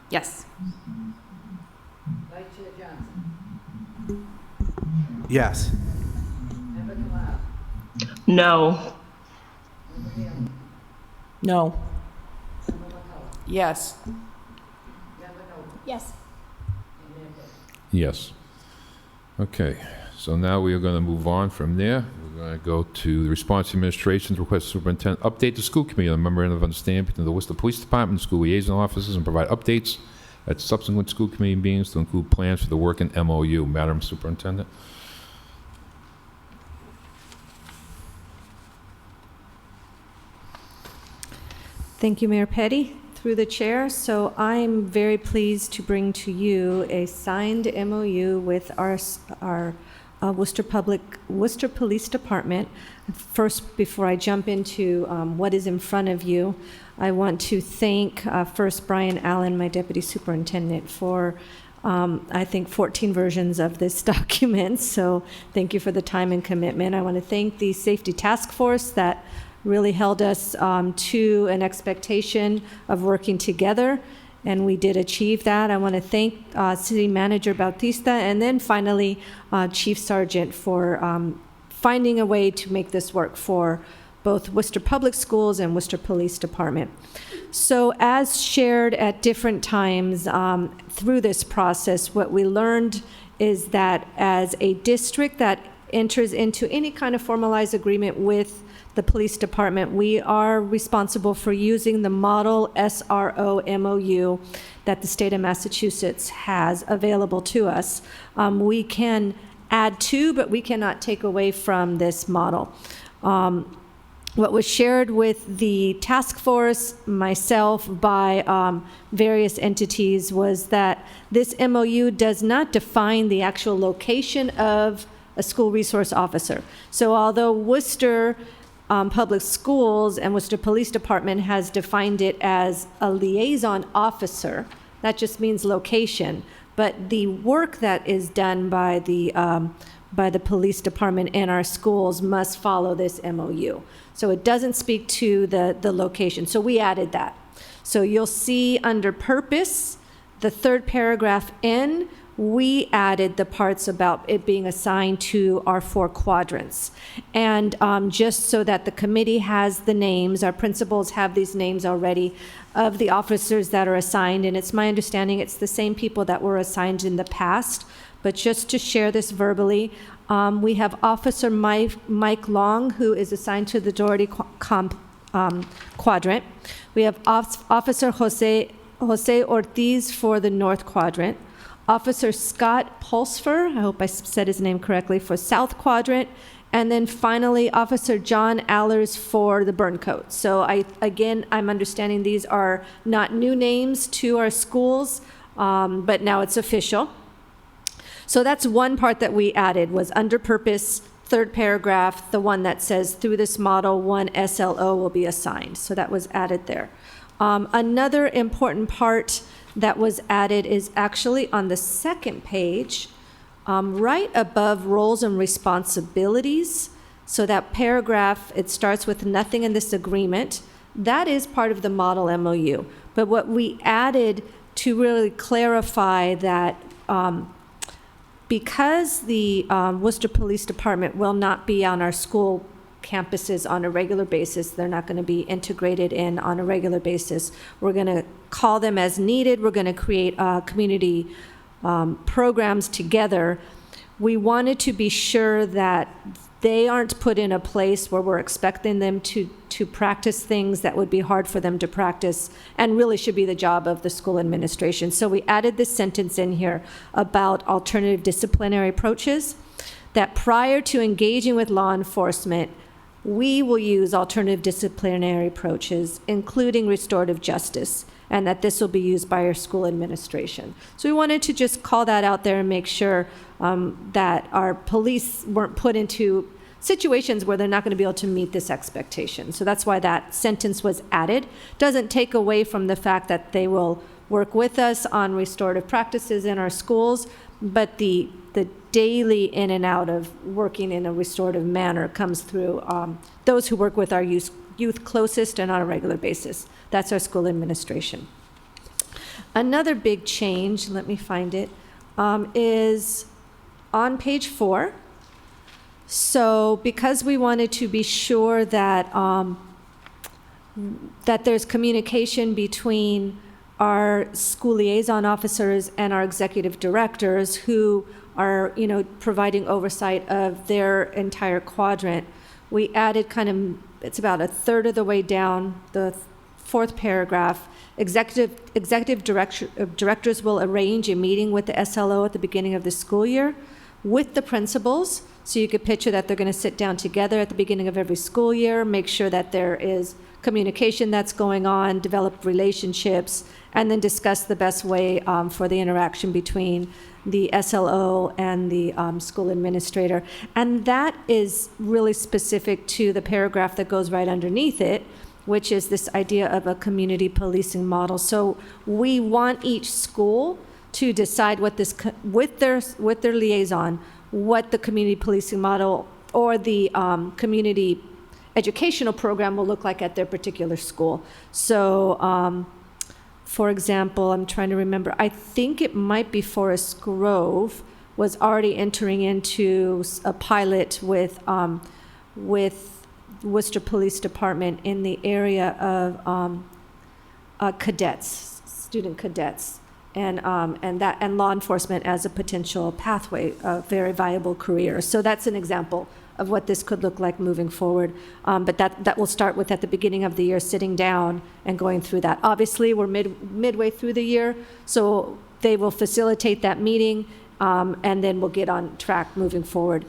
Yes. Vice Chair Johnson. Yes. Member Kalal. No. Member Neal. No. Member McCullough. Yes. Member Noble. Yes. And Mayor Petty. Yes. Okay, so now we are going to move on from there. We're going to go to the response to administration's request superintendent update the school committee on memorandum of understanding between the Worcester Police Department and school liaison officers, and provide updates at subsequent school committee meetings to include plans for the work in MOU. Madam Superintendent. Thank you, Mayor Petty, through the chair. So I'm very pleased to bring to you a signed MOU with our Worcester Police Department. First, before I jump into what is in front of you, I want to thank first Brian Allen, my deputy superintendent, for I think 14 versions of this document. So thank you for the time and commitment. I want to thank the Safety Task Force that really held us to an expectation of working together, and we did achieve that. I want to thank City Manager Bautista, and then finally Chief Sergeant for finding a way to make this work for both Worcester Public Schools and Worcester Police Department. So as shared at different times through this process, what we learned is that as a district that enters into any kind of formalized agreement with the police department, we are responsible for using the model SRO MOU that the state of Massachusetts has available to us. We can add to, but we cannot take away from this model. What was shared with the task force, myself, by various entities was that this MOU does not define the actual location of a school resource officer. So although Worcester Public Schools and Worcester Police Department has defined it as a liaison officer, that just means location. But the work that is done by the police department and our schools must follow this MOU. So it doesn't speak to the location. So we added that. So you'll see under purpose, the third paragraph in, we added the parts about it being assigned to our 4 quadrants. And just so that the committee has the names, our principals have these names already of the officers that are assigned, and it's my understanding it's the same people that were assigned in the past. But just to share this verbally, we have Officer Mike Long, who is assigned to the Doherty quadrant. We have Officer Jose Ortiz for the North quadrant. Officer Scott Pulsfer, I hope I said his name correctly, for South quadrant. And then finally, Officer John Allers for the Burncoat. So I'm understanding these are not new names to our schools, but now it's official. So that's one part that we added, was under purpose, 3rd paragraph, the one that says through this model, 1 SLO will be assigned. So that was added there. Another important part that was added is actually on the 2nd page, right above roles and responsibilities. So that paragraph, it starts with nothing in this agreement. That is part of the model MOU. But what we added to really clarify that because the Worcester Police Department will not be on our school campuses on a regular basis, they're not going to be integrated in on a regular basis. We're going to call them as needed. We're going to create community programs together. We wanted to be sure that they aren't put in a place where we're expecting them to practice things that would be hard for them to practice and really should be the job of the school administration. So we added this sentence in here about alternative disciplinary approaches, that prior to engaging with law enforcement, we will use alternative disciplinary approaches, including restorative justice, and that this will be used by our school administration. So we wanted to just call that out there and make sure that our police weren't put into situations where they're not going to be able to meet this expectation. So that's why that sentence was added. Doesn't take away from the fact that they will work with us on restorative practices in our schools, but the daily in and out of working in a restorative manner comes through those who work with our youth closest and on a regular basis. That's our school administration. Another big change, let me find it, is on page 4. So because we wanted to be sure that that there's communication between our school liaison officers and our executive directors who are, providing oversight of their entire quadrant, we added it's about a third of the way down, the 4th paragraph. Executive directors will arrange a meeting with the SLO at the beginning of the school year with the principals. So you could picture that they're going to sit down together at the beginning of every school year, make sure that there is communication that's going on, develop relationships, and then discuss the best way for the interaction between the SLO and the school administrator. And that is really specific to the paragraph that goes right underneath it, which is this idea of a community policing model. So we want each school to decide what this, with their liaison, what the community policing model or the community educational program will look like at their particular school. So, for example, I'm trying to remember, I think it might be Forest Grove was already entering into a pilot with Worcester Police Department in the area of cadets, student cadets, and law enforcement as a potential pathway, a very viable career. So that's an example of what this could look like moving forward. But that will start with, at the beginning of the year, sitting down and going through that. Obviously, we're midway through the year, so they will facilitate that meeting, and then we'll get on track moving forward.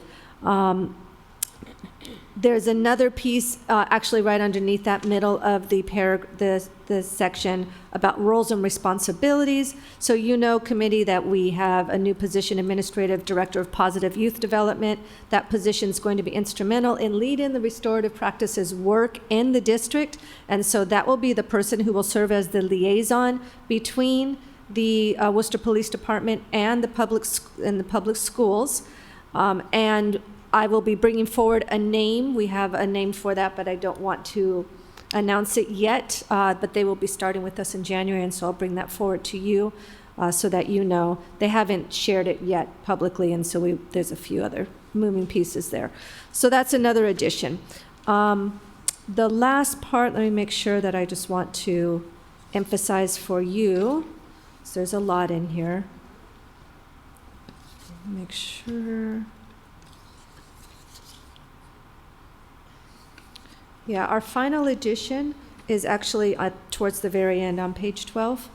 There's another piece, actually right underneath that middle of the section about roles and responsibilities. So committee, that we have a new position, Administrative Director of Positive Youth Development. That position is going to be instrumental in leading the restorative practices work in the district. And so that will be the person who will serve as the liaison between the Worcester Police Department and the public schools. And I will be bringing forward a name. We have a name for that, but I don't want to announce it yet. But they will be starting with us in January, and so I'll bring that forward to you. so that you know. They haven't shared it yet publicly, and so there's a few other moving pieces there. So that's another addition. The last part, let me make sure that I just want to emphasize for you, so there's a lot in here. Make sure. Yeah, our final addition is actually towards the very end on page 12.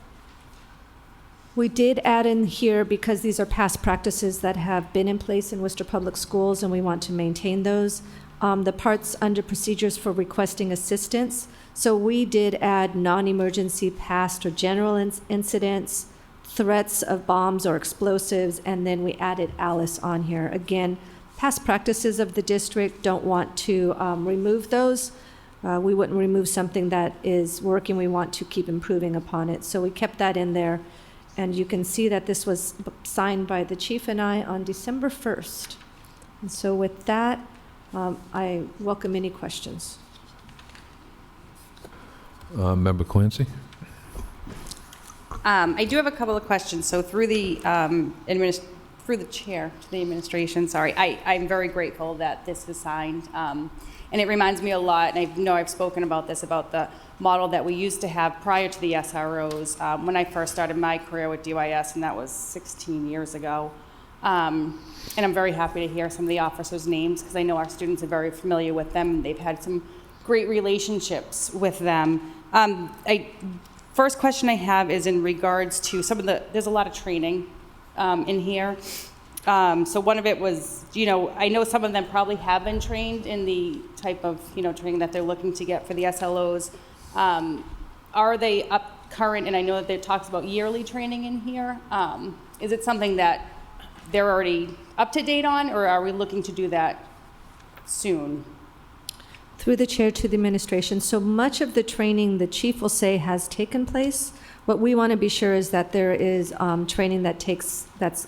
We did add in here, because these are past practices that have been in place in Worcester Public Schools and we want to maintain those, the parts under procedures for requesting assistance. So we did add non-emergency past or general incidents, threats of bombs or explosives, and then we added Alice on here. Again, past practices of the district, don't want to remove those. We wouldn't remove something that is working. We want to keep improving upon it. So we kept that in there. And you can see that this was signed by the chief and I on December 1st. And so with that, I welcome any questions. Member Clancy? I do have a couple of questions. So through the chair to the administration, I'm very grateful that this was signed. And it reminds me a lot, and I know I've spoken about this, about the model that we used to have prior to the SROs when I first started my career with DYS, and that was 16 years ago. And I'm very happy to hear some of the officers' names, because I know our students are very familiar with them, and they've had some great relationships with them. First question I have is in regards to there's a lot of training in here. So one of it was, I know some of them probably have been trained in the type of, training that they're looking to get for the SLOs. Are they up current? And I know that it talks about yearly training in here. Is it something that they're already up to date on, or are we looking to do that soon? Through the chair to the administration, so much of the training, the chief will say, has taken place. What we want to be sure is that there is training that's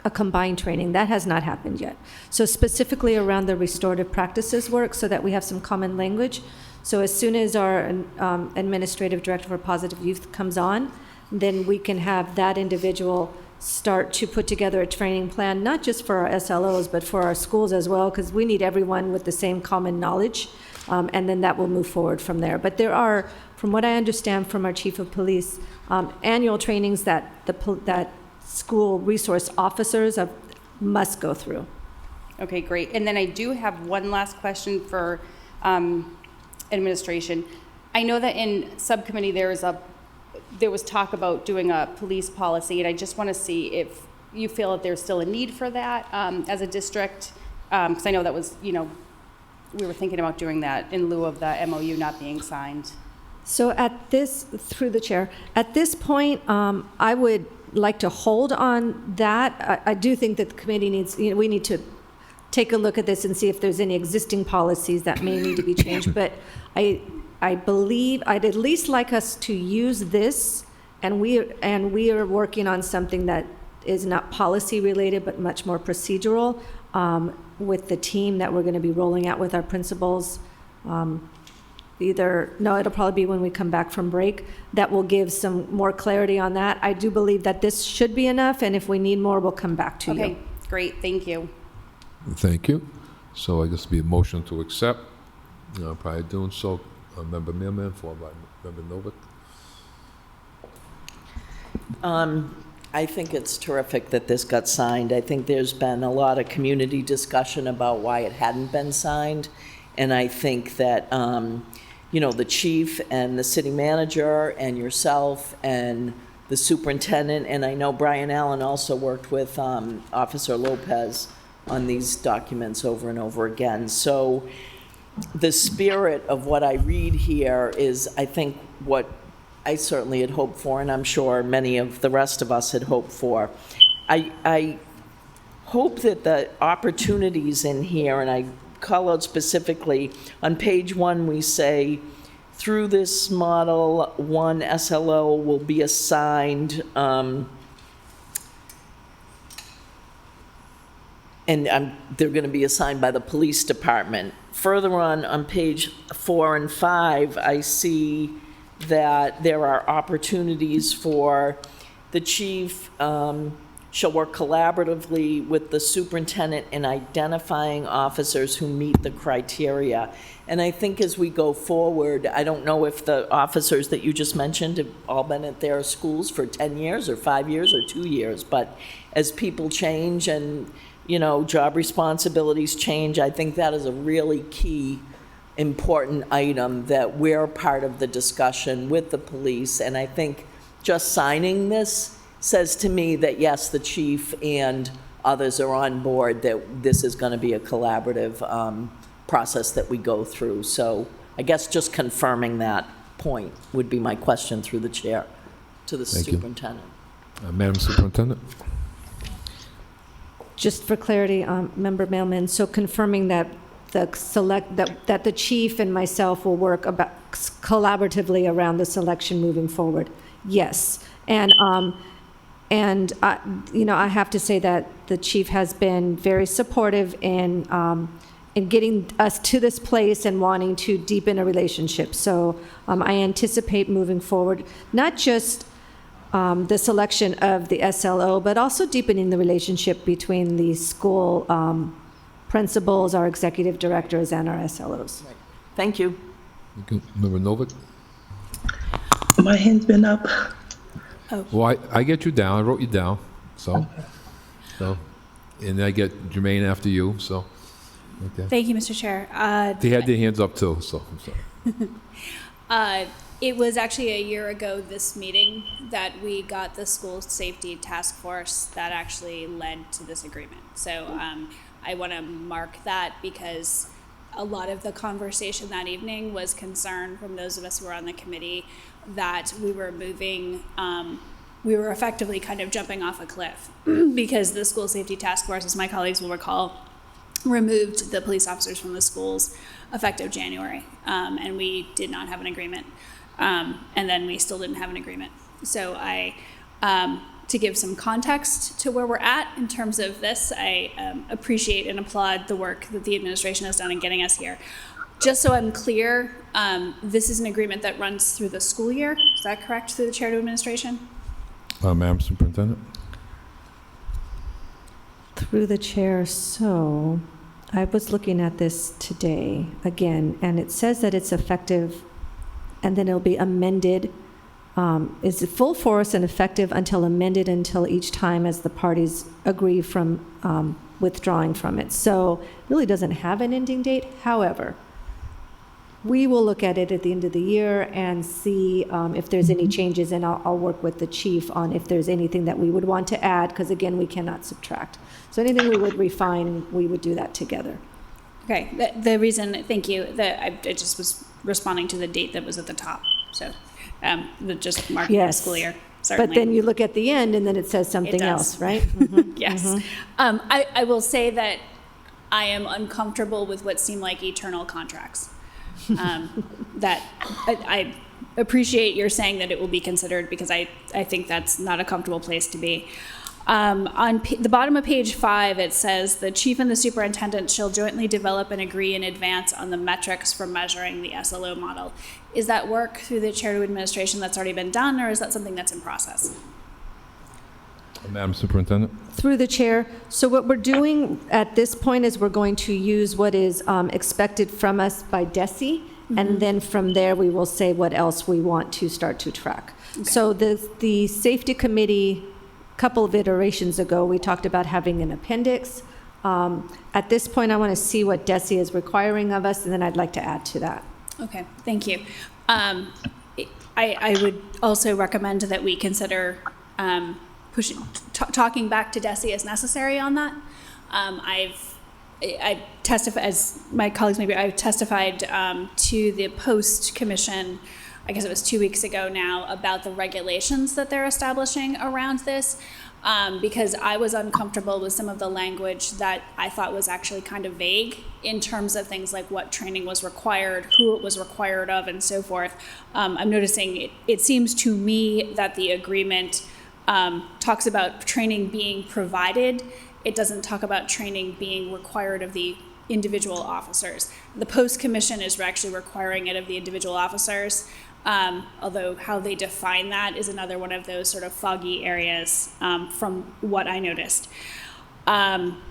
a combined training. That has not happened yet. So specifically around the restorative practices work, so that we have some common language. So as soon as our administrative director for Positive Youth comes on, then we can have that individual start to put together a training plan, not just for our SLOs, but for our schools as well, because we need everyone with the same common knowledge, and then that will move forward from there. But there are, from what I understand from our chief of police, annual trainings that school resource officers must go through. Okay, great. And then I do have one last question for administration. I know that in subcommittee there was talk about doing a police policy, and I just want to see if you feel that there's still a need for that as a district, because I know that was, we were thinking about doing that in lieu of the MOU not being signed. So through the chair, at this point, I would like to hold on that. I do think that the committee we need to take a look at this and see if there's any existing policies that may need to be changed. But I believe I'd at least like us to use this, and we are working on something that is not policy related, but much more procedural, with the team that we're going to be rolling out with our principals. It'll probably be when we come back from break, that will give some more clarity on that. I do believe that this should be enough, and if we need more, we'll come back to you. Okay, great, thank you. Thank you. So I guess it'll be a motion to accept. Prior to doing so, Member Mearman, followed by Member Novick. I think it's terrific that this got signed. I think there's been a lot of community discussion about why it hadn't been signed, and I think that the chief and the city manager and yourself and the superintendent, and I know Brian Allen also worked with Officer Lopez on these documents over and over again. So the spirit of what I read here is, I think, what I certainly had hoped for, and I'm sure many of the rest of us had hoped for. I hope that the opportunities in here, and I call out specifically, on page 1 we say, through this model, one SLO will be assigned, and they're going to be assigned by the police department. Further on page 4 and 5, I see that there are opportunities for the chief shall work collaboratively with the superintendent in identifying officers who meet the criteria. And I think as we go forward, I don't know if the officers that you just mentioned have all been at their schools for 10 years or 5 years or 2 years, but as people change and, you know, job responsibilities change, I think that is a really key, important item that we're part of the discussion with the police. And I think just signing this says to me that, yes, the chief and others are on board, that this is going to be a collaborative process that we go through. So I guess just confirming that point would be my question through the chair to the superintendent. Madam Superintendent? Just for clarity, Member Mailman, so confirming that that the chief and myself will work collaboratively around the selection moving forward. Yes, and you know, I have to say that the chief has been very supportive in getting us to this place and wanting to deepen a relationship. So I anticipate moving forward, not just the selection of the SLO, but also deepening the relationship between the school principals, our executive directors, and our SLOs. Right. Thank you. Member Novick? My hand's been up. Oh. Well, I get you down. I wrote you down. So, and I get Jermaine after you. So, okay. Thank you, Mr. Chair. They had their hands up too. So, I'm sorry. It was actually a year ago this meeting that we got the school safety task force that actually led to this agreement. So I want to mark that because a lot of the conversation that evening was concern from those of us who were on the committee that we were moving, we were effectively kind of jumping off a cliff because the school safety task force, as my colleagues will recall, removed the police officers from the schools effective January, and we did not have an agreement. And then we still didn't have an agreement. So to give some context to where we're at in terms of this, I appreciate and applaud the work that the administration has done in getting us here. Just so I'm clear, this is an agreement that runs through the school year. Is that correct, through the chair to administration? Madam Superintendent? Through the chair, so I was looking at this today again, and it says that it's effective, and then it'll be amended. Is full force and effective until amended until each time as the parties agree from withdrawing from it. So it really doesn't have an ending date. However, we will look at it at the end of the year and see if there's any changes, and I'll work with the chief on if there's anything that we would want to add, because again, we cannot subtract. So anything we would refine, we would do that together. Okay, the reason, thank you, that I just was responding to the date that was at the top. So just marking the school year, certainly. But then you look at the end and then it says something else, right? Yes. I will say that I am uncomfortable with what seem like eternal contracts. That I appreciate your saying that it will be considered, because I think that's not a comfortable place to be. On the bottom of page 5, it says the chief and the superintendent shall jointly develop and agree in advance on the metrics for measuring the SLO model. Is that work through the chair to administration that's already been done, or is that something that's in process? Madam Superintendent? Through the chair. So what we're doing at this point is we're going to use what is expected from us by DESE, and then from there we will say what else we want to start to track. Okay. So the safety committee, couple of iterations ago, we talked about having an appendix. At this point, I want to see what DESE is requiring of us, and then I'd like to add to that. Okay, thank you. I would also recommend that we consider talking back to DESE as necessary on that. I testified, as my colleagues maybe, I testified to the Post Commission, I guess it was 2 weeks ago now, about the regulations that they're establishing around this, because I was uncomfortable with some of the language that I thought was actually kind of vague in terms of things like what training was required, who it was required of, and so forth. I'm noticing it seems to me that the agreement talks about training being provided. It doesn't talk about training being required of the individual officers. The Post Commission is actually requiring it of the individual officers. although how they define that is another one of those sort of foggy areas from what I noticed. On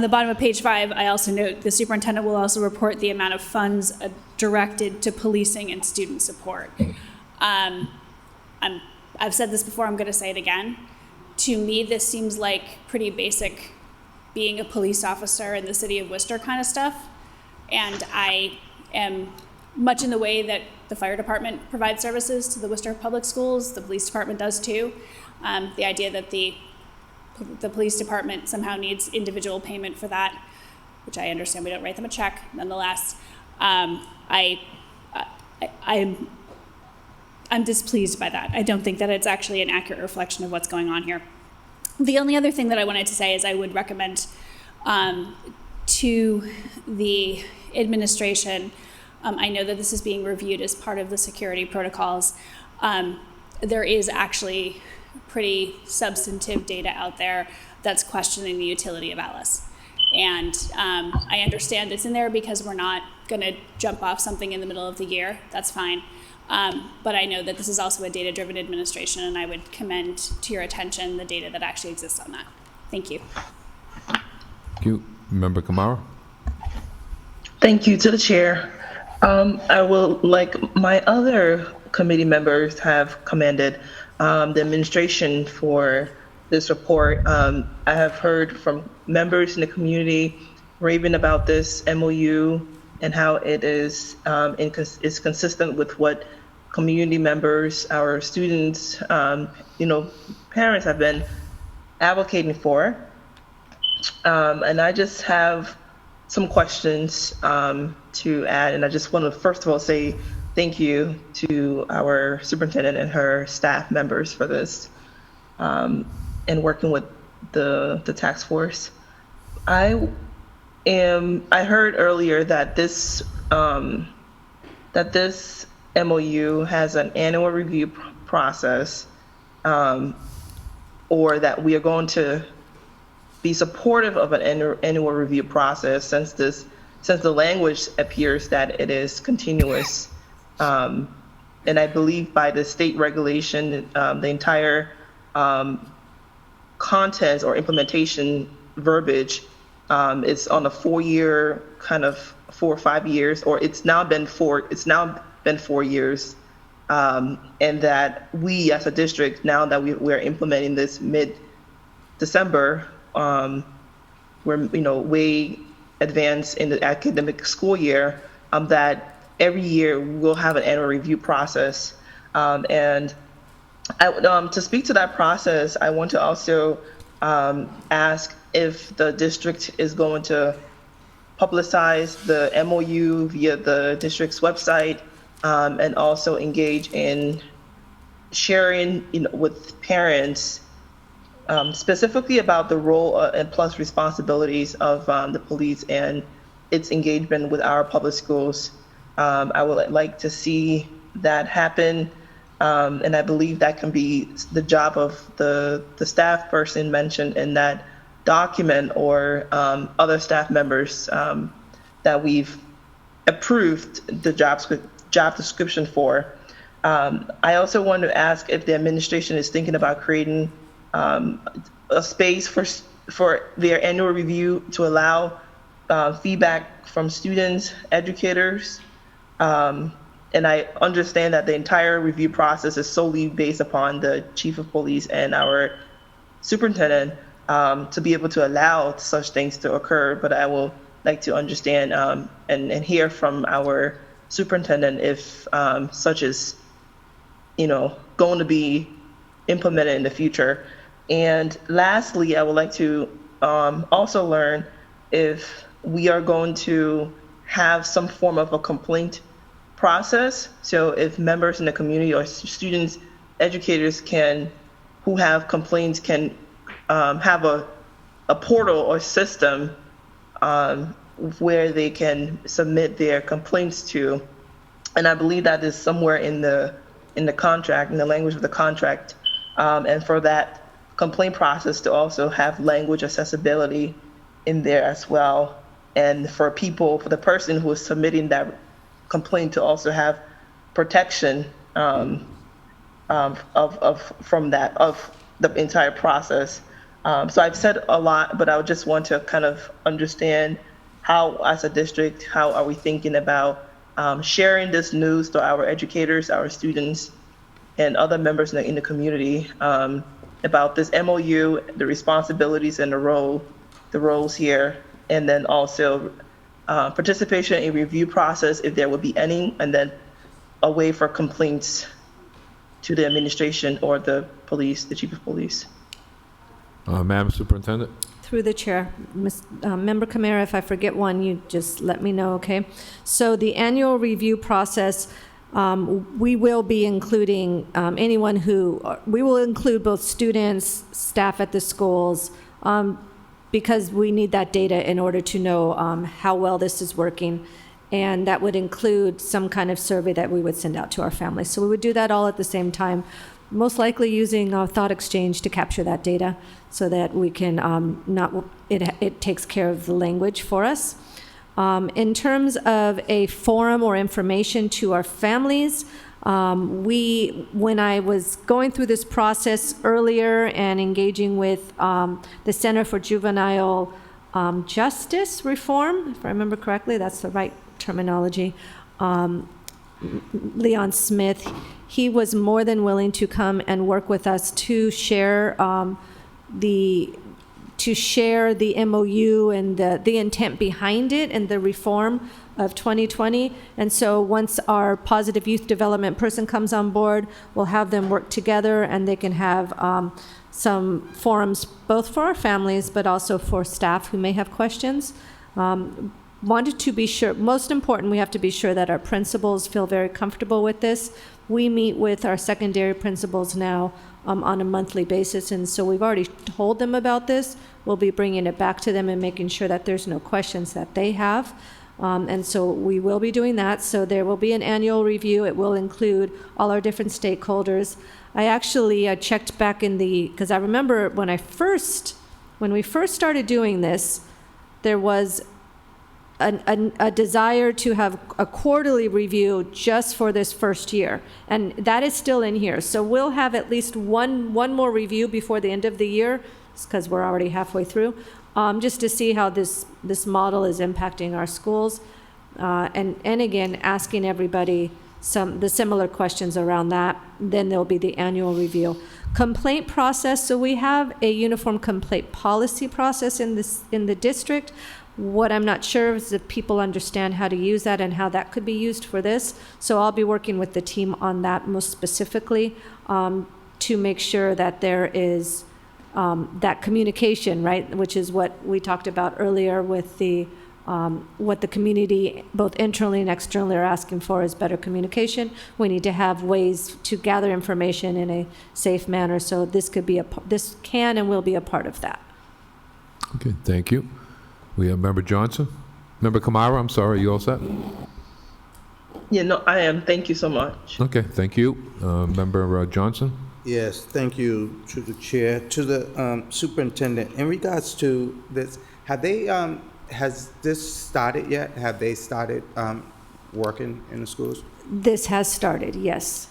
the bottom of page 5, I also note the superintendent will also report the amount of funds directed to policing and student support. I've said this before, I'm going to say it again. To me, this seems like pretty basic being a police officer in the city of Worcester kind of stuff. And I am much in the way that the fire department provides services to the Worcester public schools, the police department does too. The idea that the police department somehow needs individual payment for that, which I understand we don't write them a check, nonetheless. I'm displeased by that. I don't think that it's actually an accurate reflection of what's going on here. The only other thing that I wanted to say is I would recommend to the administration, I know that this is being reviewed as part of the security protocols. There is actually pretty substantive data out there that's questioning the utility of Alice. And I understand it's in there because we're not going to jump off something in the middle of the year. That's fine. But I know that this is also a data-driven administration, and I would commend to your attention the data that actually exists on that. Thank you. Thank you. Member Kamara? Thank you to the chair. I will, like my other committee members have commended the administration for this report. I have heard from members in the community raving about this MOU and how it is consistent with what community members, our students, parents have been advocating for. And I just have some questions to add, and I just want to first of all say thank you to our superintendent and her staff members for this, and working with the task force. I heard earlier that this MOU has an annual review process, or that we are going to be supportive of an annual review process since the language appears that it is continuous. And I believe by the state regulation, the entire content or implementation verbiage is on a 4-year, kind of 4 or 5 years, or it's now been 4 years. And that we as a district, now that we're implementing this mid-December, we're way advanced in the academic school year, that every year we'll have an annual review process. And to speak to that process, I want to also ask if the district is going to publicize the MOU via the district's website, and also engage in sharing with parents specifically about the role and plus responsibilities of the police and its engagement with our public schools. I would like to see that happen, and I believe that can be the job of the staff person mentioned in that document, or other staff members that we've approved the job description for. I also want to ask if the administration is thinking about creating a space for their annual review to allow feedback from students, educators, and I understand that the entire review process is solely based upon the chief of police and our superintendent to be able to allow such things to occur. But I will like to understand and hear from our superintendent if such is, going to be implemented in the future. And lastly, I would like to also learn if we are going to have some form of a complaint process. So if members in the community or students, educators who have complaints can have a portal or system where they can submit their complaints to. And I believe that is somewhere in the contract, in the language of the contract. And for that complaint process to also have language accessibility in there as well. And for the person who is submitting that complaint to also have protection from that, of the entire process. So I've said a lot, but I would just want to kind of understand how, as a district, how are we thinking about sharing this news to our educators, our students, and other members in the community about this MOU, the responsibilities and the roles here, and then also participation in review process, if there would be any, and then a way for complaints to the administration or the police, the chief of police. Madam Superintendent? Through the chair, Member Camara, if I forget one, you just let me know, okay? So the annual review process, we will be including anyone who, we will include both students, staff at the schools, because we need that data in order to know how well this is working. And that would include some kind of survey that we would send out to our families. So we would do that all at the same time, most likely using Thought Exchange to capture that data so that we can it takes care of the language for us. In terms of a forum or information to our families, when I was going through this process earlier and engaging with the Center for Juvenile Justice Reform, if I remember correctly, that's the right terminology, Leon Smith, he was more than willing to come and work with us to share the MOU and the intent behind it and the reform of 2020. And so once our positive youth development person comes on board, we'll have them work together and they can have some forums both for our families but also for staff who may have questions. Wanted to be sure, most important, we have to be sure that our principals feel very comfortable with this. We meet with our secondary principals now on a monthly basis, and so we've already told them about this. We'll be bringing it back to them and making sure that there's no questions that they have. And so we will be doing that. So there will be an annual review. It will include all our different stakeholders. I actually checked back because I remember when we first started doing this, there was a desire to have a quarterly review just for this first year, and that is still in here. So we'll have at least one more review before the end of the year, because we're already halfway through, just to see how this model is impacting our schools, and again, asking everybody the similar questions around that. Then there'll be the annual review. Complaint process, so we have a uniform complaint policy process in the district. What I'm not sure is if people understand how to use that and how that could be used for this. So I'll be working with the team on that most specifically to make sure that there is that communication, right, which is what we talked about earlier with what the community, both internally and externally, are asking for is better communication. We need to have ways to gather information in a safe manner. So this can and will be a part of that. Okay, thank you. We have Member Johnson. Member Kamara, I'm sorry, are you all set? Yeah, no, I am. Thank you so much. Okay, thank you. Member Johnson? Yes, thank you to the chair, to the superintendent. In regards to this, has this started yet? Have they started working in the schools? This has started, yes.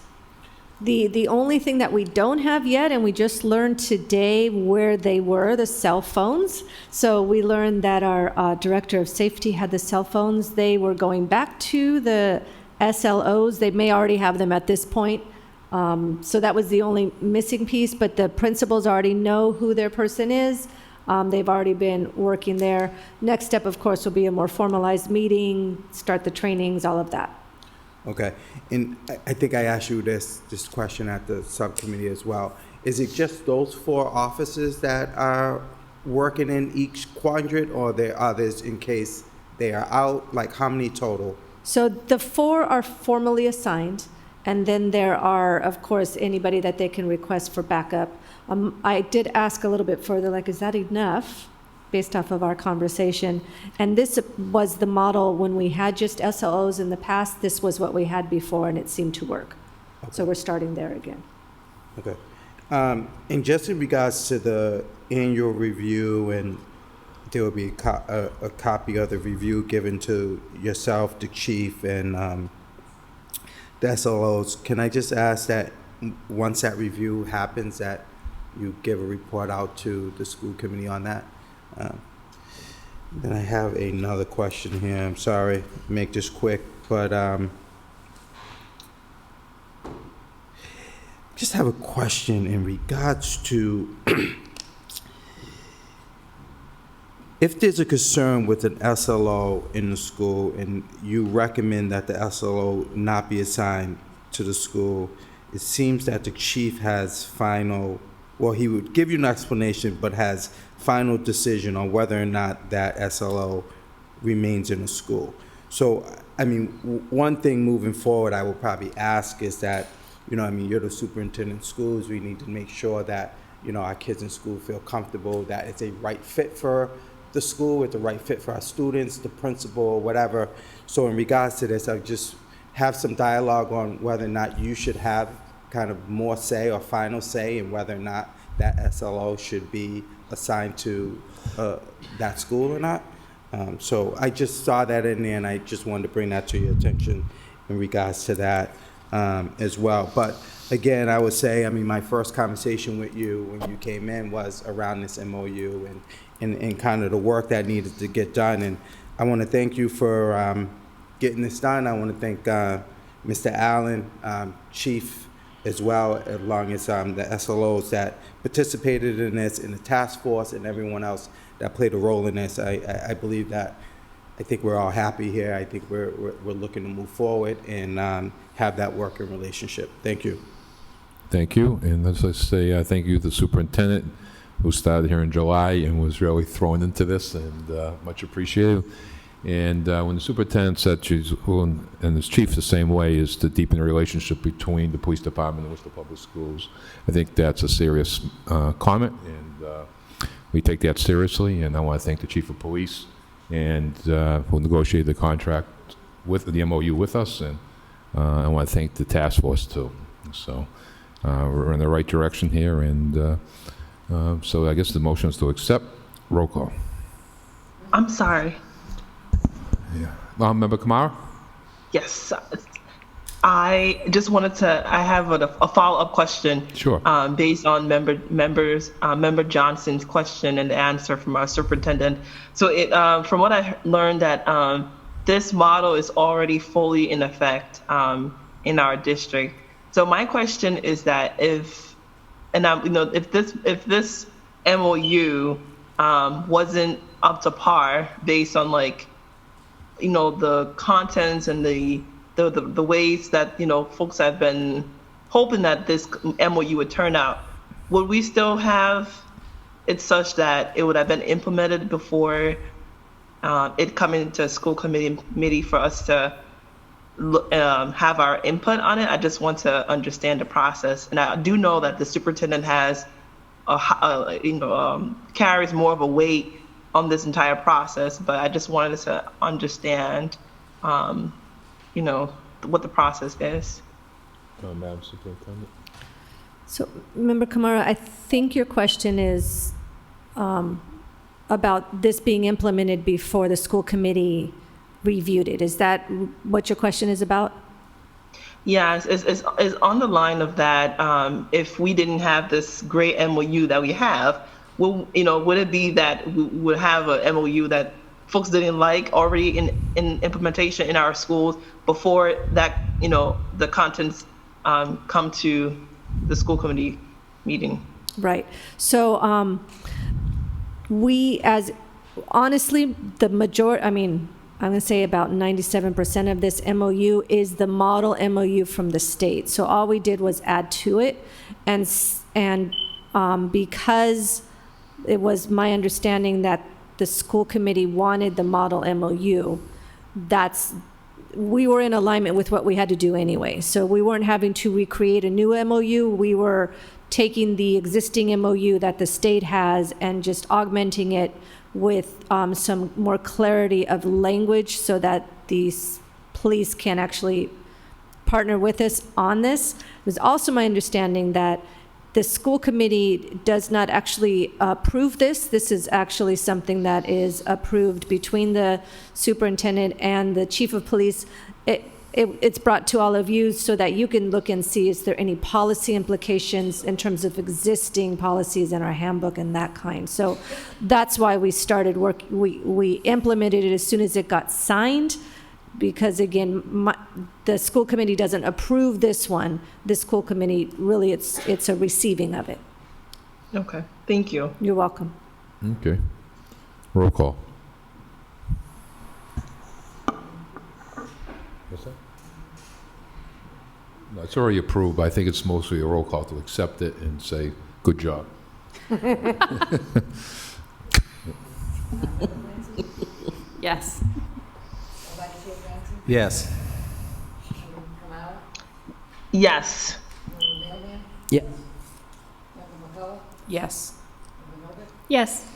The only thing that we don't have yet, and we just learned today where they were, the cell phones. So we learned that our director of safety had the cell phones. They were going back to the SLOs. They may already have them at this point. So that was the only missing piece, but the principals already know who their person is. They've already been working there. Next step, of course, will be a more formalized meeting, start the trainings, all of that. Okay, and I think I asked you this question at the subcommittee as well. Is it just those 4 offices that are working in each quadrant, or are there others in case they are out? Like, how many total? So the 4 are formally assigned, and then there are, of course, anybody that they can request for backup. I did ask a little bit further, like, is that enough? Based off of our conversation. And this was the model when we had just SLOs in the past. This was what we had before, and it seemed to work. Okay. So we're starting there again. Okay. And just in regards to the annual review and there will be a copy of the review given to yourself, the chief, and the SLOs. Can I just ask that once that review happens, that you give a report out to the school committee on that? Then I have another question here. I'm sorry, make this quick, but just have a question in regards to if there's a concern with an SLO in the school and you recommend that the SLO not be assigned to the school, it seems that the chief has he would give you an explanation, but has final decision on whether or not that SLO remains in the school. So, I mean, one thing moving forward I will probably ask is that, you're the superintendent of schools. We need to make sure that, our kids in school feel comfortable, that it's a right fit for the school, it's the right fit for our students, the principal, whatever. So in regards to this, I just have some dialogue on whether or not you should have kind of more say or final say in whether or not that SLO should be assigned to that school or not. So I just saw that in there, and I just wanted to bring that to your attention in regards to that as well. But again, I would say, my first conversation with you when you came in was around this MOU and kind of the work that needed to get done. And I want to thank you for getting this done. I want to thank Mr. Allen, Chief, as well, along as the SLOs that participated in this, in the task force, and everyone else that played a role in this. I believe that, I think we're all happy here. I think we're looking to move forward and have that working relationship. Thank you. Thank you. And let's just say thank you to the superintendent who started here in July and was really thrown into this, and much appreciated. And when the superintendent said she's willing, and the chief the same way, is to deepen the relationship between the police department and Worcester Public Schools, I think that's a serious comment, and we take that seriously. And I want to thank the chief of police and who negotiated the contract with the MOU with us, and I want to thank the task force too. So we're in the right direction here, and so I guess the motion is to accept. Roll call. I'm sorry. Yeah. Member Kamara? Yes. I just wanted to, I have a follow-up question. Sure. Based on Member Johnson's question and the answer from our superintendent. So from what I learned, that this model is already fully in effect in our district. So my question is that if this MOU wasn't up to par based on the contents and the ways that folks have been hoping that this MOU would turn out, would we still have it such that it would have been implemented before it coming to school committee for us to have our input on it? I just want to understand the process, and I do know that the superintendent has carries more of a weight on this entire process, but I just wanted to understand, what the process is. Madam Superintendent. So, Member Kamara, I think your question is about this being implemented before the school committee reviewed it. Is that what your question is about? Yes, is on the line of that. If we didn't have this great MOU that we have, would it be that we would have a MOU that folks didn't like already in implementation in our schools before that, the contents come to the school committee meeting? Right. So honestly, the majority, I'm going to say about 97% of this MOU is the model MOU from the state. So all we did was add to it, and because it was my understanding that the school committee wanted the model MOU, we were in alignment with what we had to do anyway. So we weren't having to recreate a new MOU. We were taking the existing MOU that the state has and just augmenting it with some more clarity of language so that these police can actually partner with us on this. It was also my understanding that The school committee does not actually approve this. This is actually something that is approved between the superintendent and the chief of police. It's brought to all of you so that you can look and see, is there any policy implications in terms of existing policies in our handbook and that kind. So that's why we started work. We implemented it as soon as it got signed, because again, the school committee doesn't approve this one. The school committee, really, it's a receiving of it. Okay, thank you. You're welcome. Okay. Roll call. What's that? No, it's already approved, but I think it's mostly a roll call to accept it and say, good job. Yes. Yes. Yes. Yeah. Yes. Yes.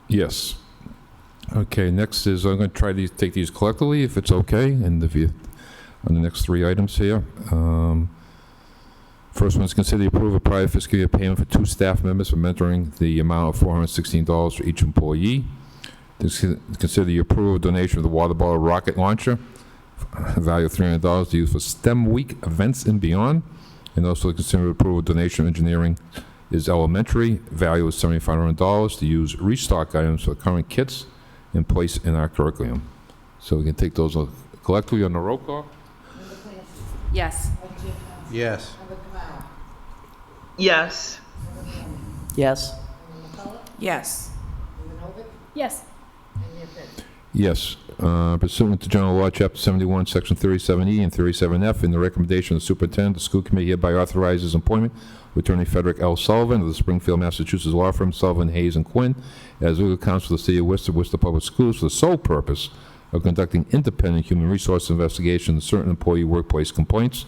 Yes. Okay, next is, I'm going to try to take these collectively, if it's okay, and if you, on the next three items here. First one is consider the approval of prior fiscal year payment for 2 staff members for mentoring, the amount of $416 for each employee. Consider the approval of donation of the water bottle rocket launcher, value of $300 to use for STEM week events and beyond. And also consider approval of donation of engineering is elementary, value of $7,500 to use restock items for current kits in place in our curriculum. So we can take those collectively on the roll call. Yes. Yes. Yes. Yes. Yes. Yes. Yes. Pursuant to General Law, Chapter 71, Section 37E and 37F, in the recommendation of the superintendent, the school committee hereby authorizes employment of Attorney Frederick L. Sullivan of the Springfield, Massachusetts law firm Sullivan, Hayes & Quinn as legal counsel of the city of Worcester, Worcester Public Schools for the sole purpose of conducting independent human resource investigation of certain employee workplace complaints.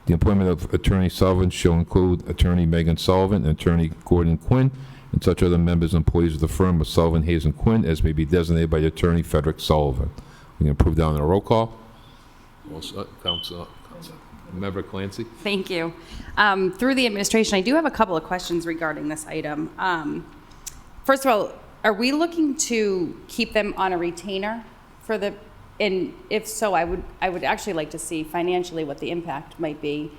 The employment of Attorney Sullivan shall include Attorney Megan Sullivan and Attorney Gordon Quinn and such other members and employees of the firm of Sullivan, Hayes & Quinn as may be designated by the Attorney Frederick Sullivan. We can approve down in a roll call. Council Member Clancy. Thank you. Through the administration, I do have a couple of questions regarding this item. First of all, are we looking to keep them on a retainer for the, and if so, I would actually like to see financially what the impact might be,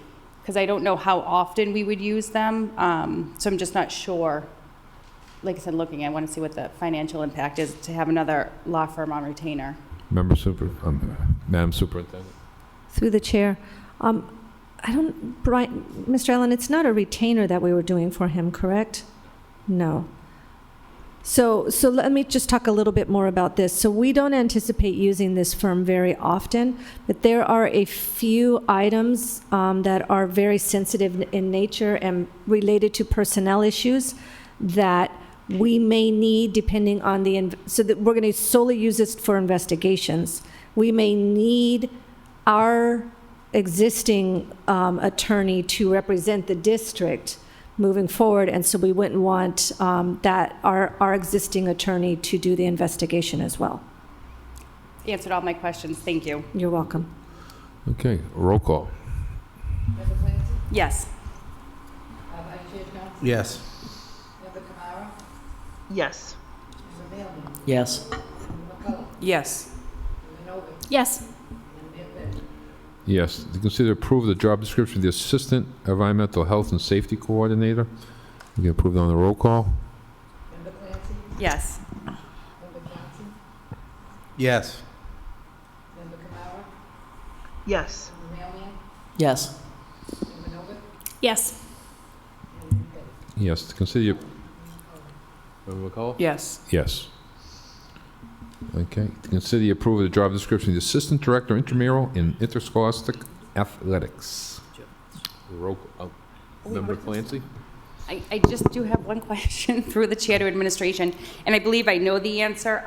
because I don't know how often we would use them, so I'm just not sure. Like I said, I want to see what the financial impact is to have another law firm on retainer. Madam Superintendent. Through the chair, Mr. Allen, it's not a retainer that we were doing for him, correct? No. So let me just talk a little bit more about this. So we don't anticipate using this firm very often, but there are a few items that are very sensitive in nature and related to personnel issues that we may need depending on so that we're going to solely use this for investigations. We may need our existing attorney to represent the district moving forward, and so we wouldn't want that our existing attorney to do the investigation as well. Answered all my questions. Thank you. You're welcome. Okay, roll call. Yes. Yes. Yes. Yes. Yes. Yes. Yes, to consider approve the job description of the Assistant Environmental Health and Safety Coordinator. We can approve it on the roll call. Yes. Yes. Yes. Yes. Yes. Yes, to consider... Member McCullough? Yes. Yes. Okay, to consider the approval of the job description of the Assistant Director Intramural in Interscholastic Athletics. Roll call. Member Clancy? I just do have one question through the chair to administration, and I believe I know the answer.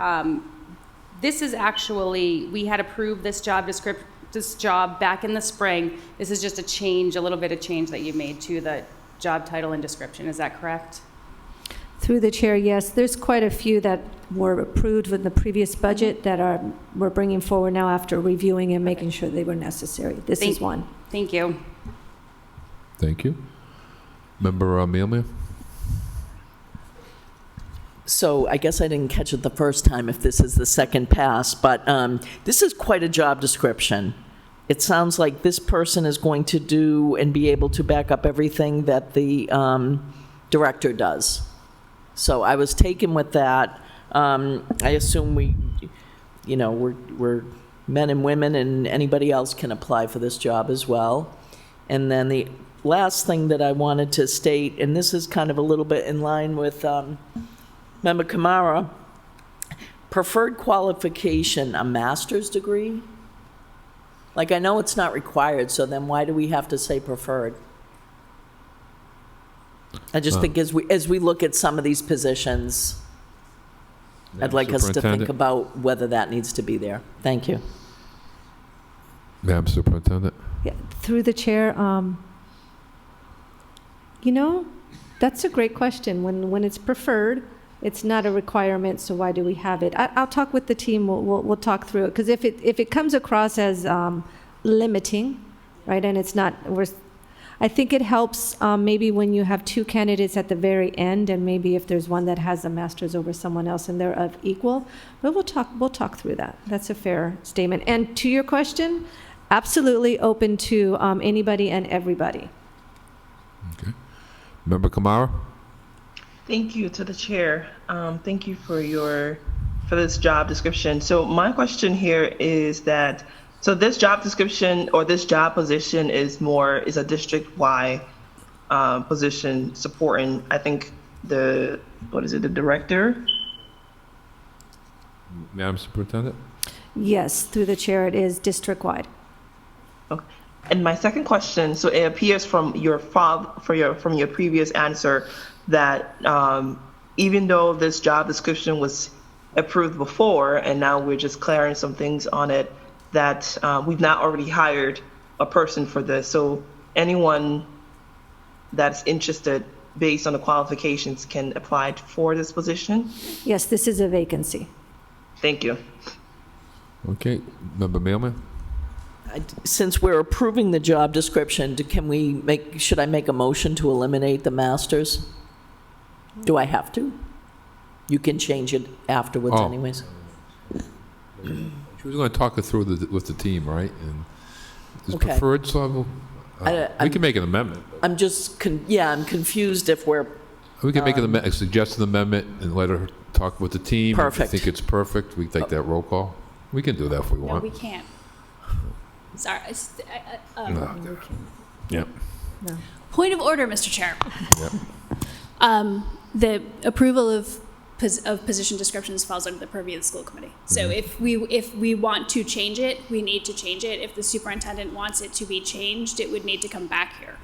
This is actually, we had approved this job back in the spring. This is just a little bit of change that you made to the job title and description. Is that correct? Through the chair, yes. There's quite a few that were approved with the previous budget that we're bringing forward now after reviewing and making sure they were necessary. This is one. Thank you. Thank you. Member Amelia? So I guess I didn't catch it the first time if this is the second pass, but this is quite a job description. It sounds like this person is going to do and be able to back up everything that the director does. So I was taken with that. I assume we're men and women, and anybody else can apply for this job as well. And then the last thing that I wanted to state, and this is kind of a little bit in line with Member Kamara, preferred qualification, a master's degree? Like, I know it's not required, so then why do we have to say preferred? I just think as we look at some of these positions, I'd like us to think about whether that needs to be there. Thank you. Madam Superintendent? Yeah, through the chair, that's a great question. When it's preferred, it's not a requirement, so why do we have it? I'll talk with the team, we'll talk through it, because if it comes across as limiting, right, and it's not, I think it helps maybe when you have two candidates at the very end, and maybe if there's one that has a master's over someone else and they're of equal, but we'll talk through that. That's a fair statement. And to your question, absolutely open to anybody and everybody. Okay. Member Kamara? Thank you to the chair. Thank you for this job description. So my question here is that, so this job description or this job position is a district-wide position supporting, I think, the director? Madam Superintendent? Yes, through the chair, it is district-wide. Okay. And my second question, so it appears from your previous answer that even though this job description was approved before and now we're just clearing some things on it, that we've not already hired a person for this. So anyone that's interested based on the qualifications can apply for this position? Yes, this is a vacancy. Thank you. Okay. Member Mailman? Since we're approving the job description, should I make a motion to eliminate the masters? Do I have to? You can change it afterwards anyways. She was going to talk it through with the team, right? And is Okay. preferred level? We can make an amendment. I'm just, I'm confused if we're... We can make a suggested amendment and let her talk with the team. Perfect. If you think it's perfect, we take that roll call. We can do that if we No, want. we can't. Sorry. Yep. No. Point of order, Mr. Chair. Yep. The approval of position descriptions falls under the purview of the school committee. So if we want to change it, we need to change it. If the superintendent wants it to be changed, it would need to come back here.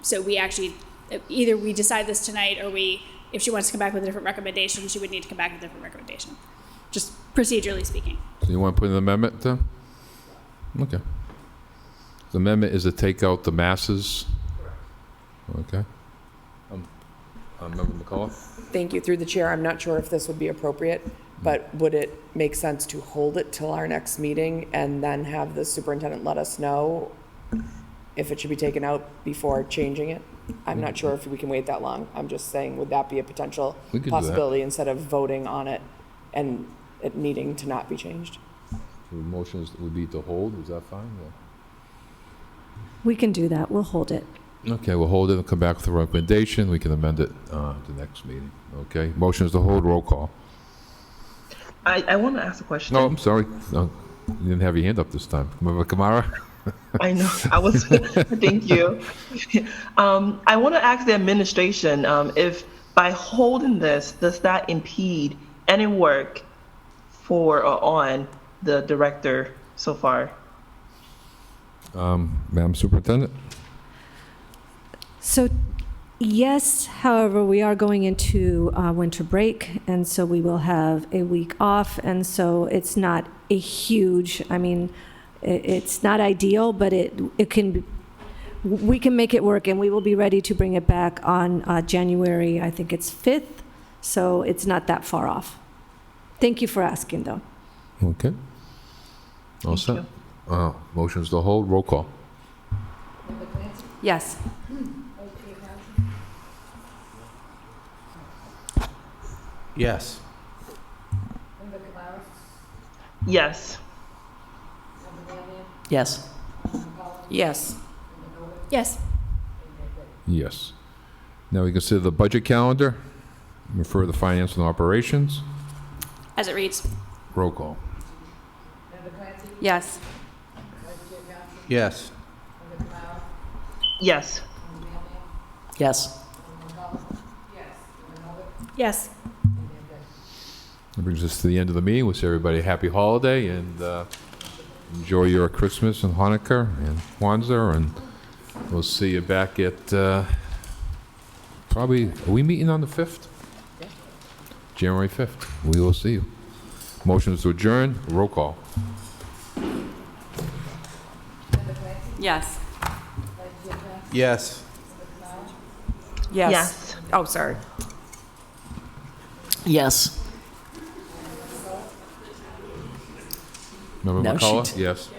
So we actually, either we decide this tonight, or if she wants to come back with a different recommendation, she would need to come back with a different recommendation, just procedurally speaking. So you want to put an amendment then? Okay. The amendment is to take out the masses. Okay. Member McCullough? Thank you. Through the chair, I'm not sure if this would be appropriate, but would it make sense to hold it till our next meeting and then have the superintendent let us know if it should be taken out before changing it? I'm not sure if we can wait that long. I'm just saying, would that be a potential possibility instead of voting on it and it needing to not be changed? The motions would be to hold. Is that fine? Yeah. We can do that. We'll hold it. Okay, we'll hold it and come back with a recommendation. We can amend it the next meeting. Okay, motion is to hold. Roll call. I want to ask a question. No, I'm sorry. No, you didn't have your hand up this time. Member Kamara? I know. I was. Thank you. I want to ask the administration if by holding this, does that impede any work for or on the director so far? Madam Superintendent? So, yes, however, we are going into winter break, and so we will have a week off, and so it's not a huge, it's not ideal, but it can, we can make it work, and we will be ready to bring it back on January, I think it's 5th, so it's not that far off. Thank you for asking, though. Okay. All set. Motion's to hold. Roll call. Yes. Yes. Yes. Yes. Yes. Yes. Yes. Now we consider the budget calendar. Refer to the finance and operations. As it reads. Roll call. Yes. Yes. Yes. Yes. Yes. That brings us to the end of the meeting. Wish everybody a happy holiday and enjoy your Christmas and Hanukkah and Kwanzaa, and we'll see you back at probably, are we meeting on the 5th? January 5th. We will see you. Motion to adjourn. Roll call. Yes. Yes. Yes. Yes. Oh, sorry. Yes. Member No, she McCullough? Yes.